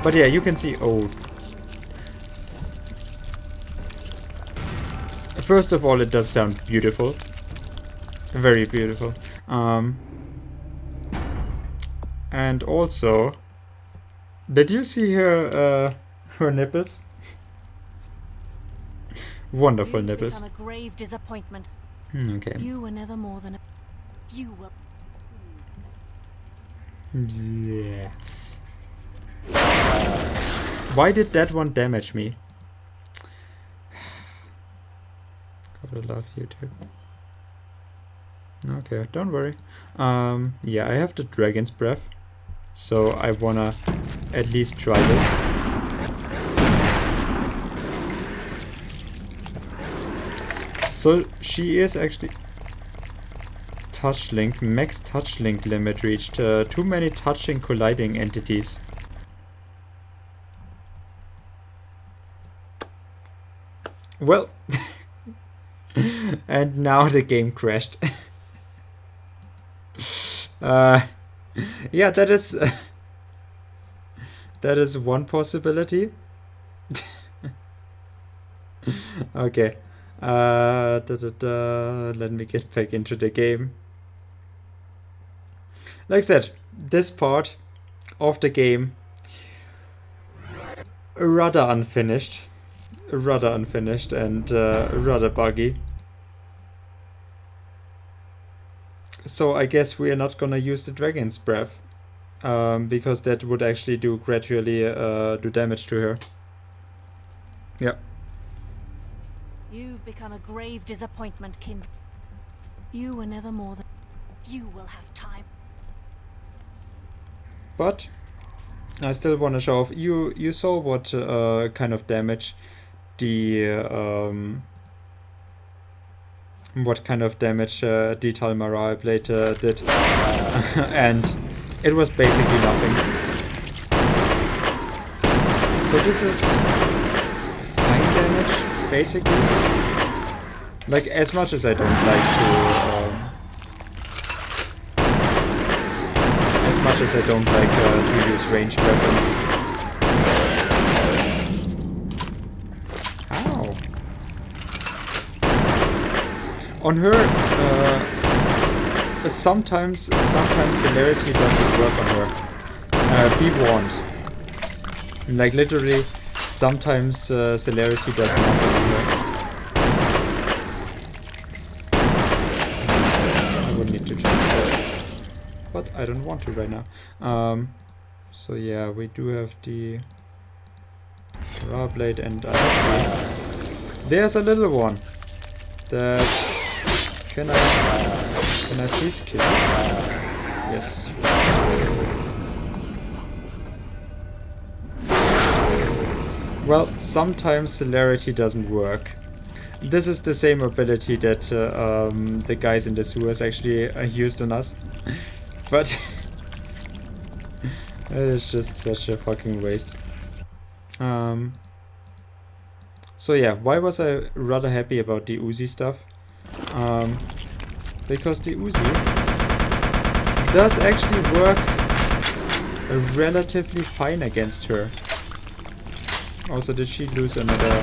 But yeah, you can see. Oh. First of all, it does sound beautiful. Very beautiful. And also, did you see her nipples? Wonderful nipples. Become a grave disappointment. Okay. You were never more than a... You were... Yeah. Why did that one damage me? Gotta love you too. Okay, don't worry. Yeah, I have the dragon's breath, so I wanna at least try this. So she is actually touch link, max touch link limit reached. Too many touching colliding entities. Well, and now the game crashed. Yeah, that is one possibility. Okay. Let me get back into the game. Like I said, this part of the game rather unfinished and rather buggy. So I guess we are not gonna use the dragon's breath, because that would actually do gradually do damage to her. Yeah. You've become a grave disappointment, Kindred. You were never more than... You will have time. But I still want to show off. You saw what kind of damage the the Talmara blade did, and it was basically nothing. So this is fine damage, basically. Like, as much as I don't like to use ranged weapons. Ow. On her, sometimes celerity doesn't work on her. Be warned. Like, literally, sometimes celerity does not work on her. I would need to change that. But I don't want to right now. So yeah, we do have the raw blade, and there's a little one that can I please kill it? Yes. Well, sometimes celerity doesn't work. This is the same ability that the guys in the sewers actually used on us. But it's just such a fucking waste. So yeah, why was I rather happy about the Uzi stuff? Because the Uzi does actually work relatively fine against her. Also, did she lose another...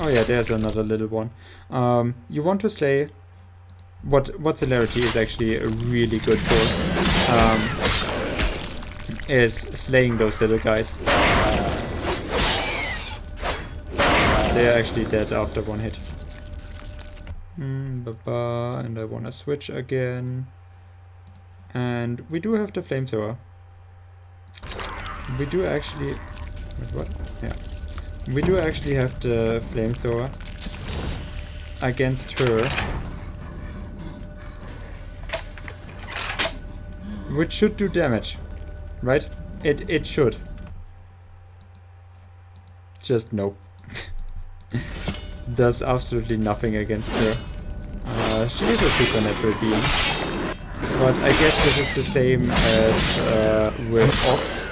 Oh yeah, there's another little one. You want to slay... What celerity is actually really good for is slaying those little guys. They're actually dead after one hit. And I want to switch again. And we do have the flamethrower. We do actually... What? Yeah. We do actually have the flamethrower against her. Which should do damage. Right? It should. Just nope. Does absolutely nothing against her. She is a supernatural being. But I guess this is the same as with Ox.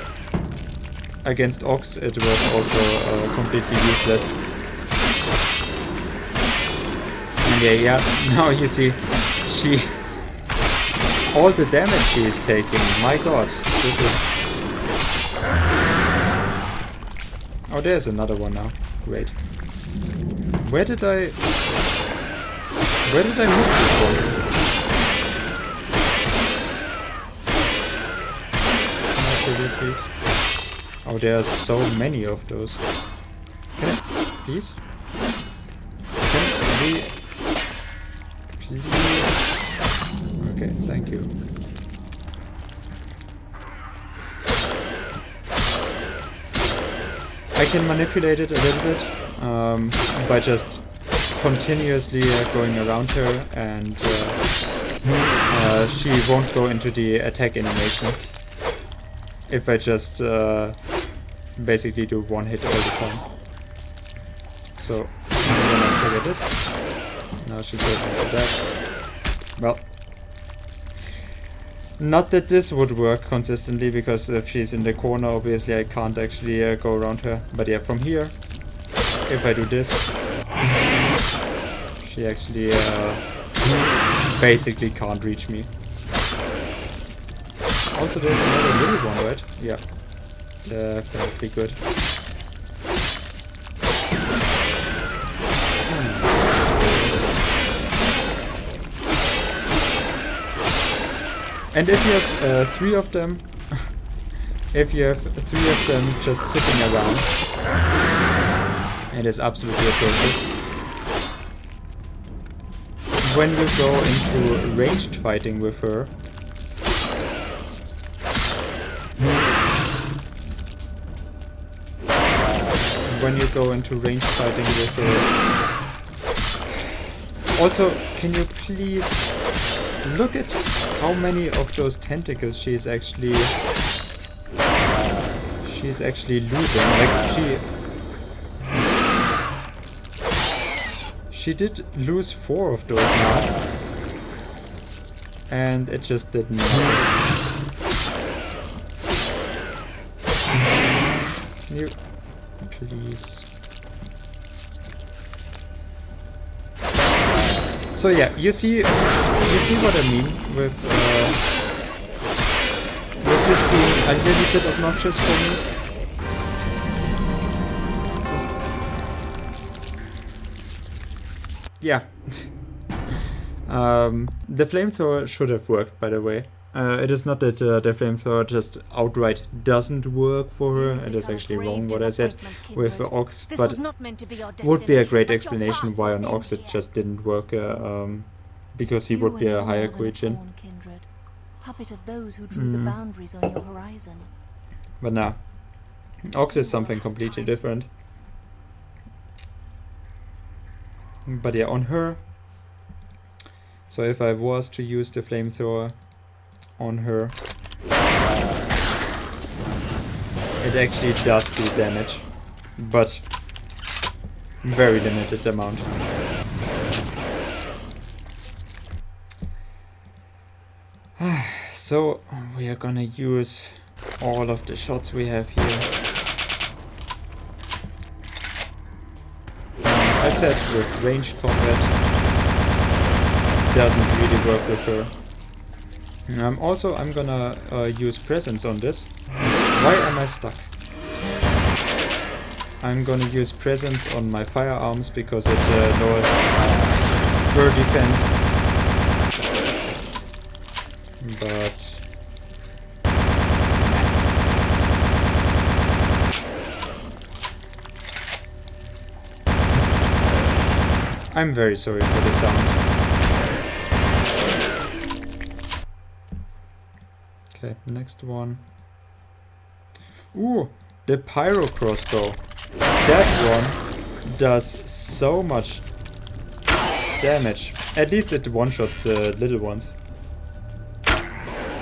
Against Ox it was also completely useless. And yeah, now you see, she... all the damage she is taking, my god, this is... Oh, there's another one now, great. Where did I miss this one? Please. Oh, there are so many of those. Can I, please? Can we... Please? Okay, thank you. I can manipulate it a little bit by just continuously going around her, and she won't go into the attack animation if I just basically do one hit all the time. So I'm gonna trigger this. Now she goes into that. Well, not that this would work consistently, because if she's in the corner, obviously I can't actually go around her. But yeah, from here, if I do this, she actually basically can't reach me. Also, there's another little one, right? Yeah, definitely good. And if you have three of them, just sitting around, it is absolutely atrocious. When you go into ranged fighting with her, also, can you please look at how many of those tentacles she's actually losing? Like she did lose 4 of those now, and it just did nothing. Can you please? So yeah, you see what I mean with this being a little bit obnoxious for me. Just, yeah. The flamethrower should have worked, by the way. It is not that the flamethrower just outright doesn't work for her. It is actually wrong what I said with Ox, but would be a great explanation why on Ox it just didn't work, because he would be a higher Kuijin. Puppet of those who drew the boundaries on your horizon. But nah, Ox is something completely different. But yeah, on her. So if I was to use the flamethrower on her, it actually does do damage, but very limited amount. So we are gonna use all of the shots we have here. I said with ranged combat, doesn't really work with her. Also, I'm gonna use presence on this. Why am I stuck? I'm gonna use presence on my firearms because it lowers her defense. But I'm very sorry for the sound. Okay, next one. Ooh, the pyro crossbow. That one does so much damage. At least it one-shots the little ones.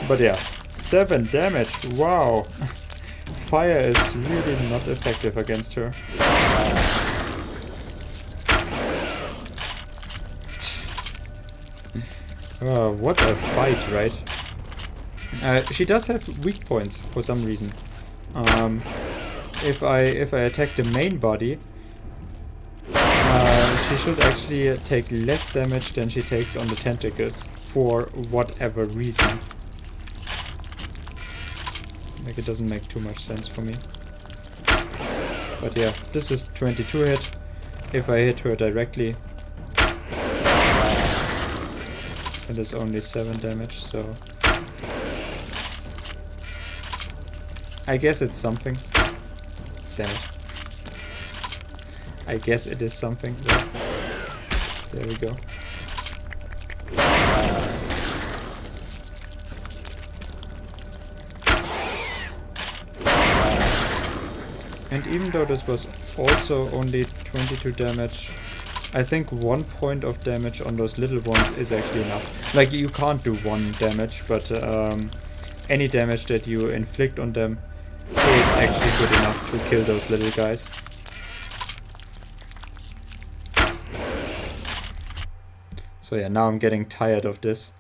But yeah, 7 damage. Wow. Fire is really not effective against her. What a fight, right? She does have weak points for some reason. If I attack the main body, she should actually take less damage than she takes on the tentacles for whatever reason. Like, it doesn't make too much sense for me. But yeah, this is 22 hit. If I hit her directly, it is only 7 damage, so I guess it's something. Damn it. I guess it is something. Yeah. There we go. And even though this was also only 22 damage, I think 1 point of damage on those little ones is actually enough. Like, you can't do 1 damage, but any damage that you inflict on them is actually good enough to kill those little guys. So yeah, now I'm getting tired of this.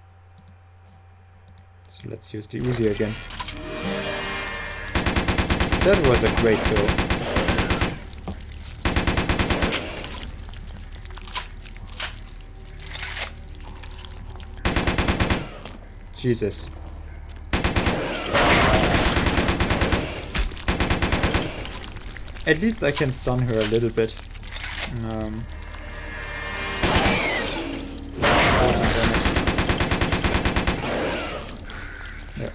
So let's use the Uzi again. That was a great kill. Jesus. At least I can stun her a little bit. 14 damage. Yeah.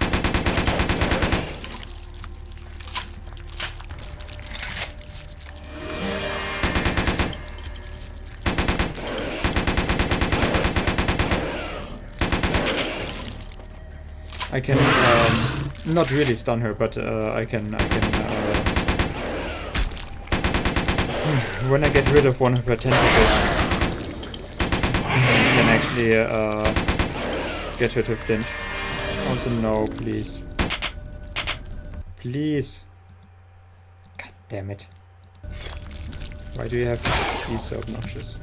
I can not really stun her, but I can when I get rid of one of her tentacles, I can actually get her to flinch. Also, no, please. Please. God damn it. Why do you have to be so obnoxious?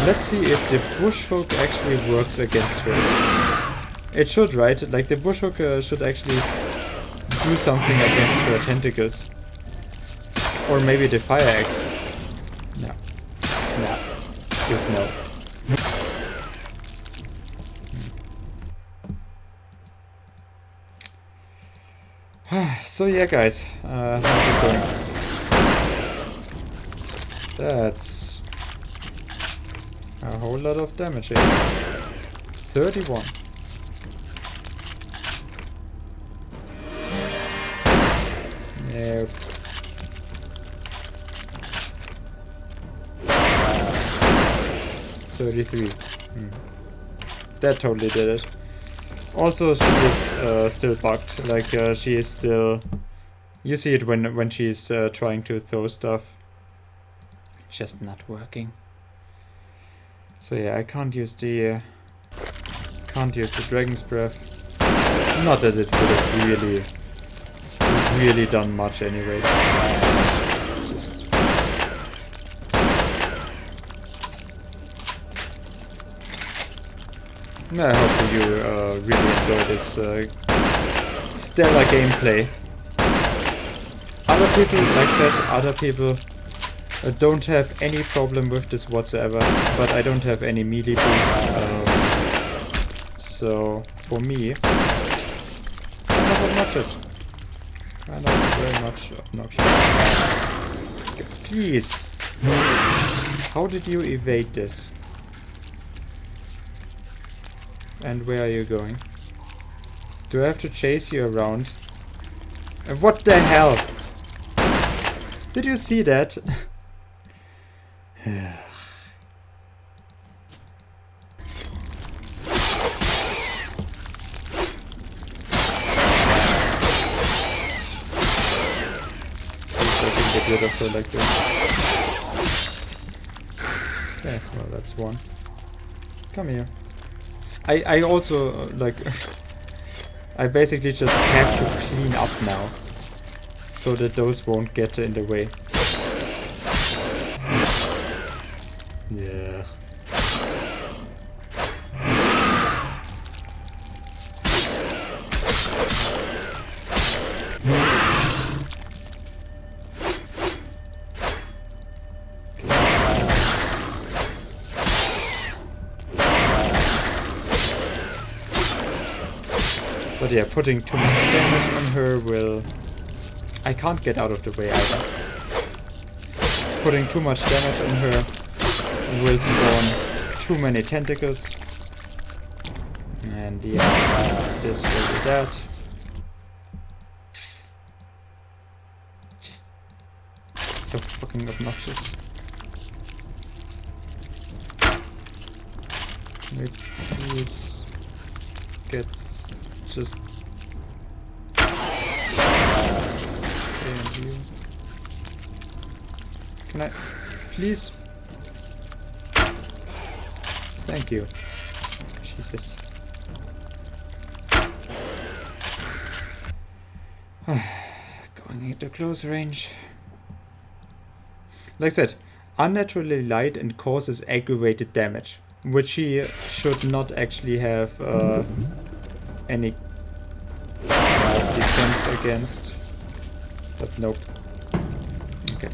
Let's see if the bush hook actually works against her. It should, right? Like, the bush hook should actually do something against her tentacles. Or maybe the fire axe. No. No. Just no. So yeah, guys. How's it going? That's a whole lot of damage here. 31. Nope. That totally did it. Also, she is still bugged. Like, she is still... You see it when she's trying to throw stuff. Just not working. So yeah, I can't use the Dragon's Breath. Not that it would have really done much anyways. Just... I hope you really enjoy this stellar gameplay. Other people, like I said, other people I don't have any problem with this whatsoever, but I don't have any melee boost. So for me, kind of obnoxious. Kind of very much obnoxious. Okay, please. How did you evade this? And where are you going? Do I have to chase you around? What the hell? Did you see that? Get rid of her like this. Okay, well that's one. Come here. I also like I basically just have to clean up now so that those won't get in the way. Yeah. But yeah, putting too much damage on her will... I can't get out of the way either. Putting too much damage on her will spawn too many tentacles. And yeah, this will do that. Just so fucking obnoxious. Can we please get just can I please? Thank you. Jesus. Going into close range. Like I said, unnaturally light and causes aggravated damage, which he should not actually have any defense against. But nope. Okay.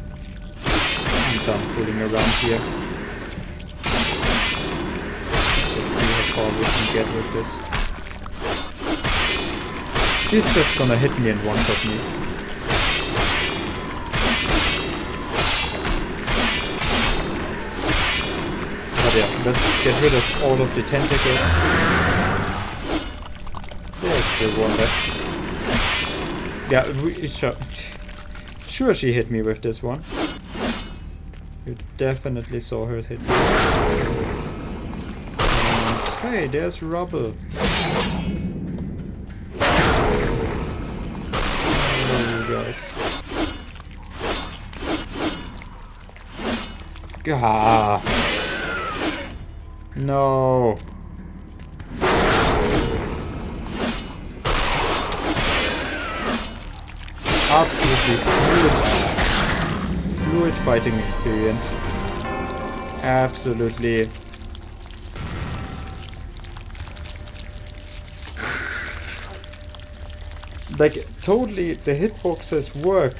I'm done fooling around here. Let's just see how far we can get with this. She's just gonna hit me and one-shot me. But yeah, let's get rid of all of the tentacles. There's still one left. Yeah, sure she hit me with this one. You definitely saw her hit me. And hey, there's rubble. Oh, you guys. Gah. No. Absolutely fluid fighting experience. Absolutely. Like, totally, the hitboxes work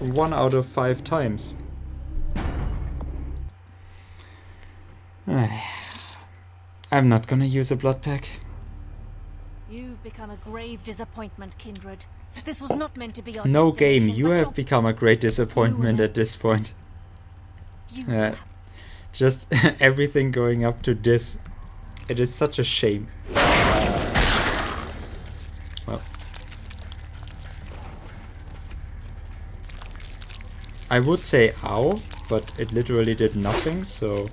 1 out of 5 times. I'm not gonna use a blood pack. You've become a grave disappointment, Kindred. This was not meant to be your No game, destination, you but have become a great disappointment at this point. Just everything going up to this. It is such a shame. Well, I would say ow, but it literally did nothing, so...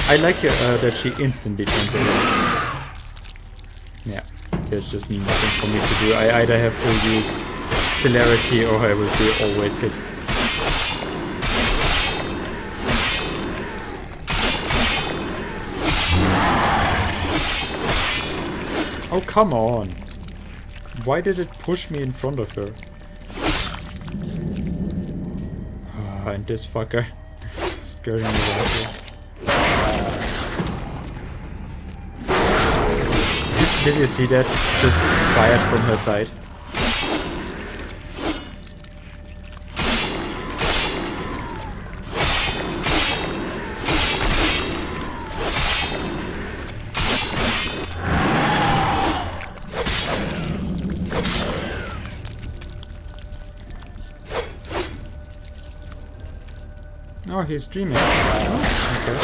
I like that she instantly turns around. Yeah, there's just nothing for me to do. I either have to use celerity or I will be always hit. Oh, come on. Why did it push me in front of her? And this fucker scurrying around here. Did you see that? Just fired from her side. Oh, he's streaming. Oh, okay.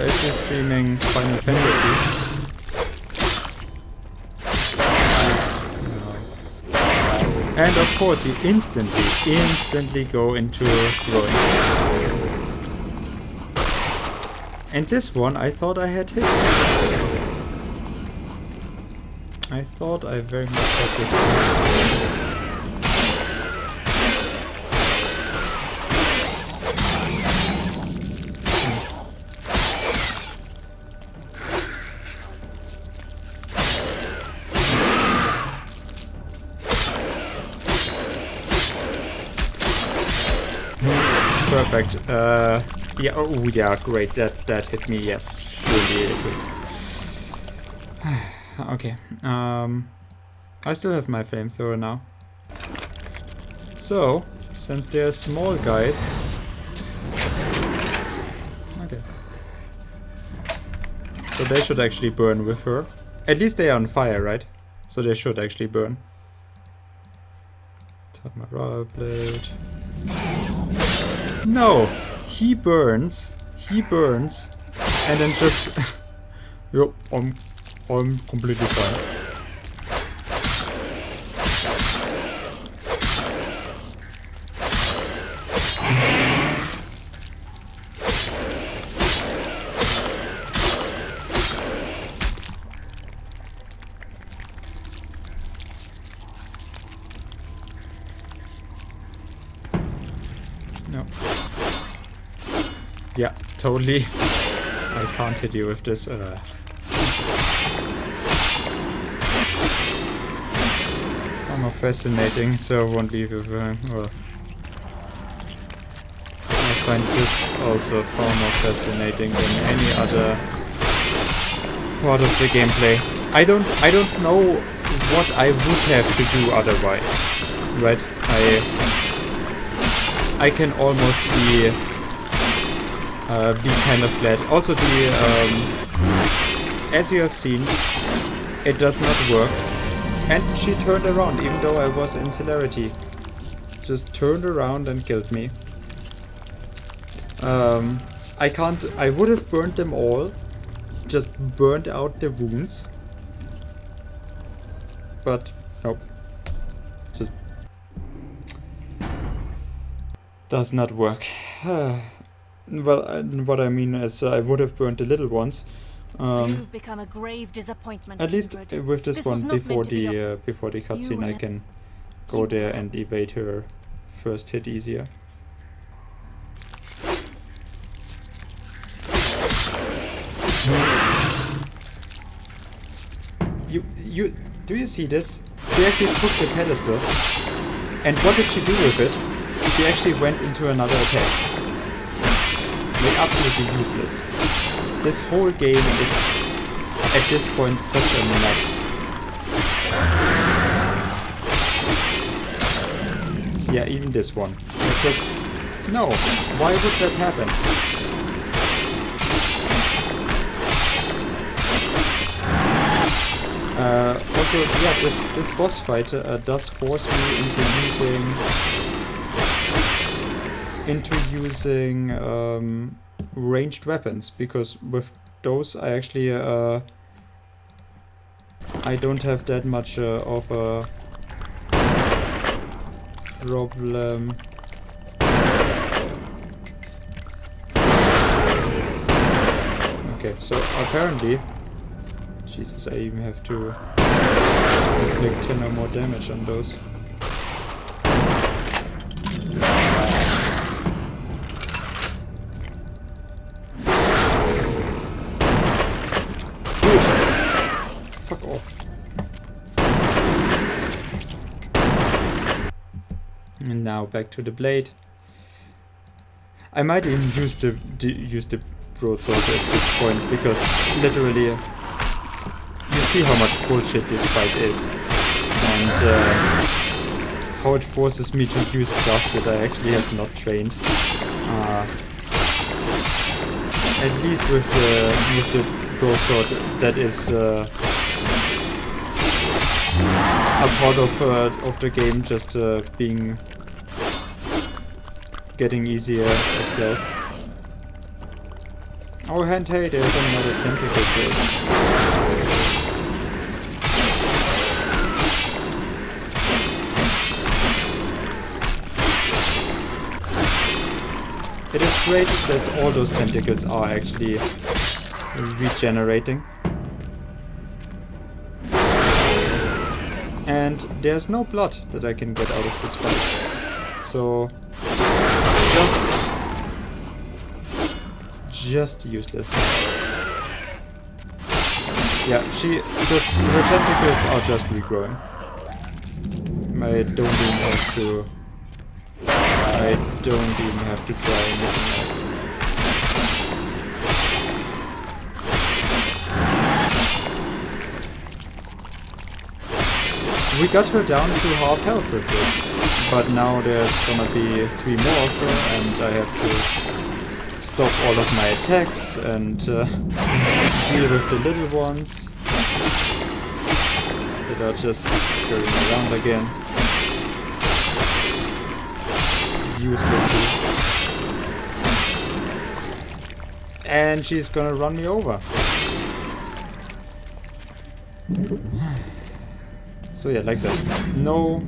Is he streaming Final Fantasy? No. And of course, he instantly go into throwing. And this one, I thought I had hit. I thought I very much had this one. Perfect. Yeah. Oh, yeah. Great. That hit me. Yes. Surely it did. Okay. I still have my flamethrower now. So, since they're small guys. Okay. So they should actually burn with her. At least they are on fire, right? So they should actually burn. Tap my rubber blade. No! He burns, and then just... Yup, I'm completely fine. No. Yeah, totally. I can't hit you with this. More fascinating, so I won't leave it. Well, I find this also far more fascinating than any other part of the gameplay. I don't know what I would have to do otherwise, right? I can almost be kind of glad. Also, as you have seen, it does not work. And she turned around, even though I was in celerity. Just turned around and killed me. I would have burned them all. Just burned out the wounds. But, nope. Just does not work. Well, what I mean is I would have burned the little ones. You've become a grave disappointment. At least with this one, before the cutscene, I can go there and evade her first hit easier. Do you see this? She actually took the pedestal, and what did she do with it? She actually went into another attack. Like, absolutely useless. This whole game is, at this point, such a mess. Yeah, even this one. Just... No! Why would that happen? Also, yeah, this boss fight does force me into using ranged weapons, because with those I actually I don't have that much of a problem. Okay, so apparently, Jesus, I even have to inflict 10 or more damage on those. Fuck off. And now back to the blade. I might even use the broadsword at this point, because literally you see how much bullshit this fight is, and how it forces me to use stuff that I actually have not trained. At least with the broadsword, that is a part of the game, just being getting easier itself. Oh, and hey, there's another tentacle here. It is great that all those tentacles are actually regenerating. And there's no blood that I can get out of this fight. So just useless. Yeah, her tentacles are just regrowing. I don't even have to try anything else. We got her down to half health with this, but now there's gonna be 3 more of her, and I have to stop all of my attacks and deal with the little ones that are just scurrying around again. Uselessly. And she's gonna run me over. So yeah, like I said, no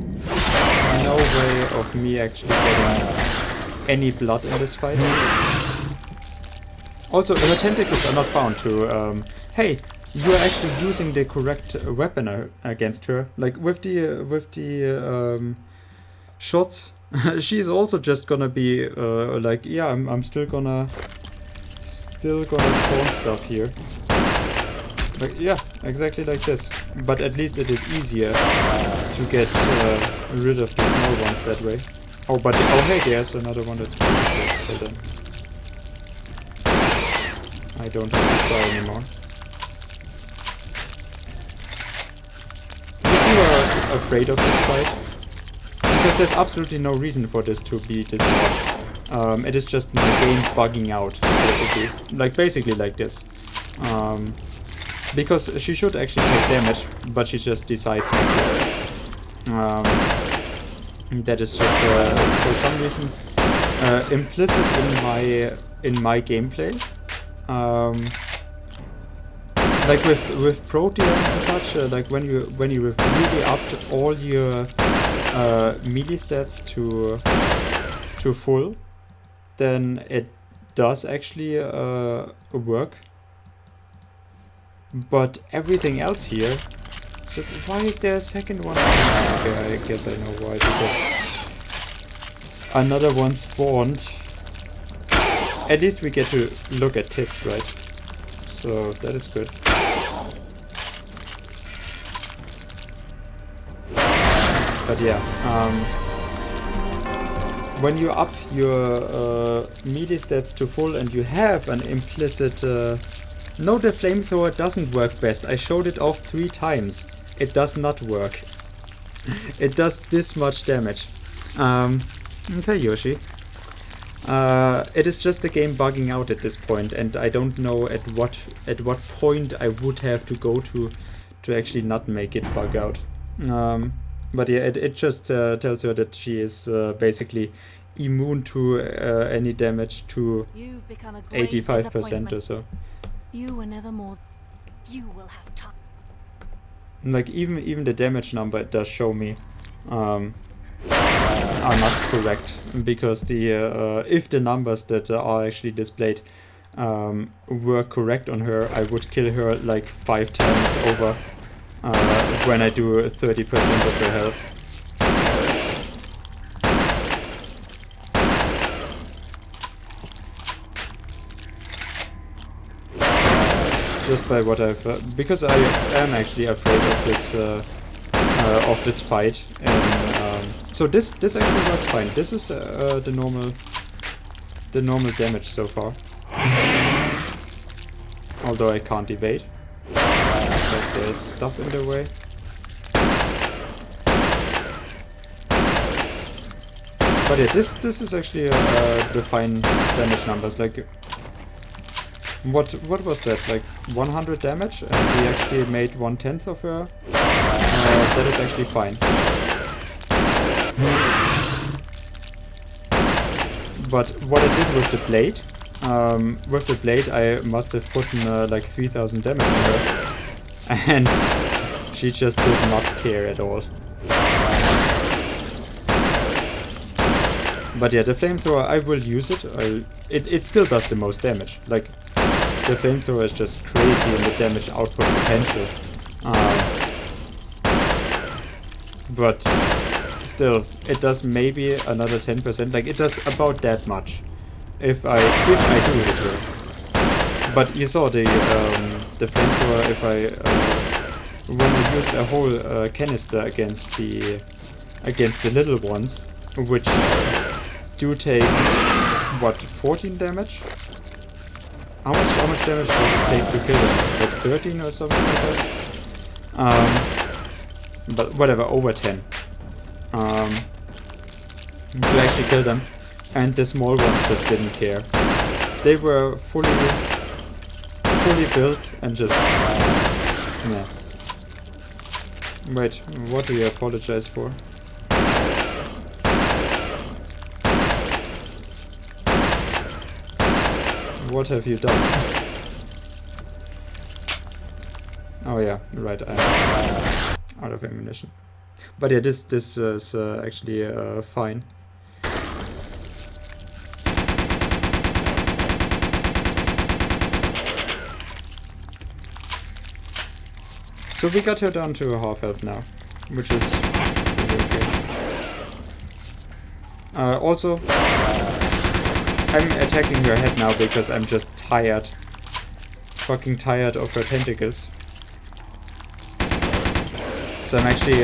way of me actually getting any blood in this fight. Also, her tentacles are not bound to, hey, you are actually using the correct weapon against her. Like with the shots, she's also just gonna be like, yeah, I'm still gonna spawn stuff here. Like, yeah, exactly like this. But at least it is easier to get rid of the small ones that way. Oh, but oh hey, there's another one that's well done. I don't have to try anymore. You see why I was afraid of this fight? Because there's absolutely no reason for this to be this hard. It is just my game bugging out, basically like this. Because she should actually take damage, but she just decides not to. That is just for some reason implicit in my gameplay. Like with Protean and such, like when you really upped all your melee stats to full, then it does actually work. But everything else here, just why is there a second one? Okay, I guess I know why, because another one spawned. At least we get to look at tits, right? So that is good. But yeah, when you up your melee stats to full and you have an implicit no, the flamethrower doesn't work best. I showed it off 3 times. It does not work. It does this much damage. Okay, Yoshi. It is just the game bugging out at this point, and I don't know at what point I would have to go to actually not make it bug out. But yeah, it just tells her that she is basically immune to any damage to 85% or so. You were never more. You will have time. Like even the damage number it does show me are not correct, because the if the numbers that are actually displayed were correct on her, I would kill her like 5 times over when I do 30% of her health. Just by what I've, because I am actually afraid of this fight, and so this actually works fine. This is the normal damage so far. Although I can't evade because there's stuff in the way. But yeah, this is actually the fine damage numbers. Like, what was that? Like 100 damage, and we actually made 1/10 of her. That is actually fine. But what I did with the blade, I must have put in, like 3000 damage on her, and she just did not care at all. But yeah, the flamethrower, I will use it. It still does the most damage. Like, the flamethrower is just crazy in the damage output potential. But still, it does maybe another 10%. Like, it does about that much if I do hit her. But you saw the flamethrower. If when I used a whole canister against the little ones, which do take what, 14 damage? How much damage does it take to kill them? Like 13 or something like that? But whatever, over 10. To actually kill them. And the small ones just didn't care. They were fully built and just... yeah. Wait, what do you apologize for? What have you done? Oh yeah, right, I'm out of ammunition. But yeah, this is actually fine. So we got her down to a half health now, which is really okay. Also, I'm attacking her head now because I'm just tired. Fucking tired of her tentacles. So I'm actually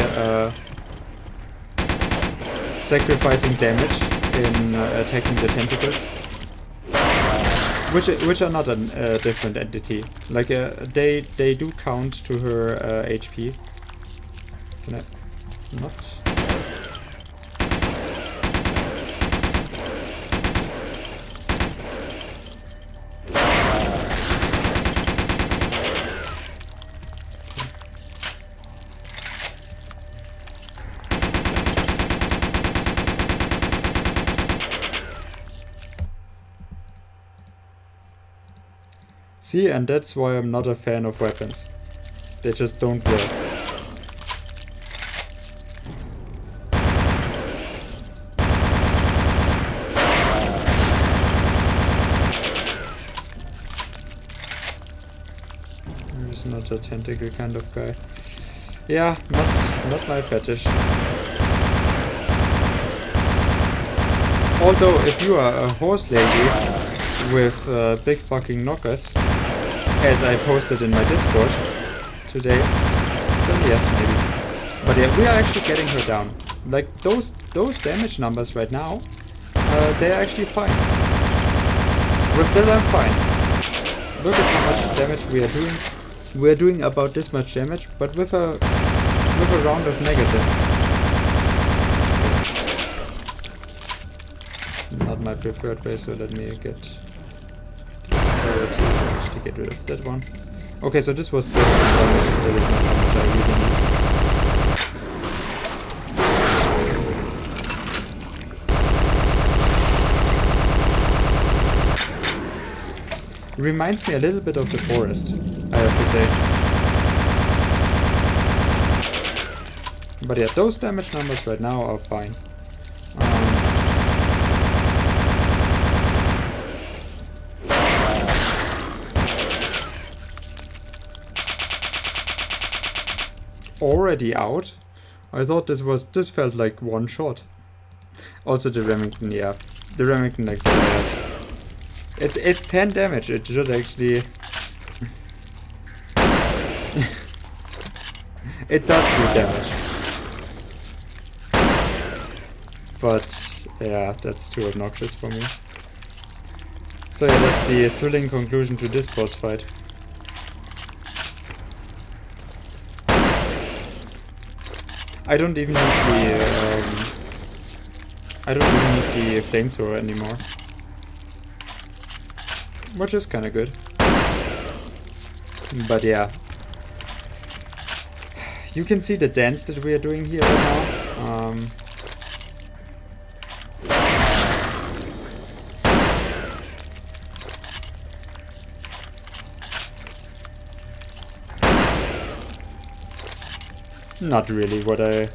sacrificing damage in attacking the tentacles. Which are not a different entity. Like, they do count to her HP. Can I not? See, and that's why I'm not a fan of weapons. They just don't work. He's not a tentacle kind of guy. Yeah, not my fetish. Although, if you are a horse lady with big fucking knockers, as I posted in my Discord today, then yes, maybe. But yeah, we are actually getting her down. Like, those damage numbers right now, they're actually fine. With that, I'm fine. Look at how much damage we are doing. We are doing about this much damage, but with a round of negative. Not my preferred way, so let me get priority to actually get rid of that one. Okay, so this was 7 damage. That is not how much I really need. Reminds me a little bit of the forest, I have to say. But yeah, those damage numbers right now are fine. Already out? I thought this felt like one shot. Also the Remington, yeah. The Remington accelerated. It's 10 damage, it should actually... it does do damage. But yeah, that's too obnoxious for me. So yeah, that's the thrilling conclusion to this boss fight. I don't even need the flamethrower anymore, which is kind of good. But yeah, you can see the dance that we are doing here right now. not really what I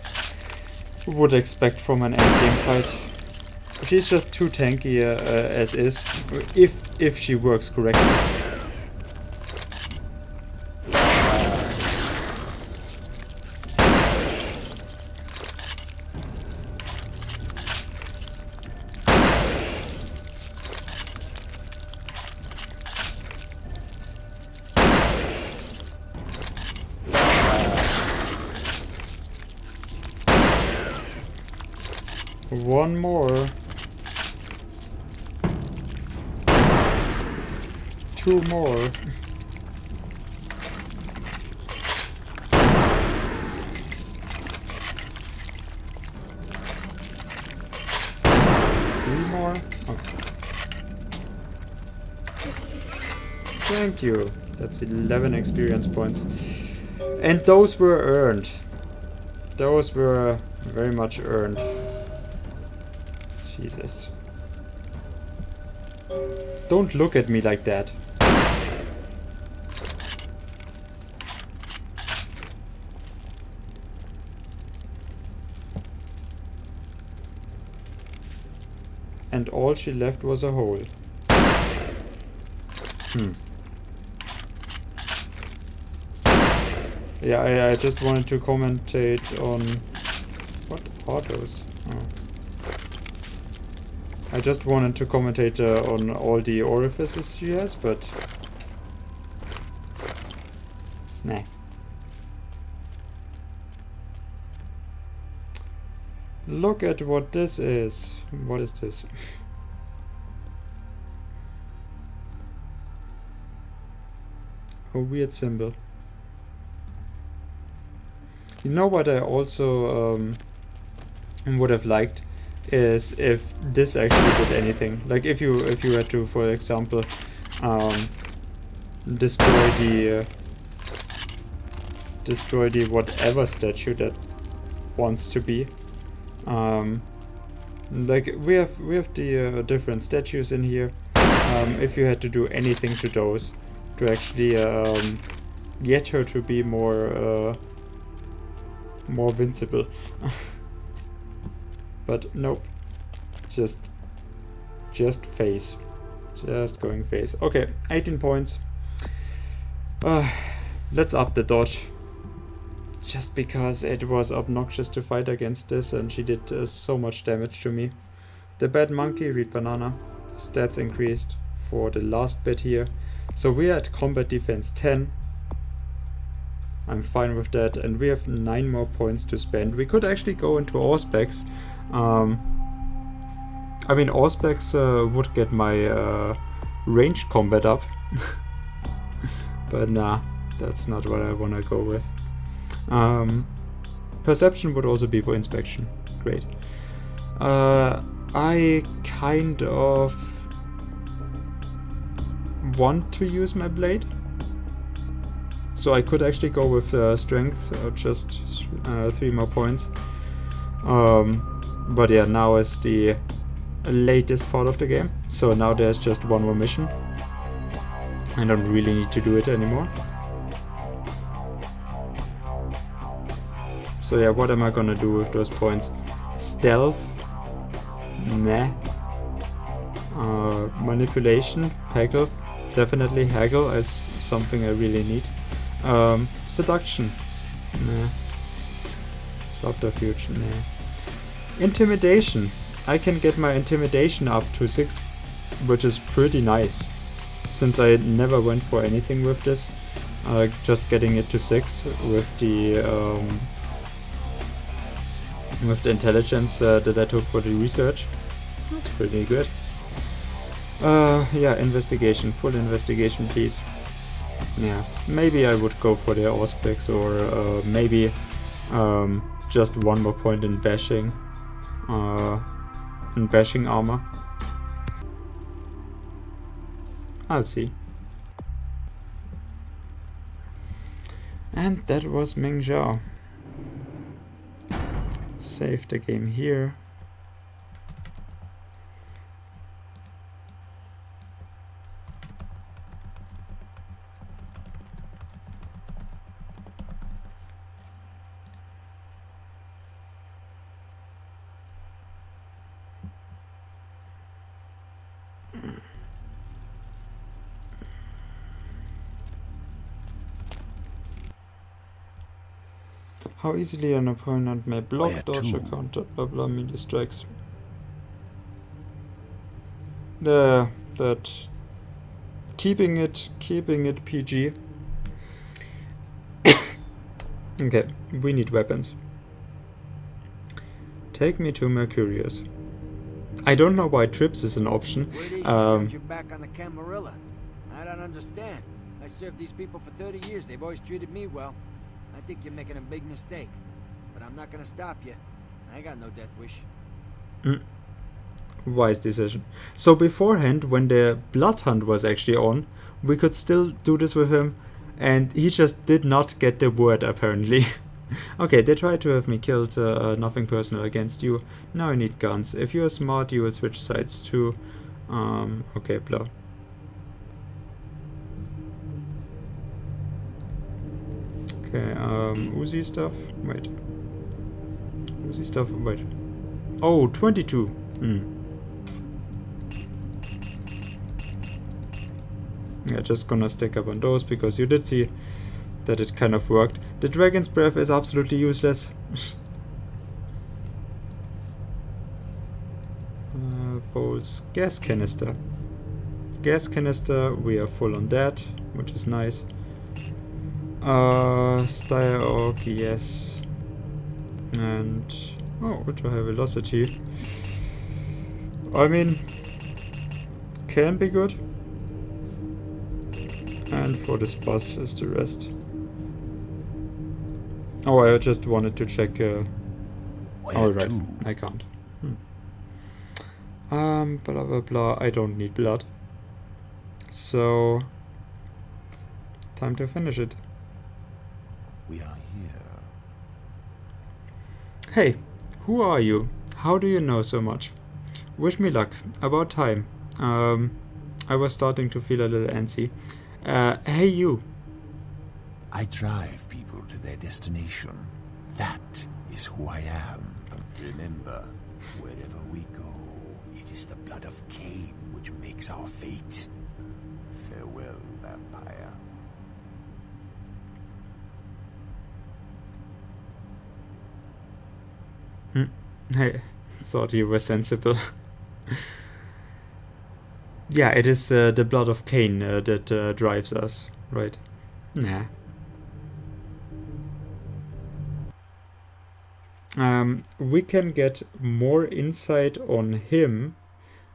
would expect from an endgame fight. She's just too tanky as is, if she works correctly. One more. Two more. Three more. Oh. Thank you. That's 11 experience points. And those were earned. Those were very much earned. Jesus. Don't look at me like that. And all she left was a hole. Yeah, I just wanted to commentate on... What are those? Oh. I just wanted to commentate on all the orifices she has, but... Nah. Look at what this is. What is this? A weird symbol. You know what I also would have liked is if this actually did anything. Like if you had to, for example, destroy the whatever statue that wants to be. Like we have the different statues in here. If you had to do anything to those to actually get her to be more vincible. But nope, just face, just going face. Okay, 18 points. Let's up the dodge, just because it was obnoxious to fight against this and she did so much damage to me. The bad monkey, read banana, stats increased for the last bit here, so we are at combat defense 10. I'm fine with that, and we have 9 more points to spend. We could actually go into Auspex. I mean, Auspex would get my ranged combat up. But nah, that's not what I want to go with. Perception would also be for inspection. Great. I kind of want to use my blade. So I could actually go with strength, just 3 more points. But yeah, now is the latest part of the game. So now there's just one more mission. I don't really need to do it anymore. So yeah, what am I gonna do with those points? Stealth? Meh. Manipulation? Haggle? Definitely haggle as something I really need. Seduction? Nah. Subterfuge? Nah. Intimidation. I can get my intimidation up to 6, which is pretty nice. Since I never went for anything with this, just getting it to 6 with the intelligence that I took for the research, that's pretty good. Yeah, investigation, full investigation, please. Yeah, maybe I would go for the Auspex, or maybe just 1 more point in bashing armor. I'll see. And that was Meng Zhao. Save the game here. How easily an opponent may block, Where dodge, or to? counter, blah blah, melee strikes. That keeping it PG. Okay, we need weapons. Take me to Mercurius. I don't know why trips is an option. Why they should turn your back on the Camarilla? I don't understand. I served these people for 30 years. They've always treated me well. I think you're making a big mistake. But I'm not gonna stop you. I got no death wish. Wise decision. So beforehand, when the blood hunt was actually on, we could still do this with him, and he just did not get the word apparently. Okay, they tried to have me killed, nothing personal against you. Now I need guns. If you are smart, you will switch sides too. Okay, blah. Okay, Uzi stuff. Wait. Uzi stuff, wait. Oh, 22. Yeah, just gonna stick up on those because you did see that it kind of worked. The Dragon's Breath is absolutely useless. Bolts. Gas canister. Gas canister, we are full on that, which is nice. Style Orc, yes. And oh, ultra high velocity. I mean, can be good. And for this boss is the rest. Oh, I just wanted to check. Oh, right, I can't. Blah blah blah. I don't need blood. So, time to finish it. We are here. Hey, who are you? How do you know so much? Wish me luck. About time. I was starting to feel a little antsy. Hey you. I drive people to their destination. That is who I am. Remember, wherever we go, it is the blood of Cain which makes our fate. Farewell, vampire. I thought you were sensible. Yeah, it is the blood of Cain that drives us, right? Nah. We can get more insight on him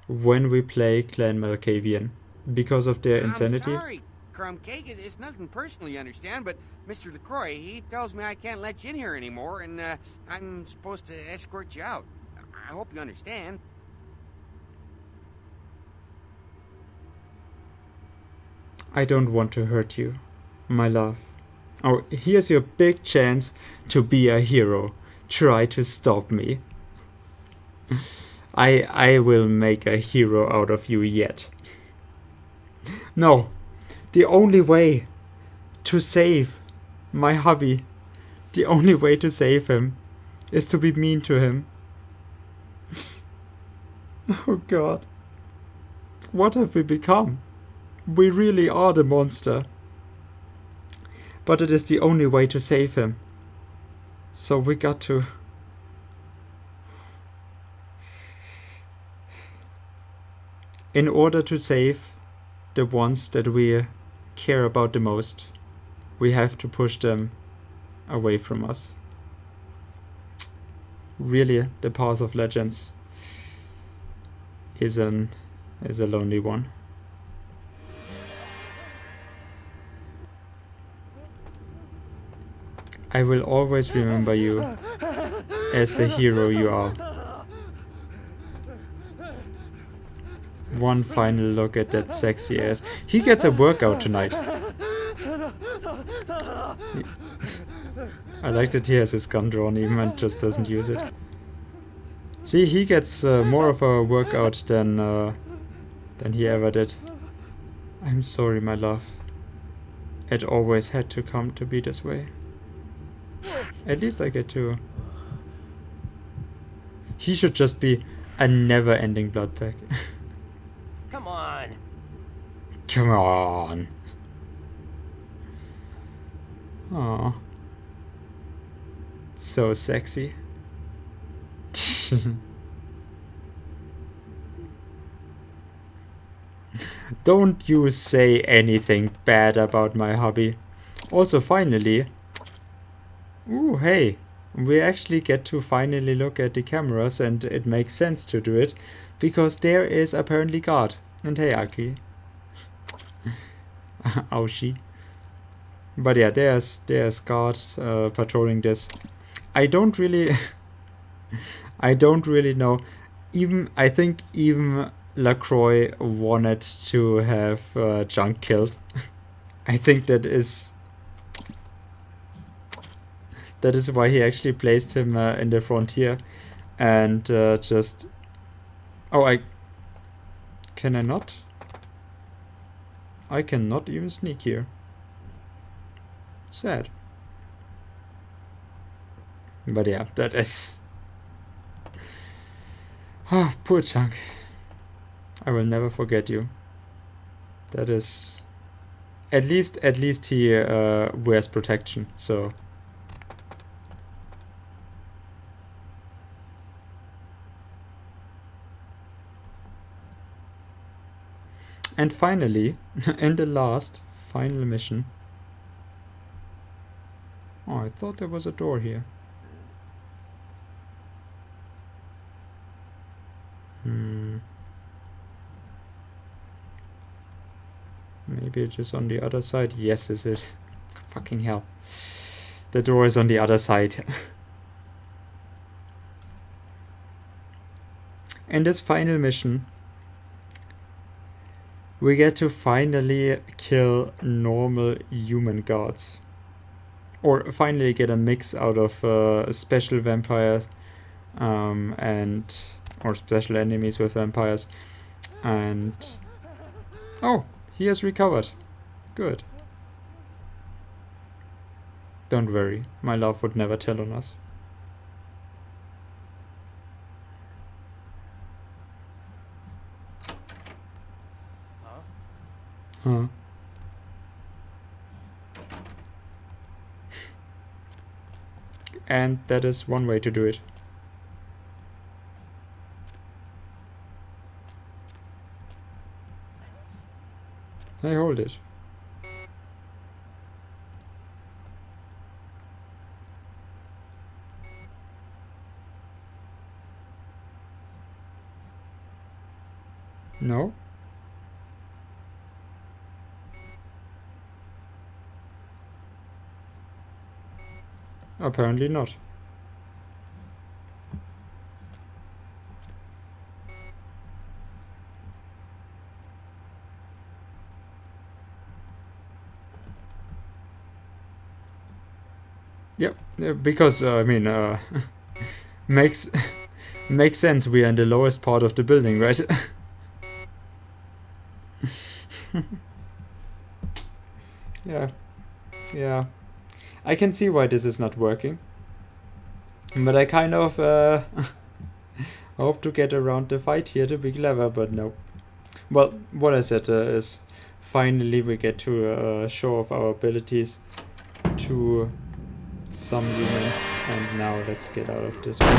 when we play Clan Malkavian because of their insanity. I'm sorry, Crumb Cake. It's nothing personal, you understand, but Mr. LaCroix, he tells me I can't let you in here anymore, and I'm supposed to escort you out. I hope you understand. I don't want to hurt you, my love. Oh, here's your big chance to be a hero. Try to stop me. I will make a hero out of you yet. No, the only way to save my hubby, the only way to save him is to be mean to him. Oh God. What have we become? We really are the monster. But it is the only way to save him. So we got to... In order to save the ones that we care about the most, we have to push them away from us. Really, the path of legends is a lonely one. I will always remember you as the hero you are. One final look at that sexy ass. He gets a workout tonight. I like that he has his gun drawn even and just doesn't use it. See, he gets more of a workout than he ever did. I'm sorry, my love. It always had to come to be this way. At least I get to... He should just be a never-ending blood pack. Come on. Come on. Aww. So sexy. Don't you say anything bad about my hobby. Also, finally... Ooh, hey. We actually get to finally look at the cameras, and it makes sense to do it, because there is apparently guard. And hey, Aki. Aushi. But yeah, there's guards patrolling this. I don't really I don't really know. I think even LaCroix wanted to have Junk killed. I think that is why he actually placed him in the frontier, and just... Oh, can I not? I cannot even sneak here. Sad. But yeah, that is... Ah, poor Chunk. I will never forget you. That is... At least he wears protection, so... And finally, in the last, final mission... Oh, I thought there was a door here. Maybe it is on the other side. Yes, is it? Fucking hell. The door is on the other side. In this final mission, we get to finally kill normal human guards. Or finally get a mix out of special vampires or special enemies with vampires. And... Oh, he has recovered. Good. Don't worry, my love would never tell on us. Huh? And that is one way to do it. I hold it. No? Apparently not. Yep, because I mean, makes sense. We are in the lowest part of the building, right? Yeah. I can see why this is not working, but I kind of hope to get around the fight here to be clever, but no. Well, what I said is finally we get to show off our abilities to some humans, and now let's get out of this one.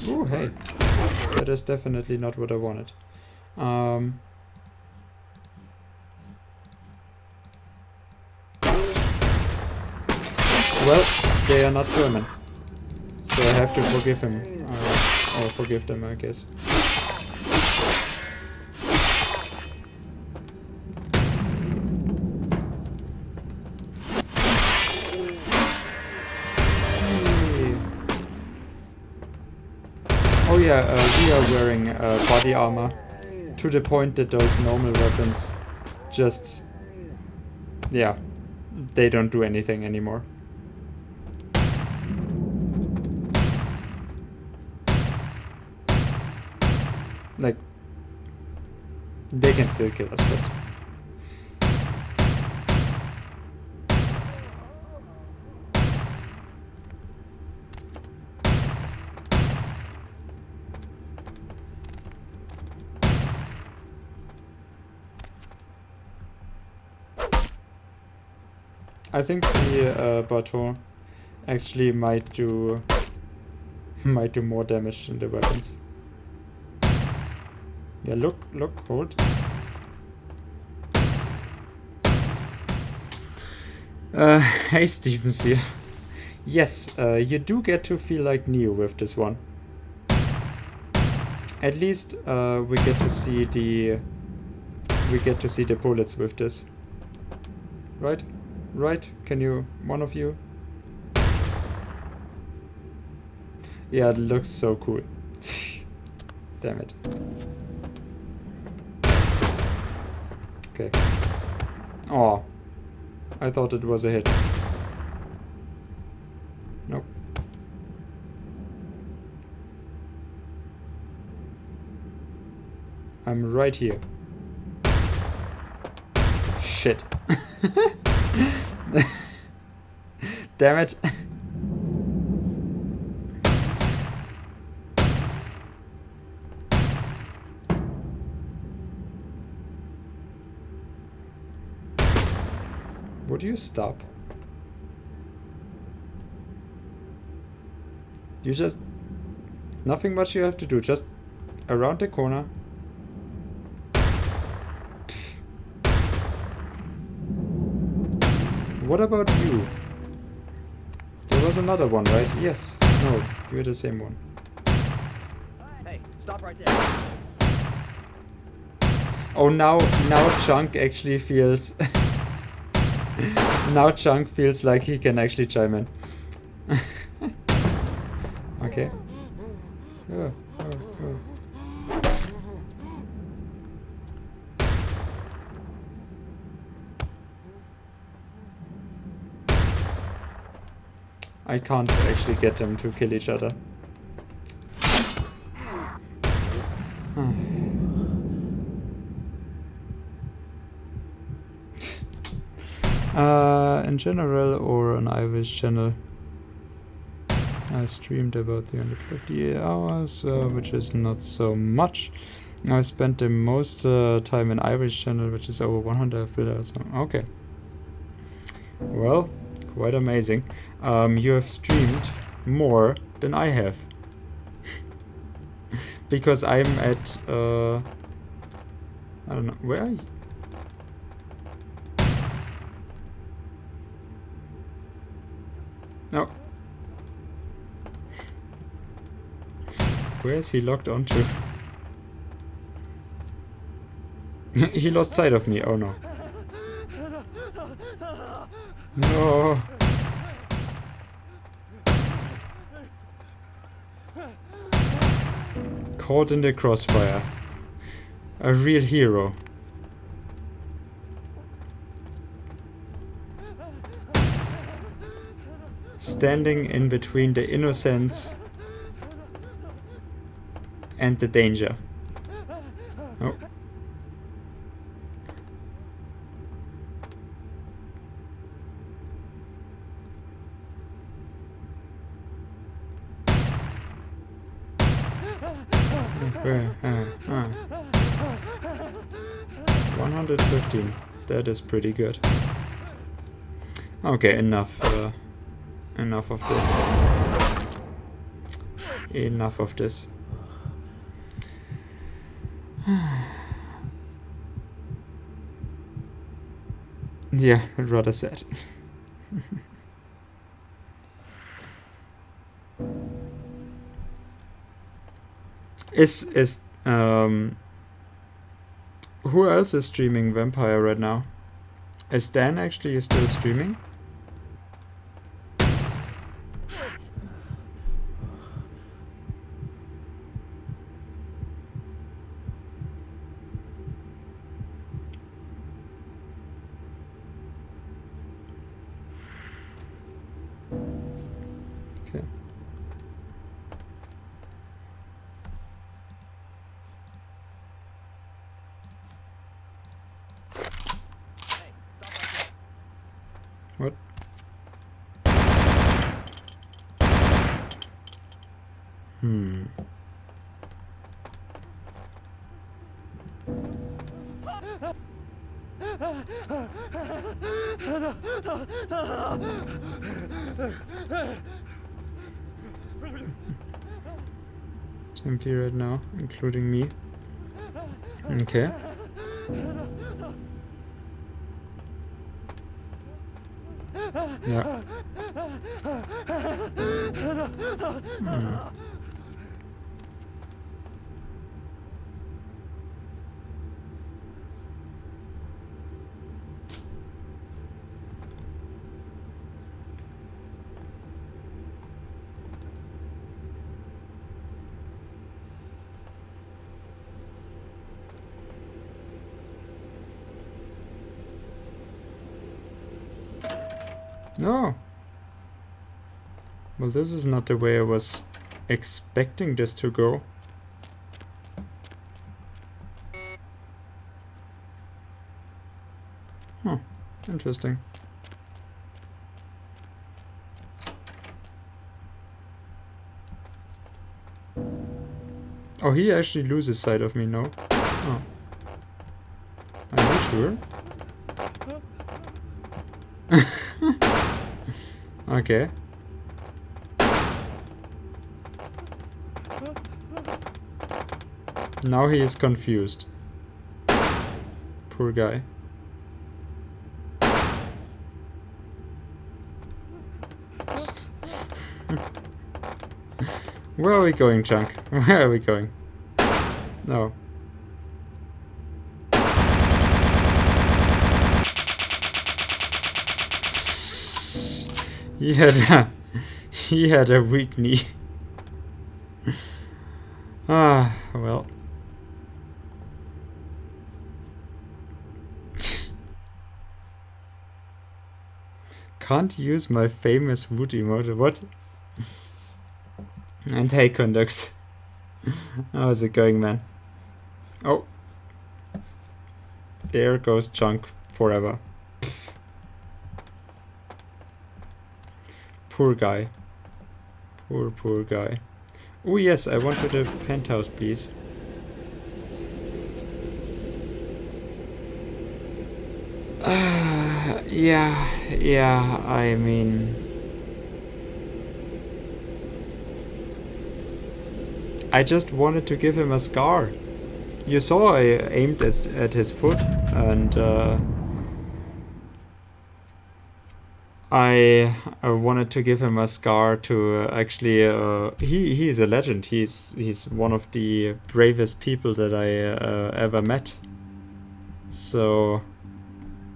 Oh, hey. That is definitely not what I wanted. Well, they are not German, so I have to forgive him, or forgive them, I guess. Oh yeah, we are wearing body armor, to the point that those normal weapons just... yeah, they don't do anything anymore. Like, they can still kill us, but... I think the baton actually might do more damage than the weapons. Yeah, look, hold. Hey Stevens here. Yes, you do get to feel like Neo with this one. At least we get to see the bullets with this. Right? Right? Can you, one of you? Yeah, it looks so cool. Damn it. Okay. Oh, I thought it was a hit. Nope. I'm right here. Shit. Damn it. Would you stop? You just... Nothing much you have to do, just around the corner. Pfft. What about you? There was another one, right? Yes. No, you're the same one. Hey, stop right there. Oh, now Chunk actually feels... now Chunk feels like he can actually chime in. Okay. Oh. I can't actually get them to kill each other. In general or on Irish channel, I streamed about 350 hours, which is not so much. I spent the most time in Irish channel, which is over 100 hours. Okay. Well, quite amazing. You have streamed more than I have. Because I'm at, I don't know, where are you? No. Where is he locked onto? He lost sight of me, oh no. No. Caught in the crossfire. A real hero. Standing in between the innocence and the danger. Oh. Where? 115. That is pretty good. Okay, enough. Enough of this. Enough of this. Yeah, rather sad. Who else is streaming Vampire right now? Is Dan actually still streaming? Okay. What? Tempy right now, including me. Okay. Yeah. No. Well, this is not the way I was expecting this to go. Huh. Interesting. Oh, he actually loses sight of me, no? Oh. Are you sure? Okay. Now he is confused. Poor guy. Where are we going, Chunk? Where are we going? No. He had a weak knee. Ah, well. Can't use my famous wood emote. What? And hey, Conduct. How's it going, man? Oh. There goes Chunk forever. Poor guy. Poor guy. Oh yes, I wanted a penthouse, please. Yeah, I mean... I just wanted to give him a scar. You saw I aimed at his foot, and I wanted to give him a scar to actually... he is a legend. He's one of the bravest people that I ever met. So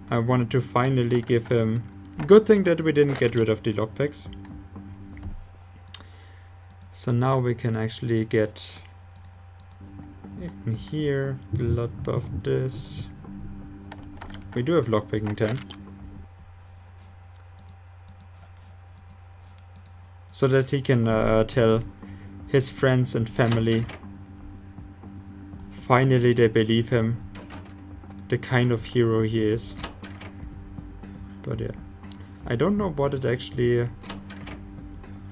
I wanted to finally give him... Good thing that we didn't get rid of the lockpicks. So now we can actually get in here, blood buff this. We do have lockpicking 10. So that he can tell his friends and family. Finally they believe him. The kind of hero he is. But yeah. I don't know what it actually...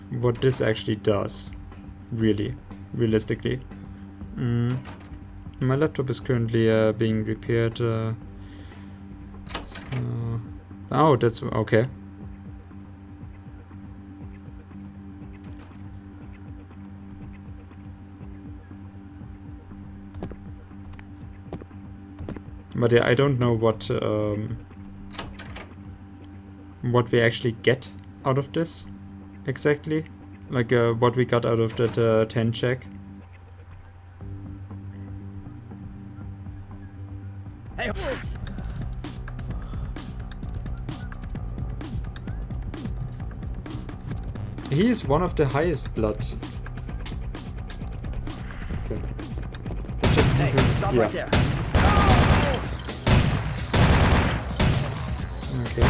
what this actually does. Really. Realistically. My laptop is currently being repaired. So... Oh, that's... okay. But yeah, I don't know what we actually get out of this exactly. Like what we got out of that 10 check. Hey. He is one of the highest blood. Okay. It's just hey, stop right there. Okay.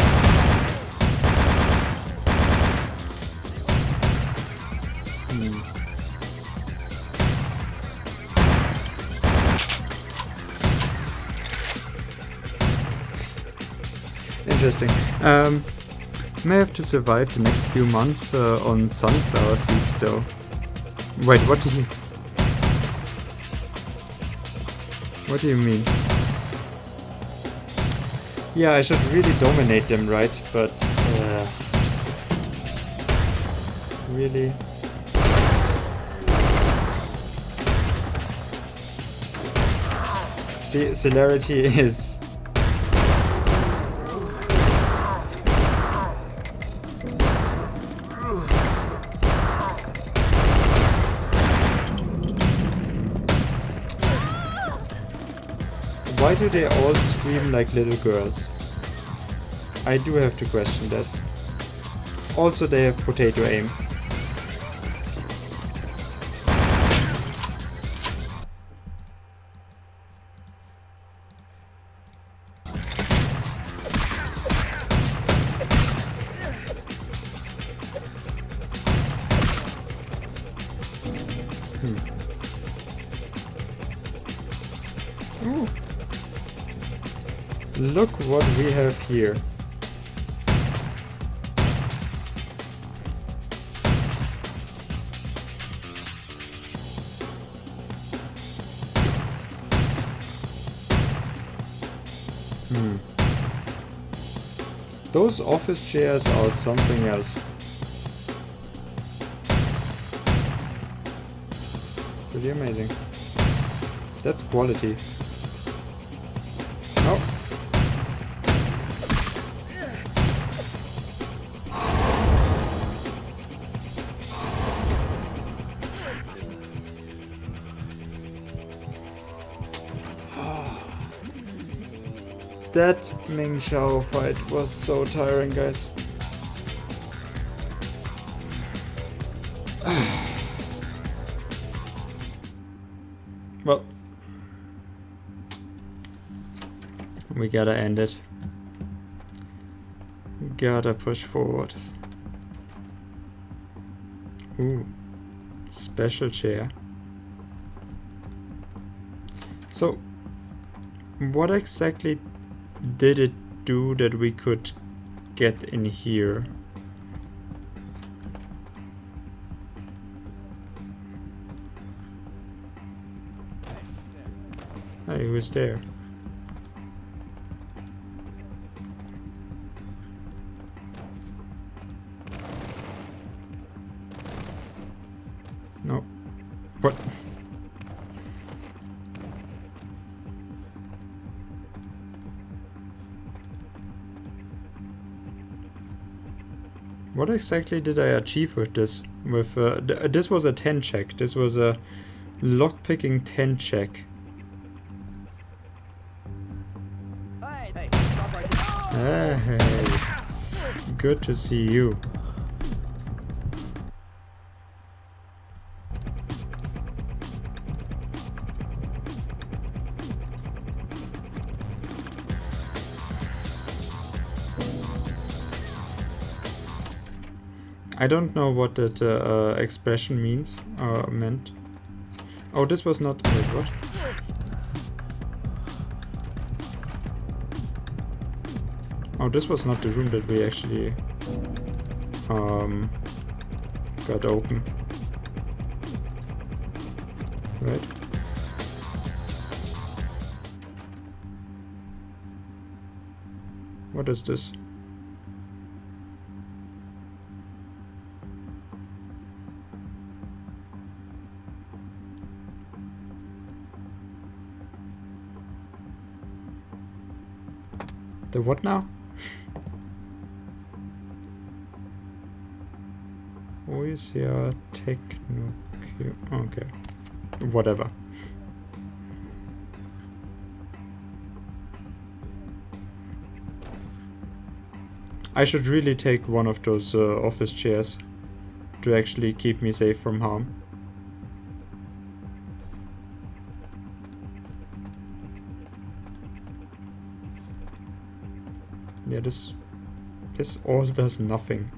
Interesting. May have to survive the next few months on sunflower seeds though. Wait, what do you mean? Yeah, I should really dominate them, right? But really. See, celerity is... Why do they all scream like little girls? I do have to question that. Also, they have potato aim. Ooh. Look what we have here. Those office chairs are something else. Pretty amazing. That's quality. Oh. That Ming Shao fight was so tiring, guys. Well, we gotta end it. Gotta push forward. Ooh, special chair. So, what exactly did it do that we could get in here? Hey, who's there? No. What? What exactly did I achieve with this? With this was a 10 check. This was a lockpicking 10 check. Hey, stop right there. Hey, good to see you. I don't know what that expression means, meant. Oh, this was not... Wait, what? Oh, this was not the room that we actually got open. Right? What is this? The what now? OECR Techno... Okay. Whatever. I should really take one of those office chairs to actually keep me safe from harm. Yeah, this all does nothing.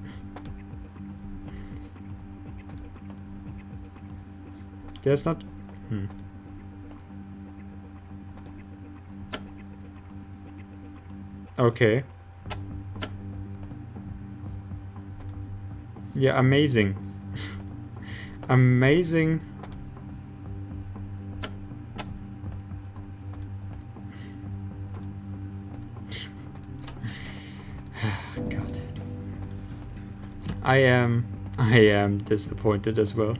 There's not... Okay. Yeah, amazing. Amazing. God. I am disappointed as well.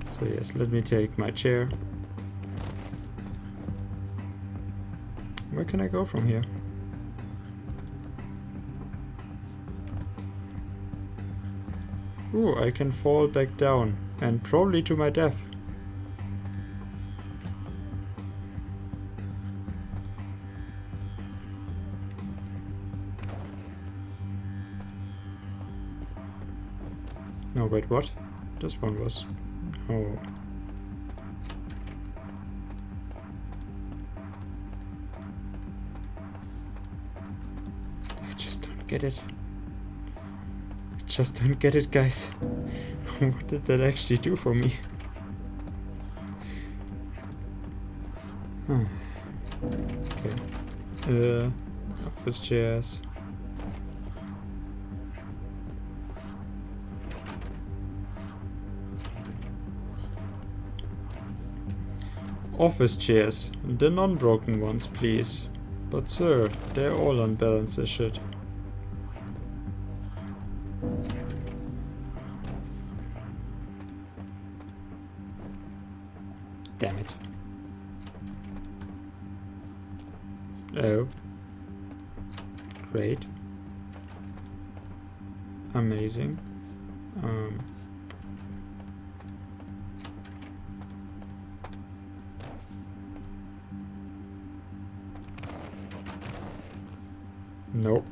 So yes, let me take my chair. Where can I go from here? Ooh, I can fall back down, and probably to my death. No, wait, what? This one was... Oh. I just don't get it. I just don't get it, guys. What did that actually do for me? Huh. Okay. Office chairs. Office chairs, the non-broken ones, please. But sir, they're all unbalanced as shit. Damn it. Oh. Great. Amazing. Nope.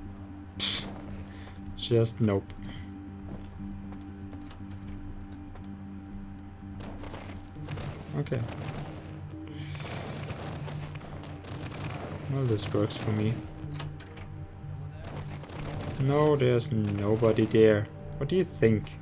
Just nope. Okay. Well, this works for me. No, there's nobody there. What do you think?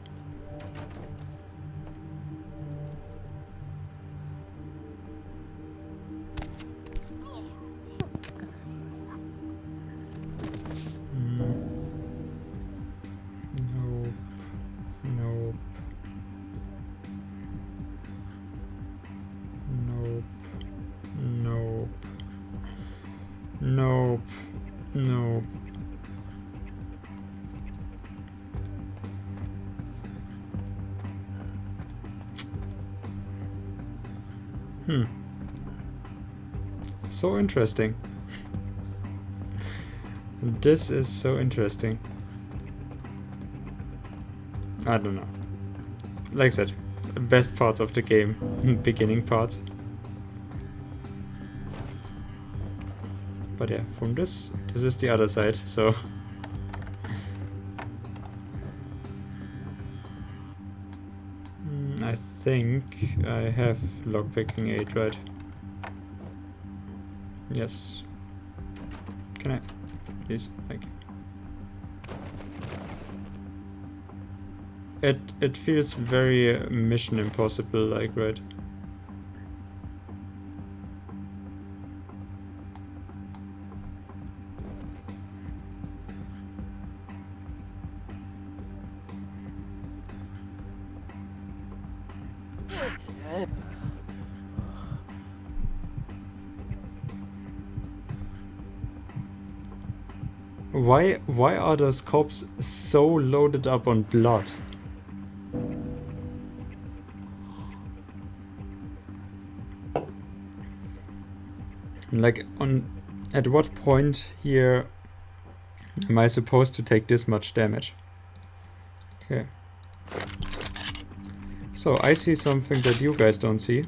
Nope. Nope. So interesting. This is so interesting. I don't know. Like I said, best parts of the game, beginning parts. But yeah, from this is the other side, so... I think I have lockpicking 8, right? Yes. Can I? Please, thank you. It feels very Mission Impossible like, right? Why are those cops so loaded up on blood? Like, at what point here am I supposed to take this much damage? Okay. So I see something that you guys don't see.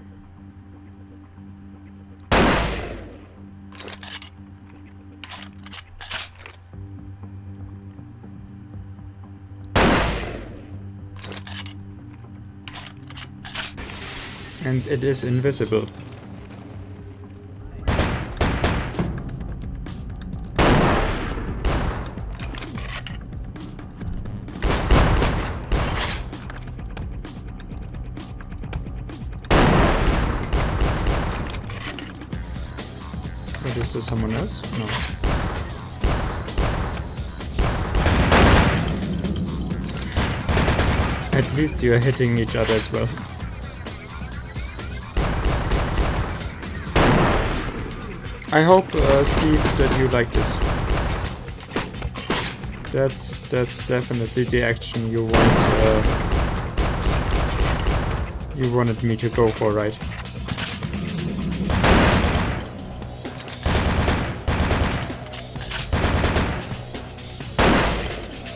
And it is invisible. What is this, someone else? No. At least you are hitting each other as well. I hope, Steve, that you like this. That's definitely the action you wanted me to go for, right?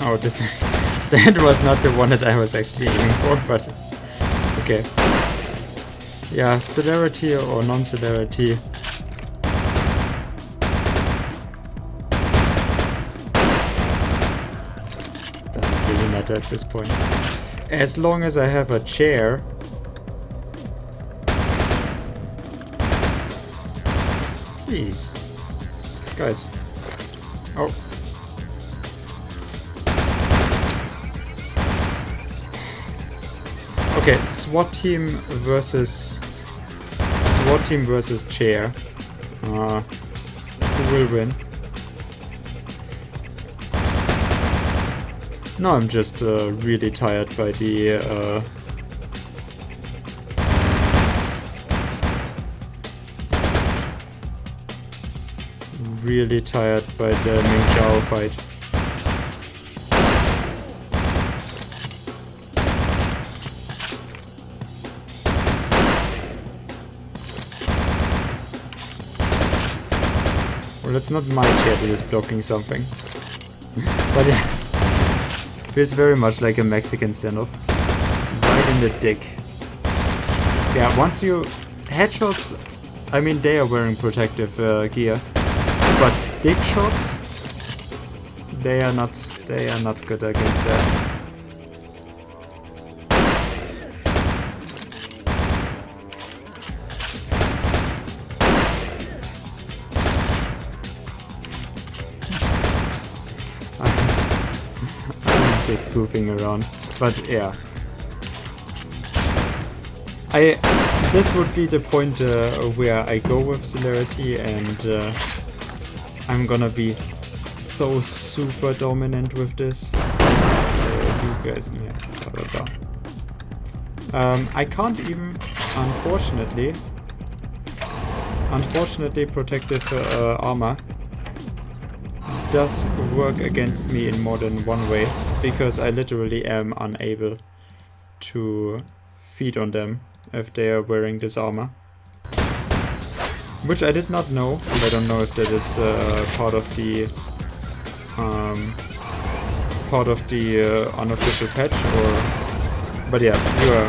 Oh, this that was not the one that I was actually aiming for, but okay. Yeah, celerity or non-celerity. Doesn't really matter at this point. As long as I have a chair. Jeez. Guys. Oh. Okay, SWAT team versus chair. Who will win? No, I'm just really tired by the really tired by the Ming Zhao fight. Well, it's not my chair that is blocking something. But yeah, feels very much like a Mexican standoff. Right in the dick. Yeah, once you... Headshots, I mean, they are wearing protective gear. But big shots, they are not good against that. I'm just goofing around, but yeah. This would be the point where I go with celerity, and I'm gonna be so super dominant with this. You guys, yeah, blah, blah, blah. I can't even, unfortunately, protective armor does work against me in more than one way, because I literally am unable to feed on them if they are wearing this armor. Which I did not know, and I don't know if that is part of the unofficial patch, or... But yeah, you are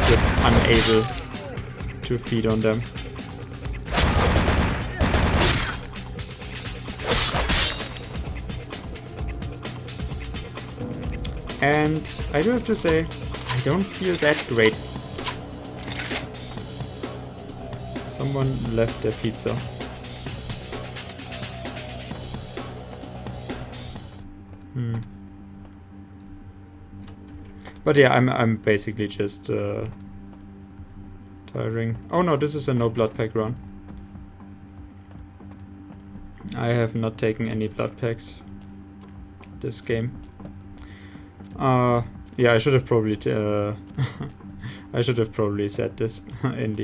just unable to feed on them. And I do have to say, I don't feel that great. Someone left their pizza. But yeah, I'm basically just tiring. Oh no, this is a no blood pack run. I have not taken any blood packs this game. Yeah, I should have probably I should have probably said this in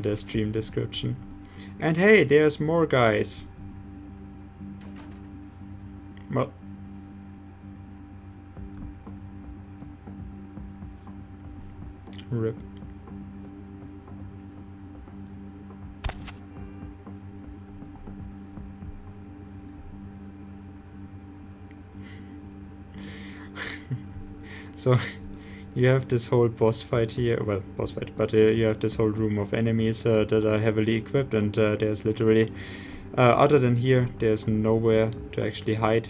the stream description. And hey, there's more guys. Well, rip. So you have this whole boss fight here, well, boss fight, but you have this whole room of enemies that are heavily equipped, and there's literally, other than here, there's nowhere to actually hide.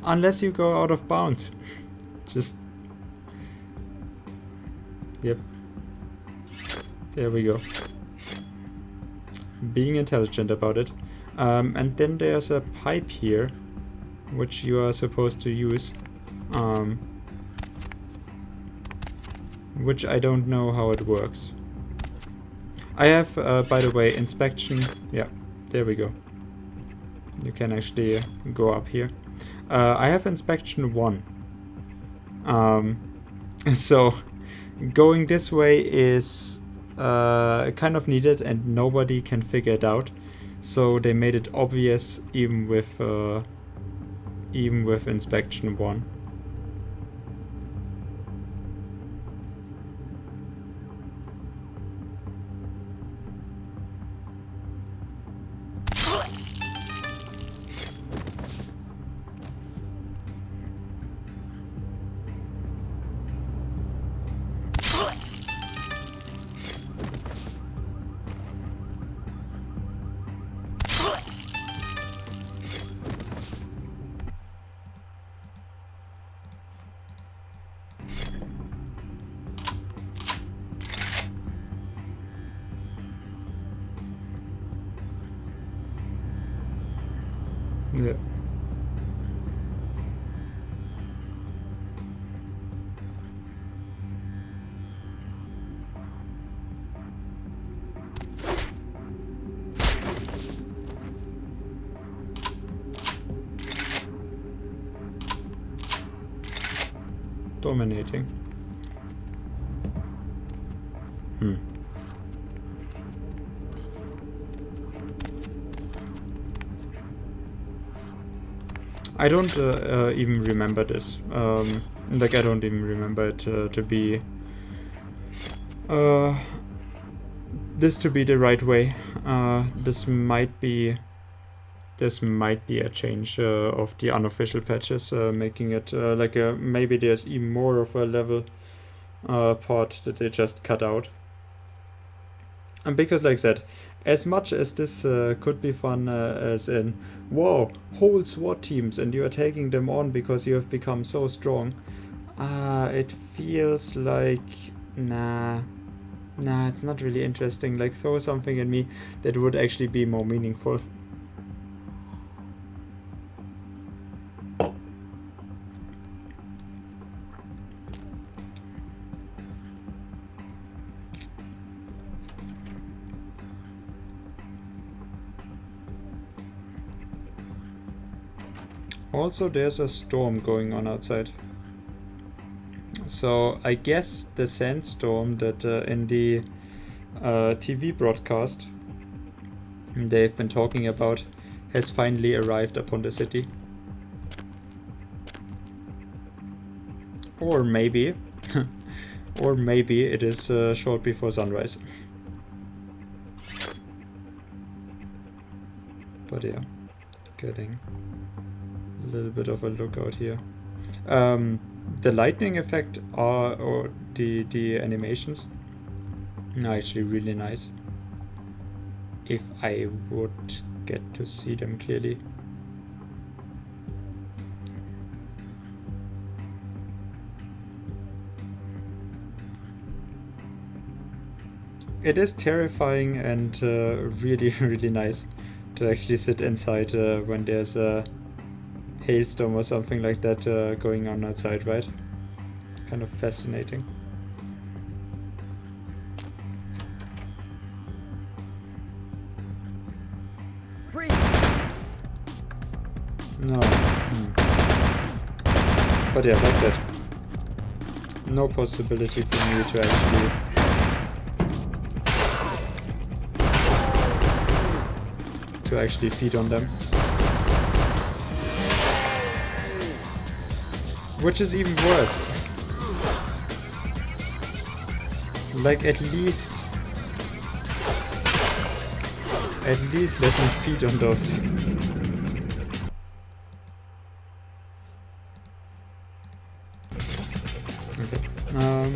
Unless you go out of bounds. Just... Yep. There we go. Being intelligent about it. And then there's a pipe here, which you are supposed to use. Which I don't know how it works. I have, by the way, inspection. Yeah, there we go. You can actually go up here. I have inspection 1. So going this way is kind of needed, and nobody can figure it out. so they made it obvious even with inspection 1. Yeah. Dominating. I don't even remember this. Like, I don't even remember it to be this to be the right way. This might be a change of the unofficial patches, making it like maybe there's even more of a level part that they just cut out. And because, like I said, as much as this could be fun, as in, whoa, whole SWAT teams and you are taking them on because you have become so strong, it feels like, nah, it's not really interesting. Like, throw something at me that would actually be more meaningful. Also, there's a storm going on outside. So I guess the sandstorm that in the TV broadcast they've been talking about has finally arrived upon the city. Or maybe, or maybe it is short before sunrise. But yeah, getting a little bit of a lookout here. The lightning effect or the animations are actually really nice. If I would get to see them clearly. It is terrifying and really, really nice to actually sit inside when there's a hailstorm or something like that going on outside, right? Kind of fascinating. No. But yeah, like I said, no possibility for me to actually feed on them. Which is even worse. Like, at least let me feed on those. Okay. Oh,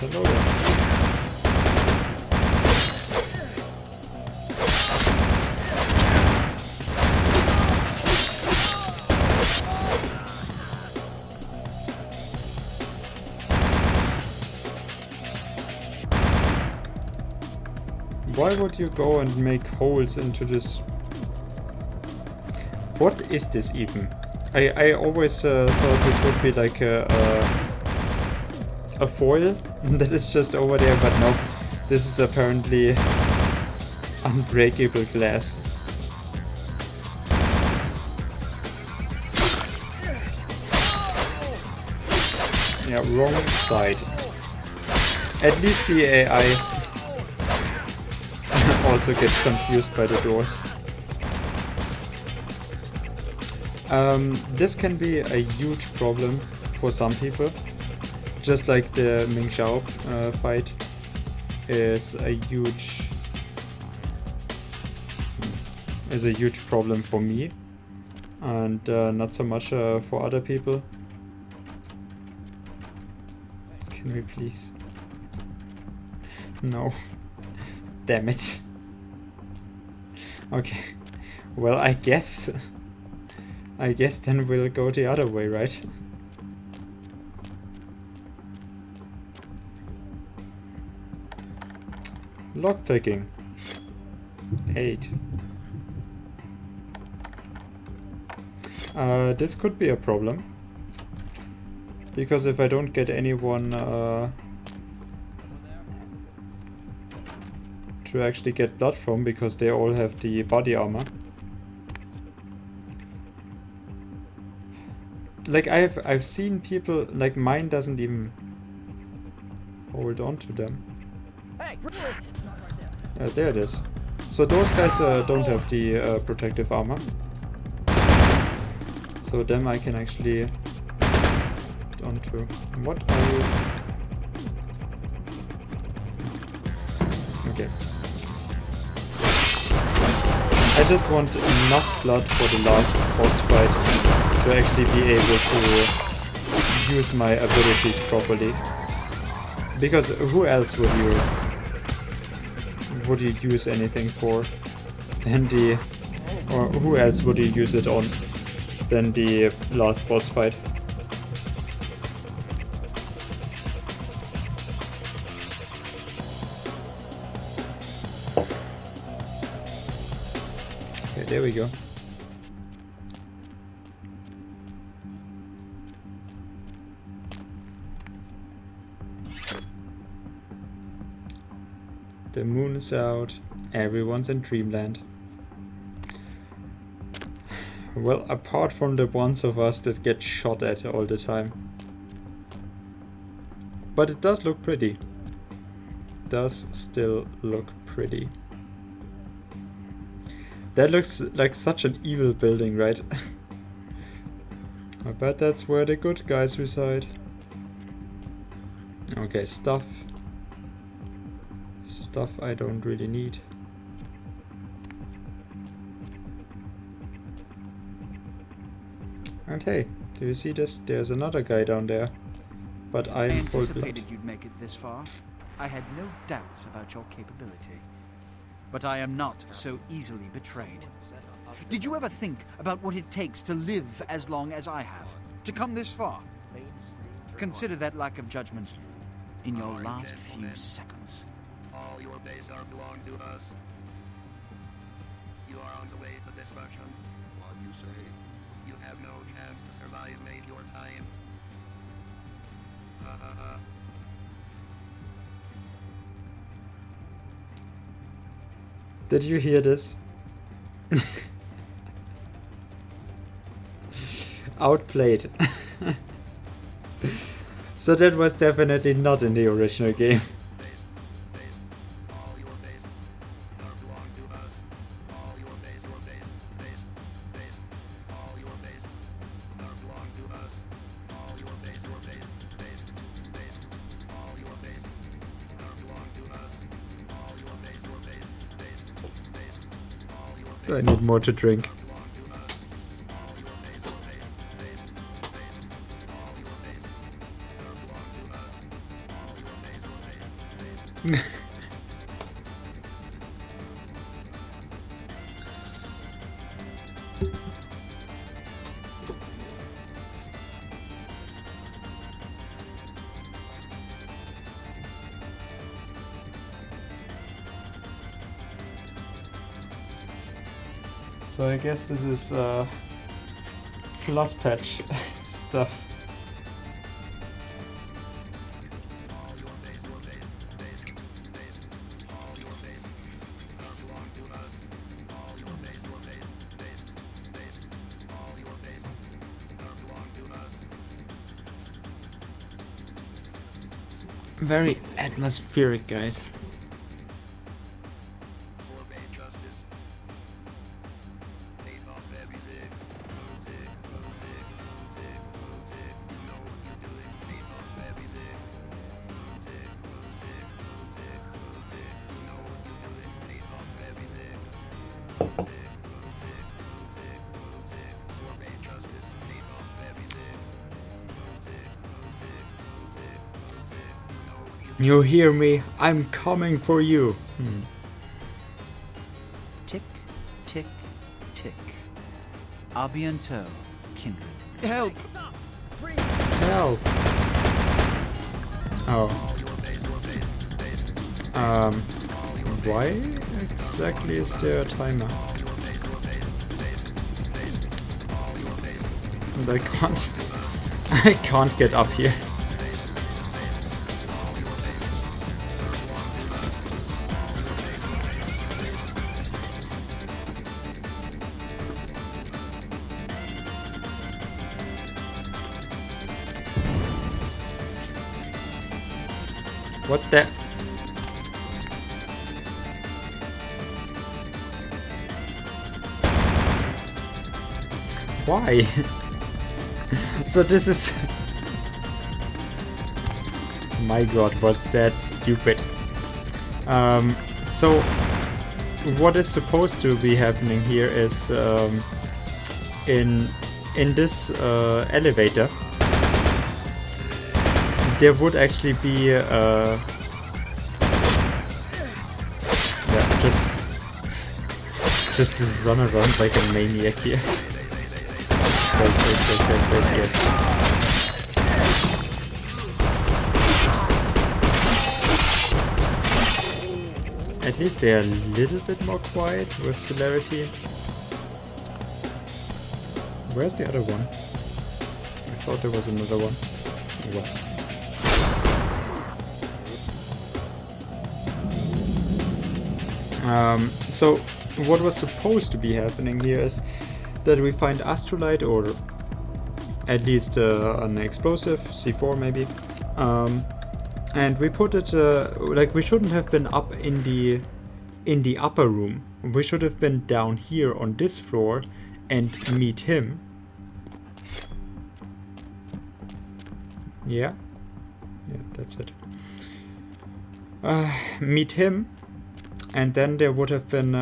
hello there. Why would you go and make holes into this? What is this even? I always thought this would be like a foil that is just over there, but no. This is apparently unbreakable glass. Yeah, wrong side. At least the AI also gets confused by the doors. This can be a huge problem for some people. Just like the Ming Xiao fight is a huge problem for me, and not so much for other people. Can we please? No. Damn it. Okay. Well, I guess then we'll go the other way, right? Lockpicking. 8. This could be a problem. Because if I don't get anyone to actually get blood from, because they all have the body armor. Like I've seen people, like mine doesn't even hold on to them. There it is. So those guys don't have the protective armor. So them I can actually get onto. What are you? Okay. I just want enough blood for the last boss fight to actually be able to use my abilities properly. Because who else would you use anything for than the, or who else would you use it on than the last boss fight? Okay, there we go. The moon is out, everyone's in dreamland. Well, apart from the ones of us that get shot at all the time. But it does look pretty. Does still look pretty. That looks like such an evil building, right? I bet that's where the good guys reside. Okay, stuff. Stuff I don't really need. And hey, do you see this? There's another guy down there. But I'm full blood. I anticipated you'd make it this far. I had no doubts about your capability. But I am not so easily betrayed. Did you ever think about what it takes to live as long as I have? To come this far? Consider that lack of judgment in your last few seconds. All your base are belong to us. You are on the way to destruction. What you say? You have no chance to survive. Made your time. Did you hear this? Outplayed. So that was definitely not in the original game. I need more to drink. So I guess this is plus patch stuff. very atmospheric, guys. You hear me? I'm coming for you. Tick, tick, tick. A bientôt, kindred. Help! Help! Oh. Why exactly is there a timer? And I can't get up here. What the? Why? So this is... My god, was that stupid. So what is supposed to be happening here is in this elevator there would actually be yeah, just run around like a maniac here. Base, yes. At least they are a little bit more quiet with celerity. Where's the other one? I thought there was another one. Oh, well. So what was supposed to be happening here is that we find astrolite, or at least an explosive, C4 maybe, and we put it like we shouldn't have been up in the upper room. We should have been down here on this floor and meet him. Yeah, that's it. Meet him. And then there would have been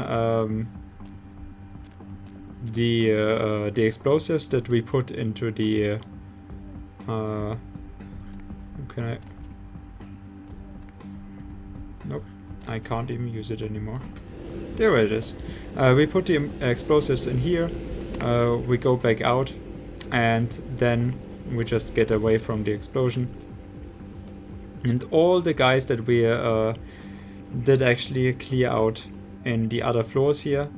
the explosives that we put into the can I? Nope, I can't even use it anymore. There it is. We put the explosives in here. We go back out, and then we just get away from the explosion. And all the guys that we did actually clear out in the other floors here,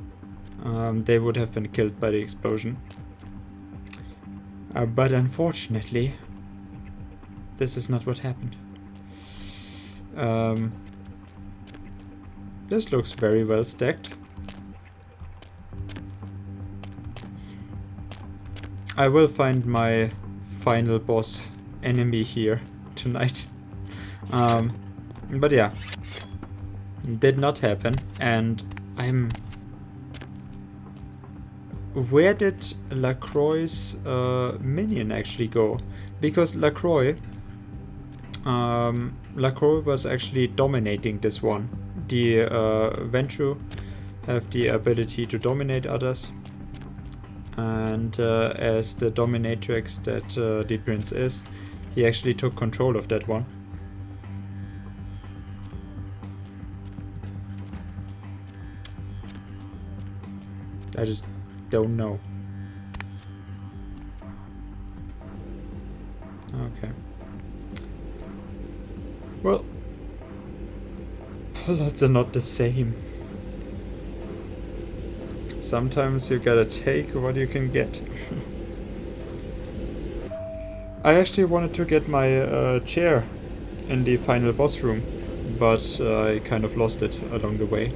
they would have been killed by the explosion. But unfortunately, this is not what happened. This looks very well stacked. I will find my final boss enemy here tonight. But yeah. Did not happen, and I'm... Where did Lacroix's minion actually go? Because Lacroix was actually dominating this one. The Ventrue have the ability to dominate others, and as the dominatrix that the prince is, he actually took control of that one. I just don't know. Okay. Well, plots are not the same. Sometimes you gotta take what you can get. I actually wanted to get my chair in the final boss room, but I kind of lost it along the way.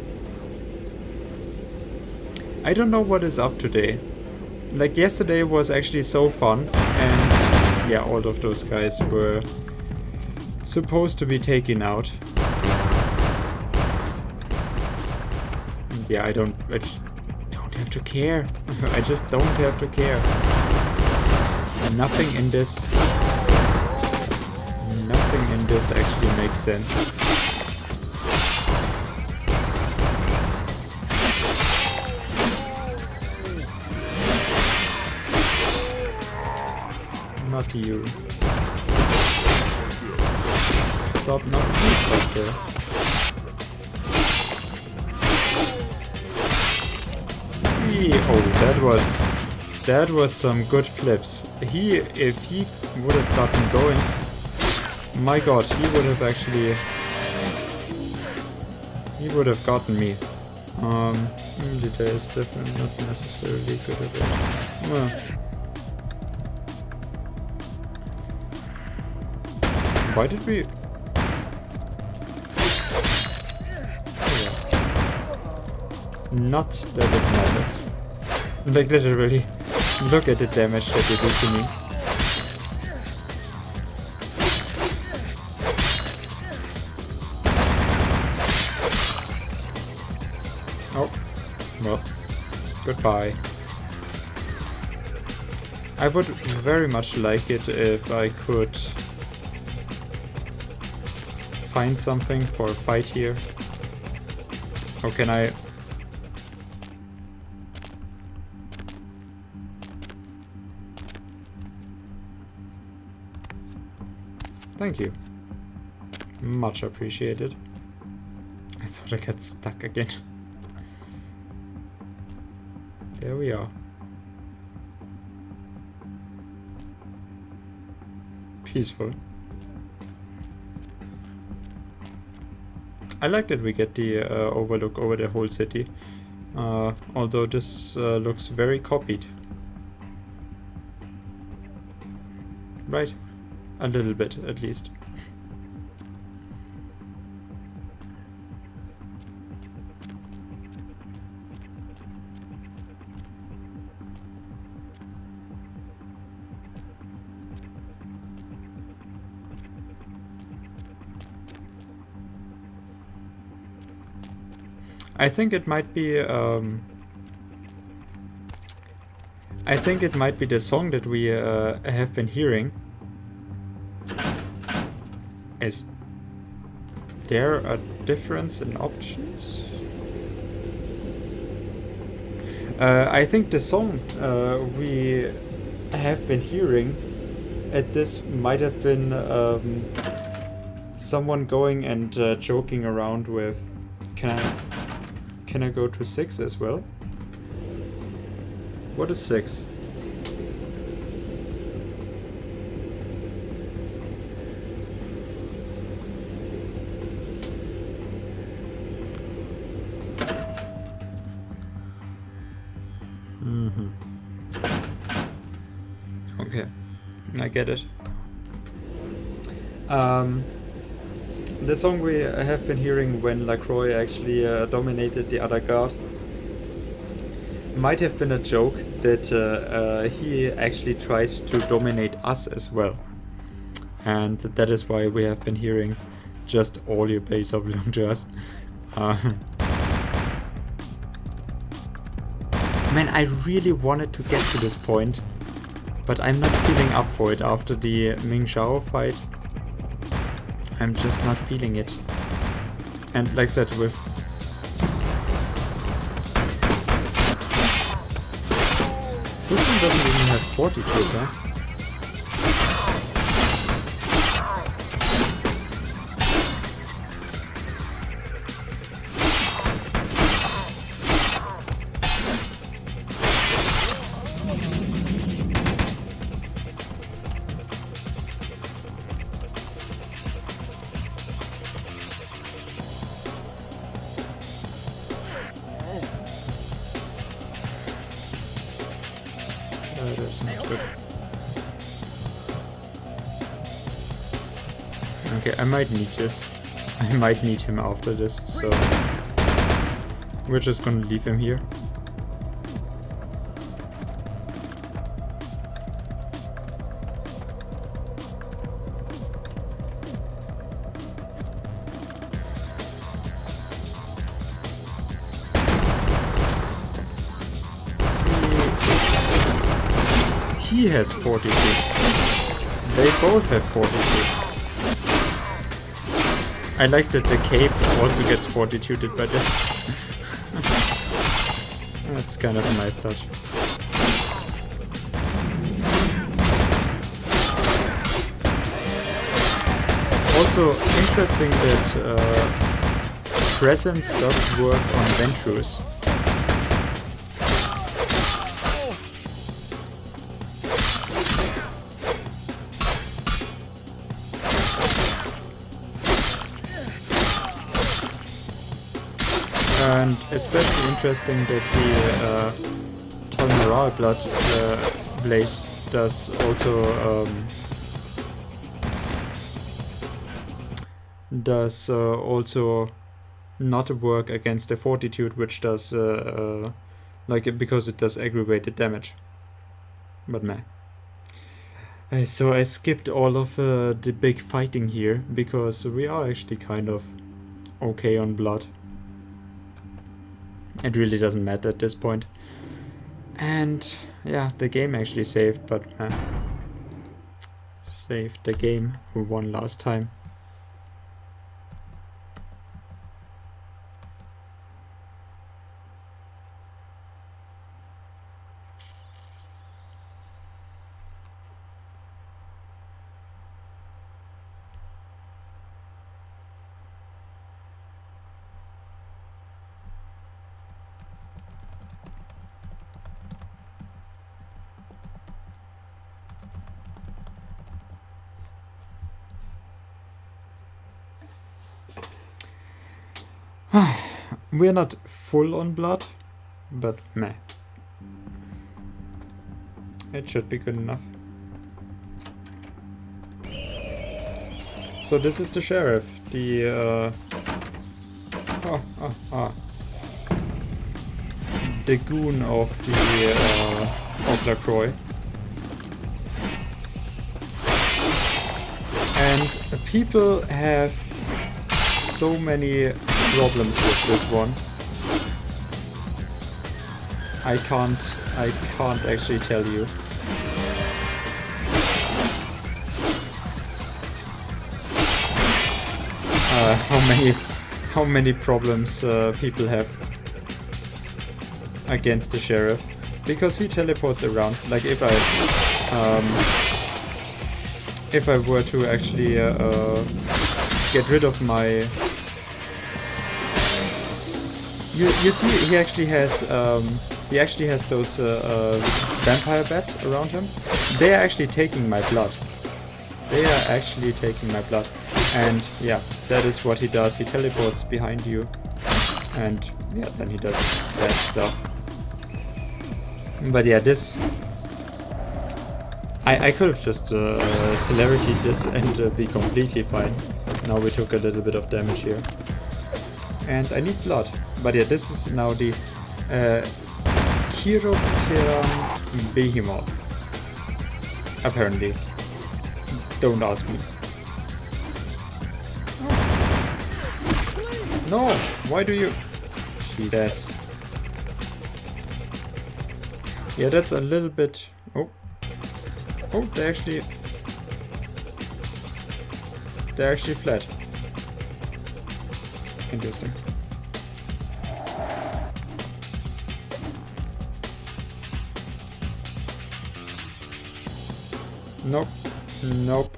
I don't know what is up today. Like, yesterday was actually so fun, and yeah, all of those guys were supposed to be taken out. And yeah, I just don't have to care. I just don't have to care. Nothing in this actually makes sense. Not you. Stop, no, please stop there. Oh, that was some good flips. If he would have gotten going, my god, he would have actually, he would have gotten me. Data is definitely not necessarily good at it. Well, why did we? Not that it matters. Like literally, look at the damage that you do to me. Oh, well, goodbye. I would very much like it if I could find something for a fight here. Or can I? Thank you. Much appreciated. I thought I got stuck again. There we are. Peaceful. I like that we get the overlook over the whole city. Although this looks very copied. Right. A little bit, at least. I think it might be the song that we have been hearing. Is there a difference in options? I think the song we have been hearing at this might have been someone going and joking around with, can I go to 6 as well? What is 6? Okay, I get it. The song we have been hearing when LaCroix actually dominated the other guard might have been a joke that he actually tried to dominate us as well. And that is why we have been hearing just all your base of belong to us. Man, I really wanted to get to this point, but I'm not feeling up for it after the Ming Zhao fight. I'm just not feeling it. And like I said, with this one doesn't even have fortitude, huh? That's not good. Okay, I might need this. I might need him after this, so we're just gonna leave him here. he has 42. They both have 42. I like that the cape also gets 42 by this. That's kind of a nice touch. Also interesting that presence does work on Ventrus. And especially interesting that the Talmoral Blood Blade does also not work against the Fortitude, which does because it does aggravated damage. But meh. So I skipped all of the big fighting here because we are actually kind of okay on blood. It really doesn't matter at this point. And yeah, the game actually saved, but saved the game. We won last time. We're not full on blood, but meh. It should be good enough. So this is the sheriff, the the goon of the of LaCroix. And people have so many problems with this one. I can't actually tell you. How many problems people have against the sheriff, because he teleports around. Like if I were to actually get rid of my You see, he actually has those vampire bats around him. They are actually taking my blood. And yeah, that is what he does. He teleports behind you, and yeah, then he does that stuff. But yeah, this I could have just celerity'd this and be completely fine. Now we took a little bit of damage here, and I need blood. But yeah, this is now the Chiropteran Behemoth. Apparently. Don't ask me. No! Why do you... Jesus. Yeah, that's a little bit... Oh. Oh, they're actually flat. Interesting. Nope. Nope.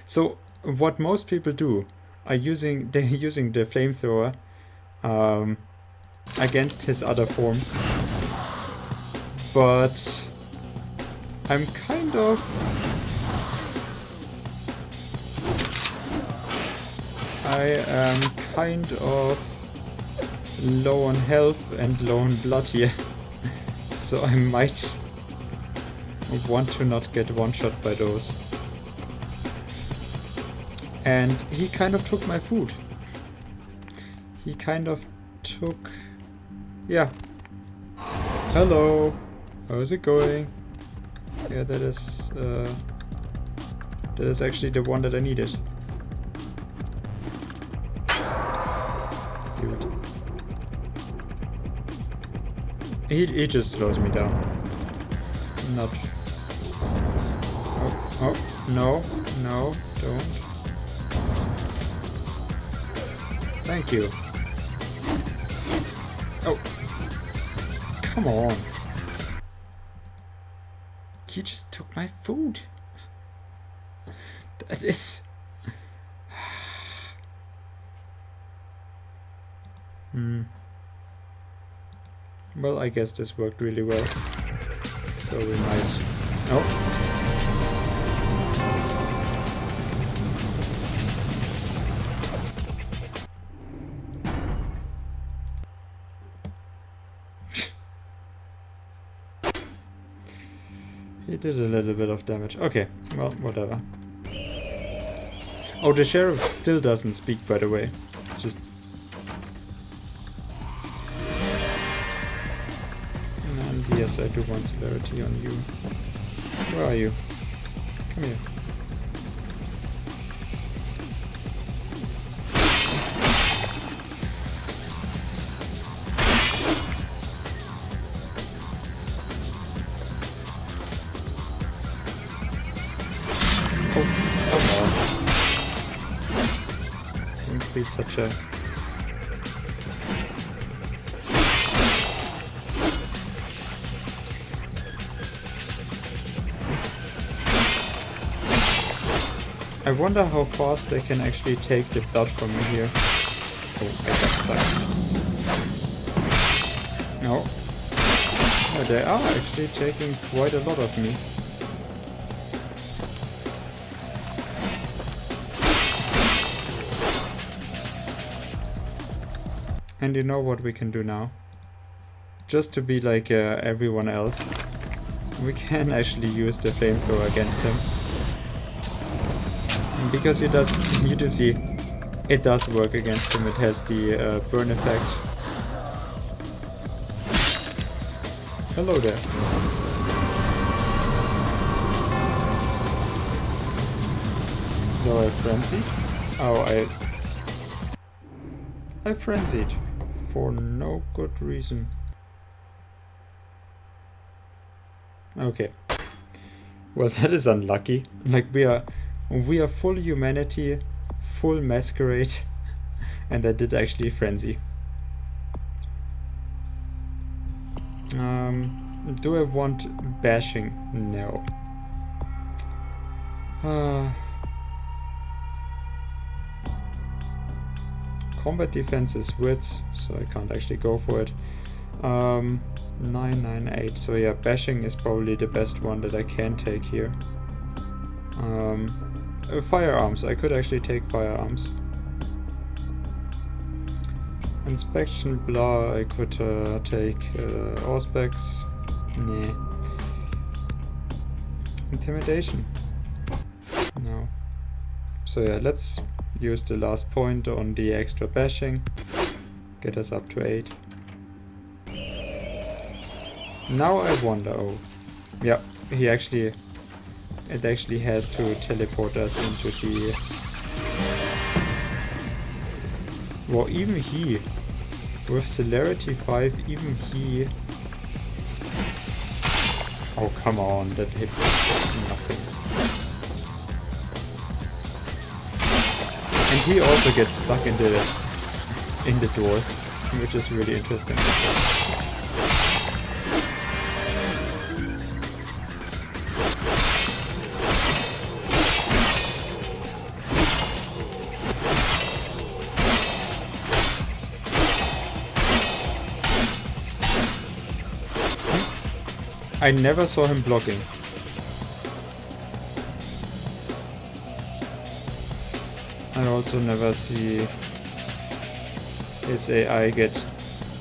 So what most people do are they're using the flamethrower against his other form. But I'm kind of low on health and low on blood here. So I might want to not get one-shot by those. And he kind of took my food. He kind of took... Yeah. Hello. How's it going? Yeah, that is actually the one that I needed. Dude. He just slows me down. Not... Oh, no, no, don't. Thank you. Oh. Come on. He just took my food. That is... Well, I guess this worked really well. So we might... Oh. He did a little bit of damage. Okay, well, whatever. Oh, the sheriff still doesn't speak, by the way. Just... And yes, I do want celerity on you. Where are you? Come here. He's such a... I wonder how fast they can actually take the blood from me here. Oh, I got stuck. No. Oh, they are actually taking quite a lot of me. And you know what we can do now? Just to be like everyone else, we can actually use the flamethrower against him. And because it does, you do see, it does work against him. It has the burn effect. Hello there. So I frenzied? Oh, I frenzied. For no good reason. Okay. Well, that is unlucky. Like we are full humanity, full masquerade, and I did actually frenzy. Do I want bashing? No. Combat defense is wits, so I can't actually go for it. 998, so yeah, bashing is probably the best one that I can take here. Firearms, I could actually take firearms. Inspection, blah, I could take Auspex. Nah. Intimidation. No. So yeah, let's use the last point on the extra bashing. Get us up to 8. Now I wonder, oh. Yeah, it actually has to teleport us into the... Well, even he, with celerity 5, even he... Oh, come on, that hit nothing. And he also gets stuck in the doors, which is really interesting. I never saw him blocking. I also never see his AI get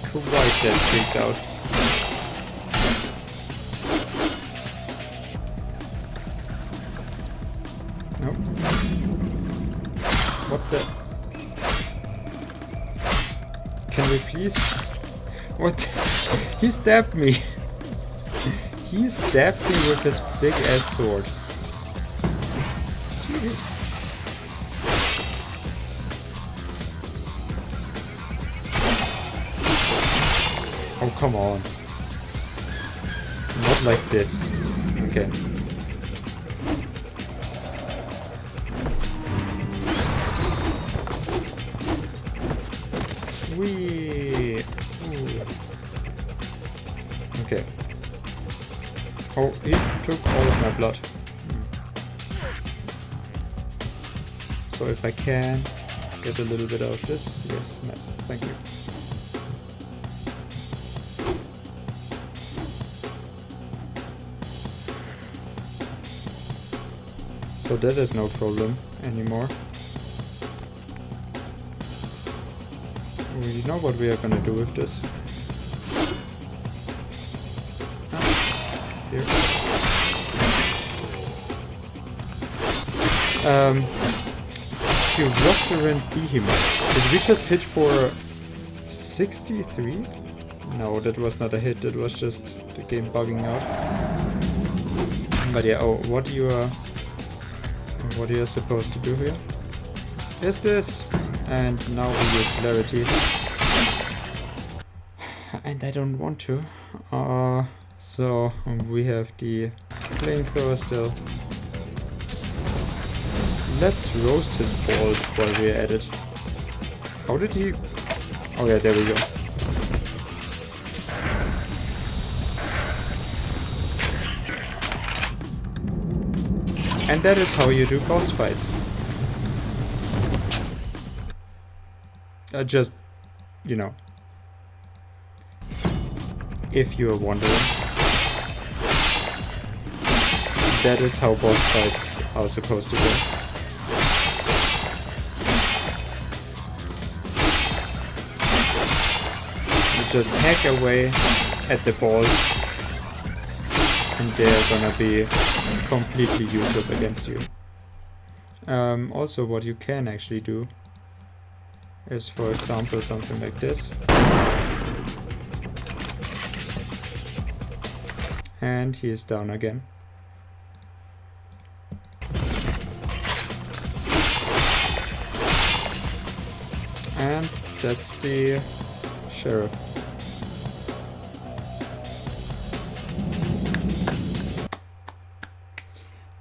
quite that freaked out. Nope. What the? Can we please? What? He stabbed me. He stabbed me with his big ass sword. Jesus. Oh, come on. not like this. Okay. Whee! Ooh. Okay. Oh, he took all of my blood. So if I can get a little bit of this, yes, nice, thank you. So that is no problem anymore. We know what we are gonna do with this. Here. You rocked around Behemoth. Did we just hit for 63? No, that was not a hit, that was just the game bugging out. But yeah, oh, what you are supposed to do here is this. And now we use celerity. And I don't want to. So we have the flamethrower still. Let's roast his balls while we're at it. How did he... Oh yeah, there we go. And that is how you do boss fights. Just, you know, if you are wondering, that is how boss fights are supposed to go. You just hack away at the balls and they're gonna be completely useless against you. Also, what you can actually do is, for example, something like this. And he is down again. And that's the sheriff.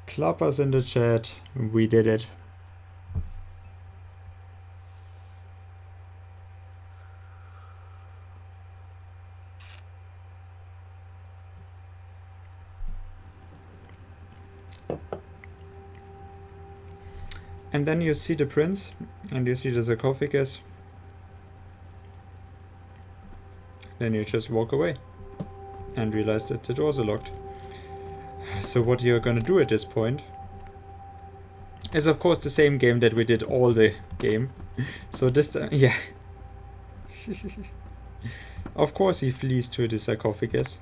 Clappers in the chat, we did it. And then you see the prince, and you see the sarcophagus. Then you just walk away and realize that the doors are locked. So what you're gonna do at this point is of course the same game that we did all the game. So this time, yeah. Of course he flees to the sarcophagus.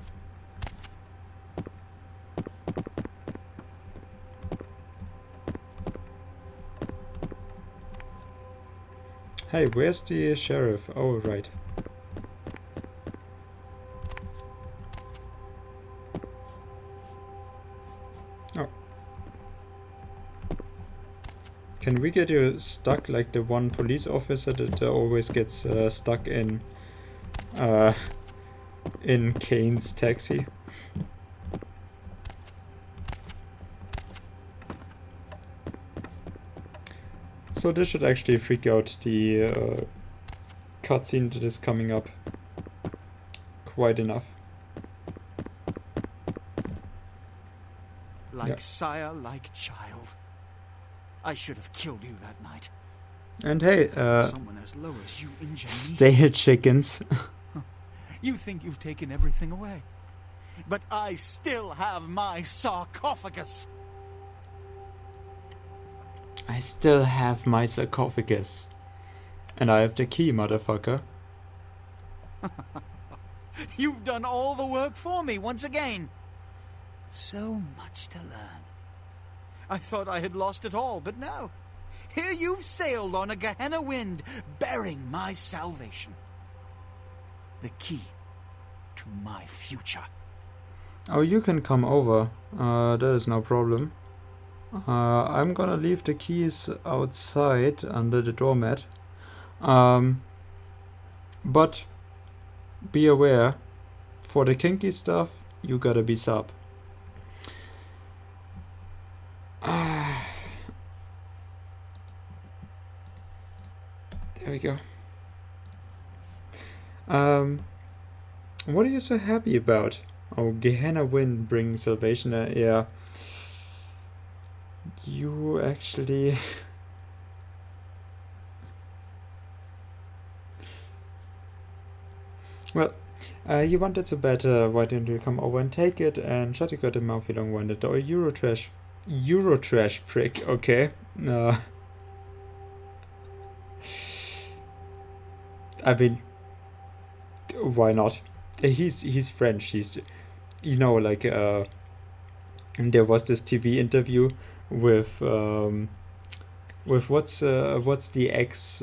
Hey, where's the sheriff? Oh, right. Oh. Can we get you stuck like the one police officer that always gets stuck in Kane's taxi? So this should actually freak out the cutscene that is coming up quite enough. Like sire, like child. I should have killed you that night. And hey, someone as low as you injure me. Stay chickens. You think you've taken everything away, but I still have my sarcophagus. I still have my sarcophagus. And I have the key, motherfucker. You've done all the work for me once again. So much to learn. I thought I had lost it all, but no. Here you've sailed on a Gehenna wind, bearing my salvation. The key to my future. Oh, you can come over. That is no problem. I'm gonna leave the keys outside under the doormat. But be aware, for the kinky stuff, you gotta be sub. There we go. What are you so happy about? Oh, Gehenna Wind brings salvation. Yeah. You actually... Well, you wanted so bad, why didn't you come over and take it? And shut your mouth, you long wanted. Or Eurotrash. Eurotrash prick, okay. I mean, why not? He's French. He's, you know, like there was this TV interview with what's the ex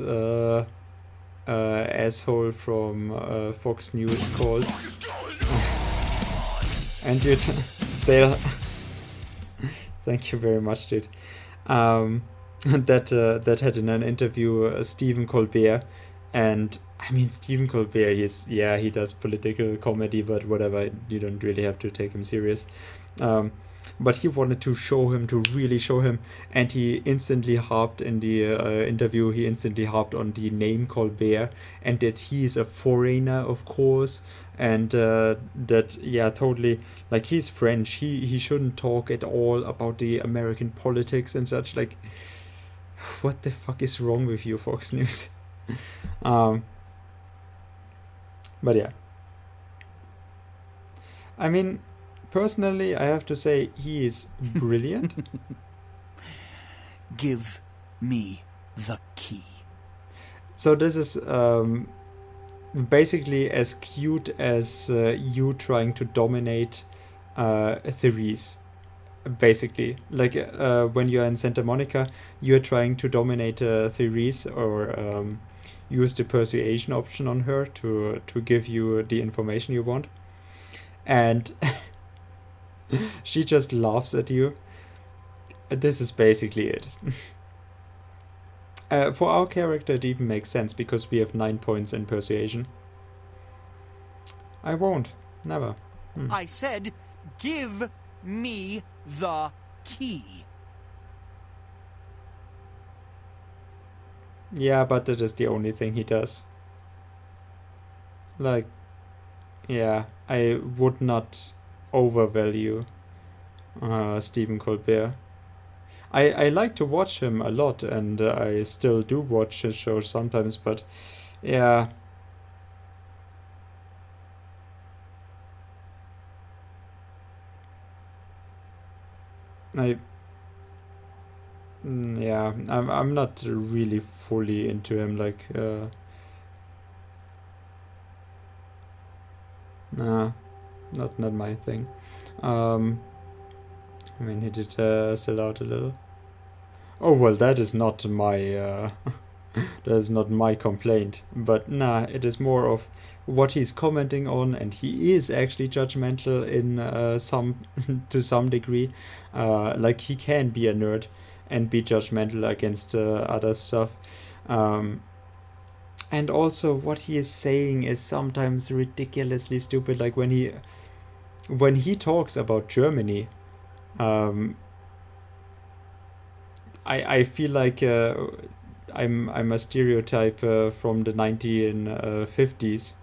asshole from Fox News called? And dude, still, thank you very much, dude. That had in an interview Stephen Colbert. And I mean, Stephen Colbert, he does political comedy, but whatever, you don't really have to take him serious. But he wanted to really show him, and he instantly harped in the interview, he instantly harped on the name Colbert, and that he's a foreigner, of course, and that, yeah, totally, like, he's French, he shouldn't talk at all about the American politics and such, like, what the fuck is wrong with you, Fox News? But yeah, I mean, personally, I have to say he is brilliant. Give me the key. So this is basically as cute as you trying to dominate Therese. Basically, like when you're in Santa Monica, you're trying to dominate Therese, or use the persuasion option on her to give you the information you want, and she just laughs at you. This is basically it. For our character, it even makes sense because we have 9 points in persuasion. I won't. Never. I said, give me the key. Yeah, but that is the only thing he does. Like, yeah, I would not overvalue Stephen Colbert. I like to watch him a lot, and I still do watch his shows sometimes, but yeah. Yeah, I'm not really fully into him, like, nah, not my thing. I mean, he did sell out a little. Oh, well, that is not my, that is not my complaint, but nah, it is more of what he's commenting on, and he is actually judgmental in to some degree. Like, he can be a nerd and be judgmental against other stuff. And also what he is saying is sometimes ridiculously stupid. Like when he talks about Germany, I feel like I'm a stereotype from the 1950s.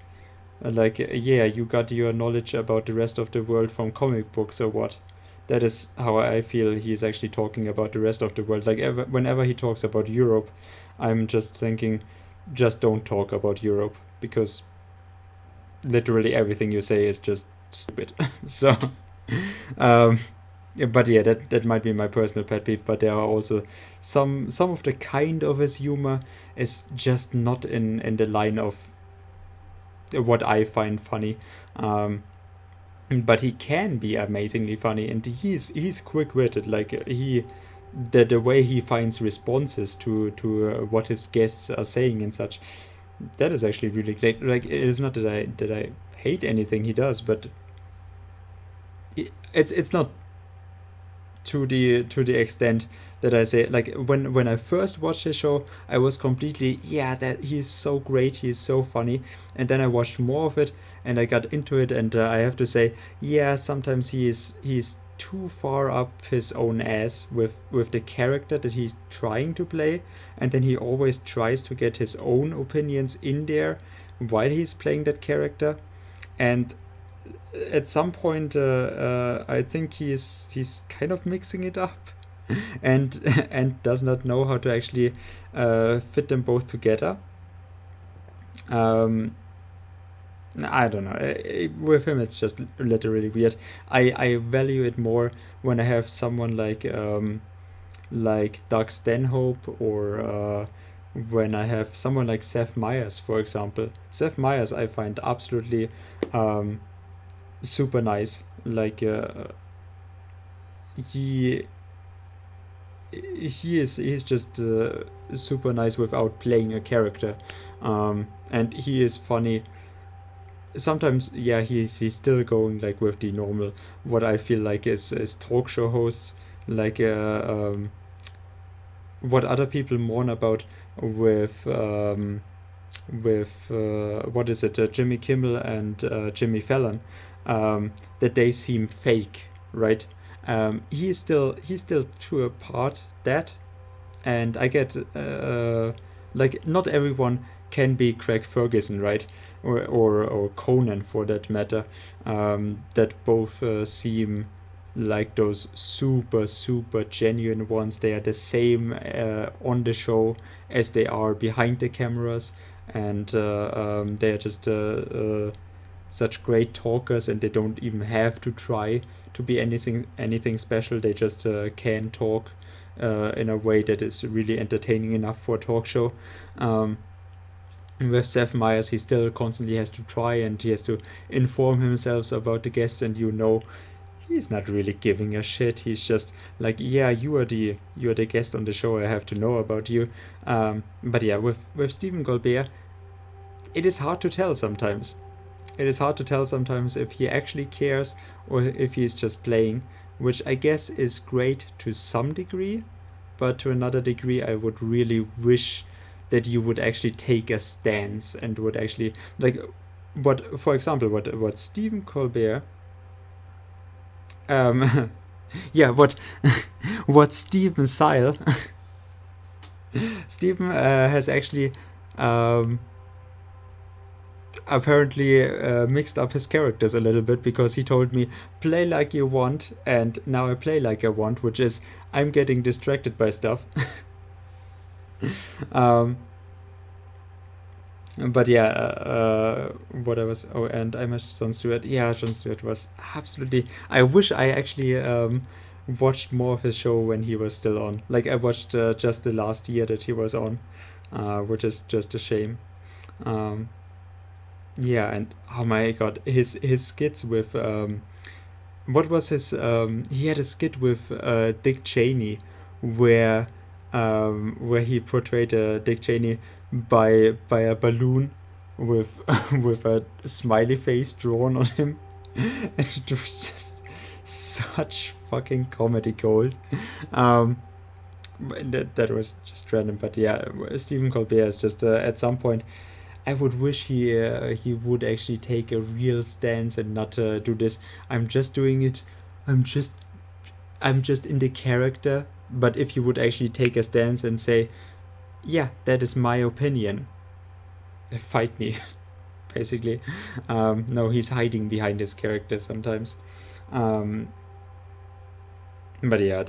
Like, yeah, you got your knowledge about the rest of the world from comic books or what? That is how I feel he is actually talking about the rest of the world. Like, whenever he talks about Europe, I'm just thinking, just don't talk about Europe, because literally everything you say is just stupid. So, but yeah, that might be my personal pet peeve. But there are also some of the kind of his humor is just not in the line of what I find funny. But he can be amazingly funny, and he's quick-witted. Like, the way he finds responses to what his guests are saying and such, that is actually really great. Like, it is not that I hate anything he does, but it's not to the extent that I say, like, when I first watched his show, I was completely, yeah, that he's so great, he's so funny. And then I watched more of it and I got into it, and I have to say, yeah, sometimes he's too far up his own ass with the character that he's trying to play, and then he always tries to get his own opinions in there while he's playing that character. And at some point, I think he's kind of mixing it up, and and does not know how to actually fit them both together. Um, I don't know. With him, it's just literally weird. I value it more when I have someone like Doug Stanhope, or when I have someone like Seth Meyers, for example. Seth Meyers, I find absolutely super nice. Like he he's just super nice without playing a character, and he is funny. Sometimes, yeah, he's still going like with the normal, what I feel like is talk show hosts, like what other people mourn about with what is it, Jimmy Kimmel and Jimmy Fallon, that they seem fake, right? He's still to a part that, and I get like, not everyone can be Craig Ferguson, right? Or Conan, for that matter, that both seem like those super super genuine ones. They are the same on the show as they are behind the cameras, and they are just such great talkers, and they don't even have to try to be anything special. They just can talk in a way that is really entertaining enough for a talk show. With Seth Meyers, he still constantly has to try, and he has to inform himself about the guests, and he's not really giving a shit. He's just like, yeah, you're the guest on the show, I have to know about you. But yeah, with Stephen Colbert, it is hard to tell sometimes. It is hard to tell sometimes if he actually cares or if he's just playing, which I guess is great to some degree, but to another degree, I would really wish that you would actually take a stance and would actually, like, what, for example, what Stephen Colbert, yeah, what Stephen Seil, Stephen has actually apparently mixed up his characters a little bit, because he told me, play like you want, and now I play like I want, which is, I'm getting distracted by stuff. But yeah, what I was, oh, and I mentioned Jon Stewart. Yeah, Jon Stewart was absolutely, I wish I actually watched more of his show when he was still on. Like, I watched just the last year that he was on, which is just a shame. um, yeah, and oh my god, his skits with what was his he had a skit with Dick Cheney, where he portrayed Dick Cheney by a balloon with with a smiley face drawn on him, and it was just such fucking comedy gold. um that was just random, but yeah, Stephen Colbert is just at some point, I would wish he would actually take a real stance and not do this. I'm just doing it. I'm just I'm just in the character. But if you would actually take a stance and say, yeah, that is my opinion, fight me, basically. No, he's hiding behind his character sometimes. Um, but yeah,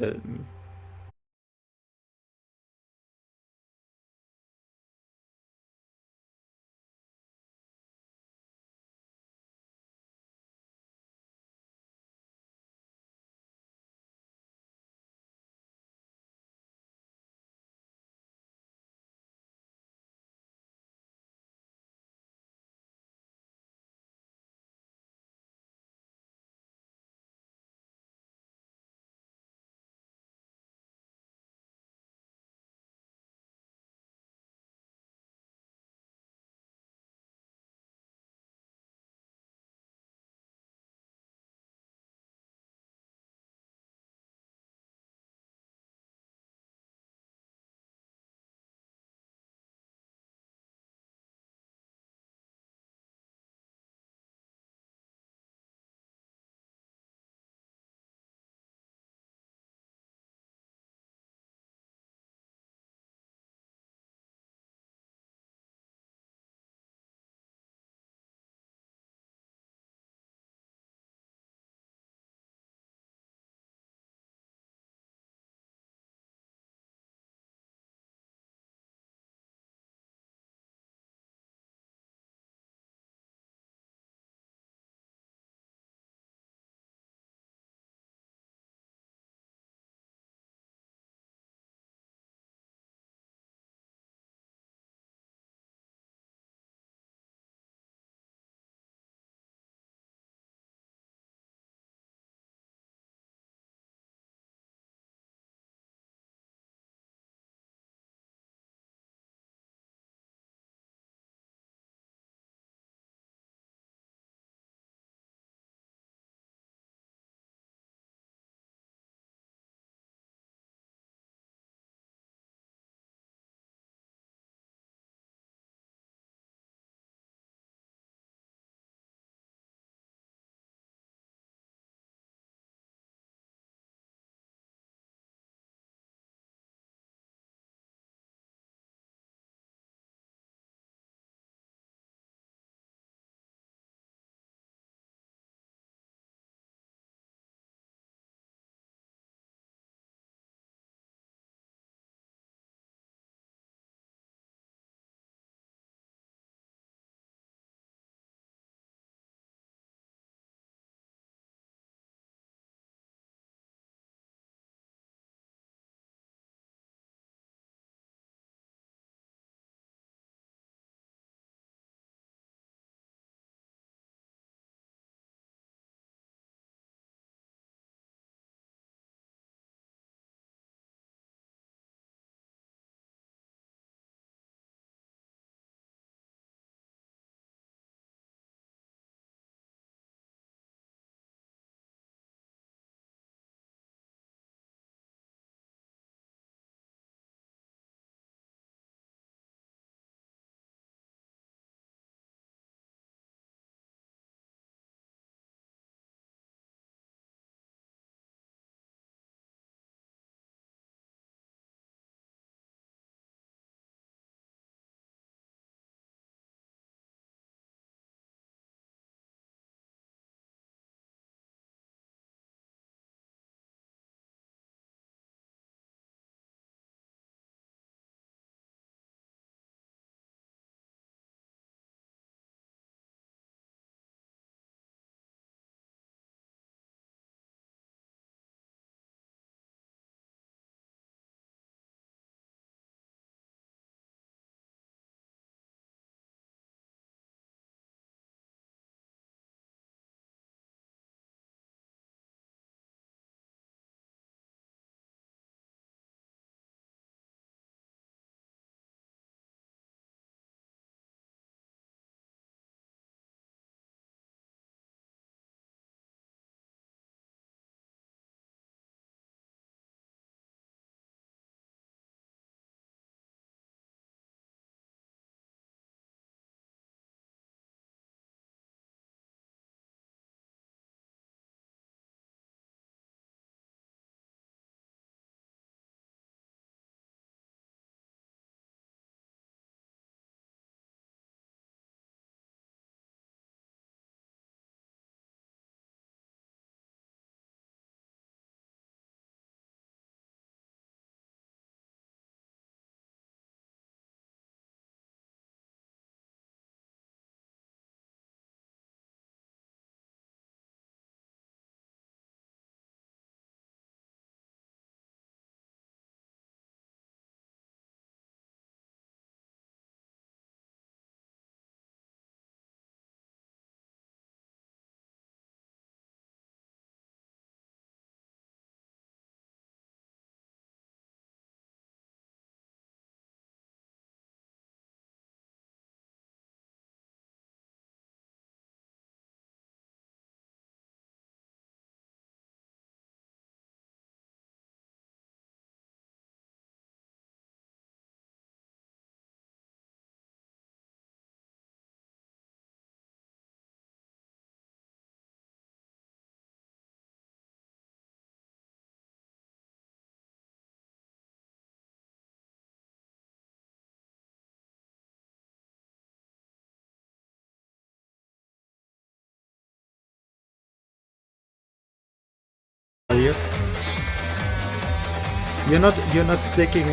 You're not sticking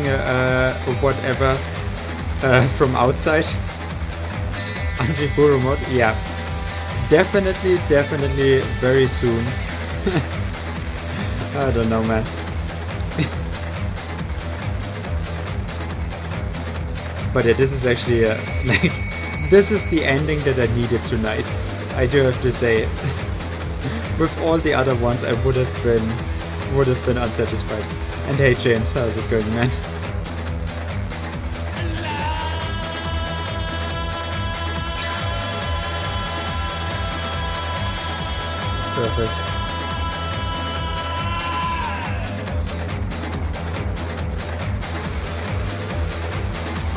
whatever from outside. Anjiburu mod, yeah. Definitely very soon. I don't know, man. But yeah, this is actually like this is the ending that I needed tonight. I do have to say. With all the other ones, I would have been unsatisfied. And hey, James, how's it going, man? Perfect.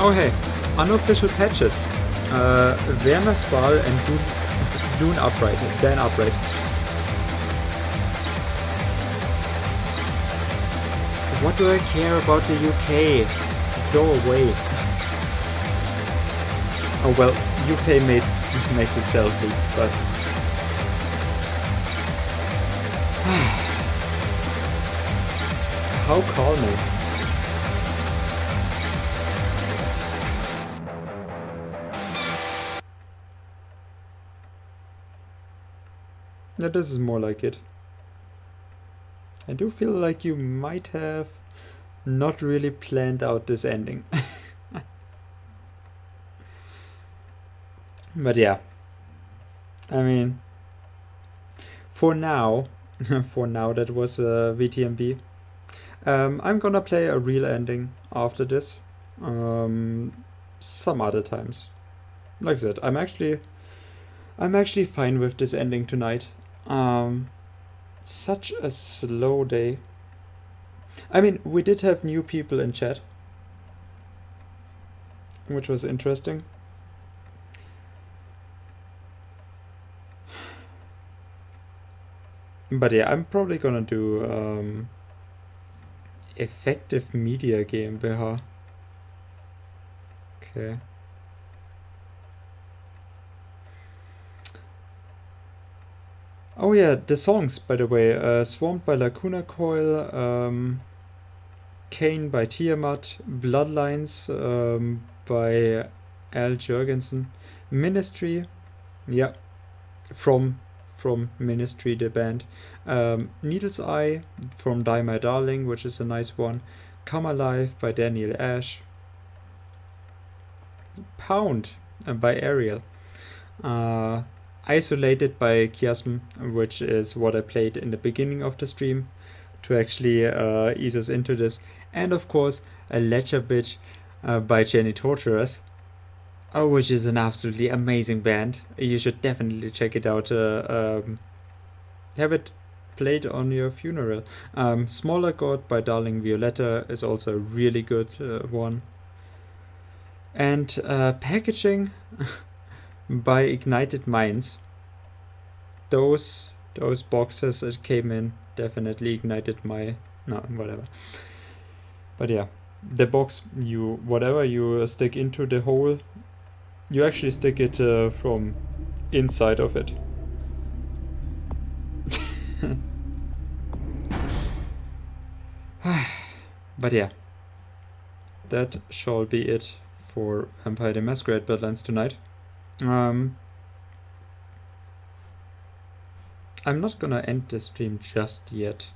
Oh hey, unofficial patches. Werner Spal and Dune Upright. Dan Upright. What do I care about the UK? Go away. Oh well, UK makes itself leak, but how calming. Yeah, this is more like it. I do feel like you might have not really planned out this ending. But yeah. I mean, for now that was VTMB. I'm gonna play a real ending after this. Some other times. Like I said, I'm actually fine with this ending tonight. Such a slow day. I mean, we did have new people in chat, which was interesting. But yeah, I'm probably gonna do Effective Media GmbH. Okay. Oh yeah, the songs, by the way. Swamped by Lacuna Coil, Kane by Tiamat, Bloodlines by Al Jurgensen, Ministry, yeah, from Ministry, the band, Needle's Eye from Die My Darling, which is a nice one, Come Alive by Daniel Ash, Pound by Ariel, Isolated by Chiasm, which is what I played in the beginning of the stream to actually ease us into this, and of course a Ledger Bitch by Jenny Torturers, which is an absolutely amazing band. You should definitely check it out. Have it played on your funeral. Smaller God by Darling Violetta is also a really good one. And Packaging by Ignited Minds. Those boxes that came in definitely ignited my... no, whatever. But yeah, the box, whatever you stick into the hole, you actually stick it from inside of it. But yeah, that shall be it for Vampire the Masquerade Bloodlines tonight. I'm not gonna end the stream just yet.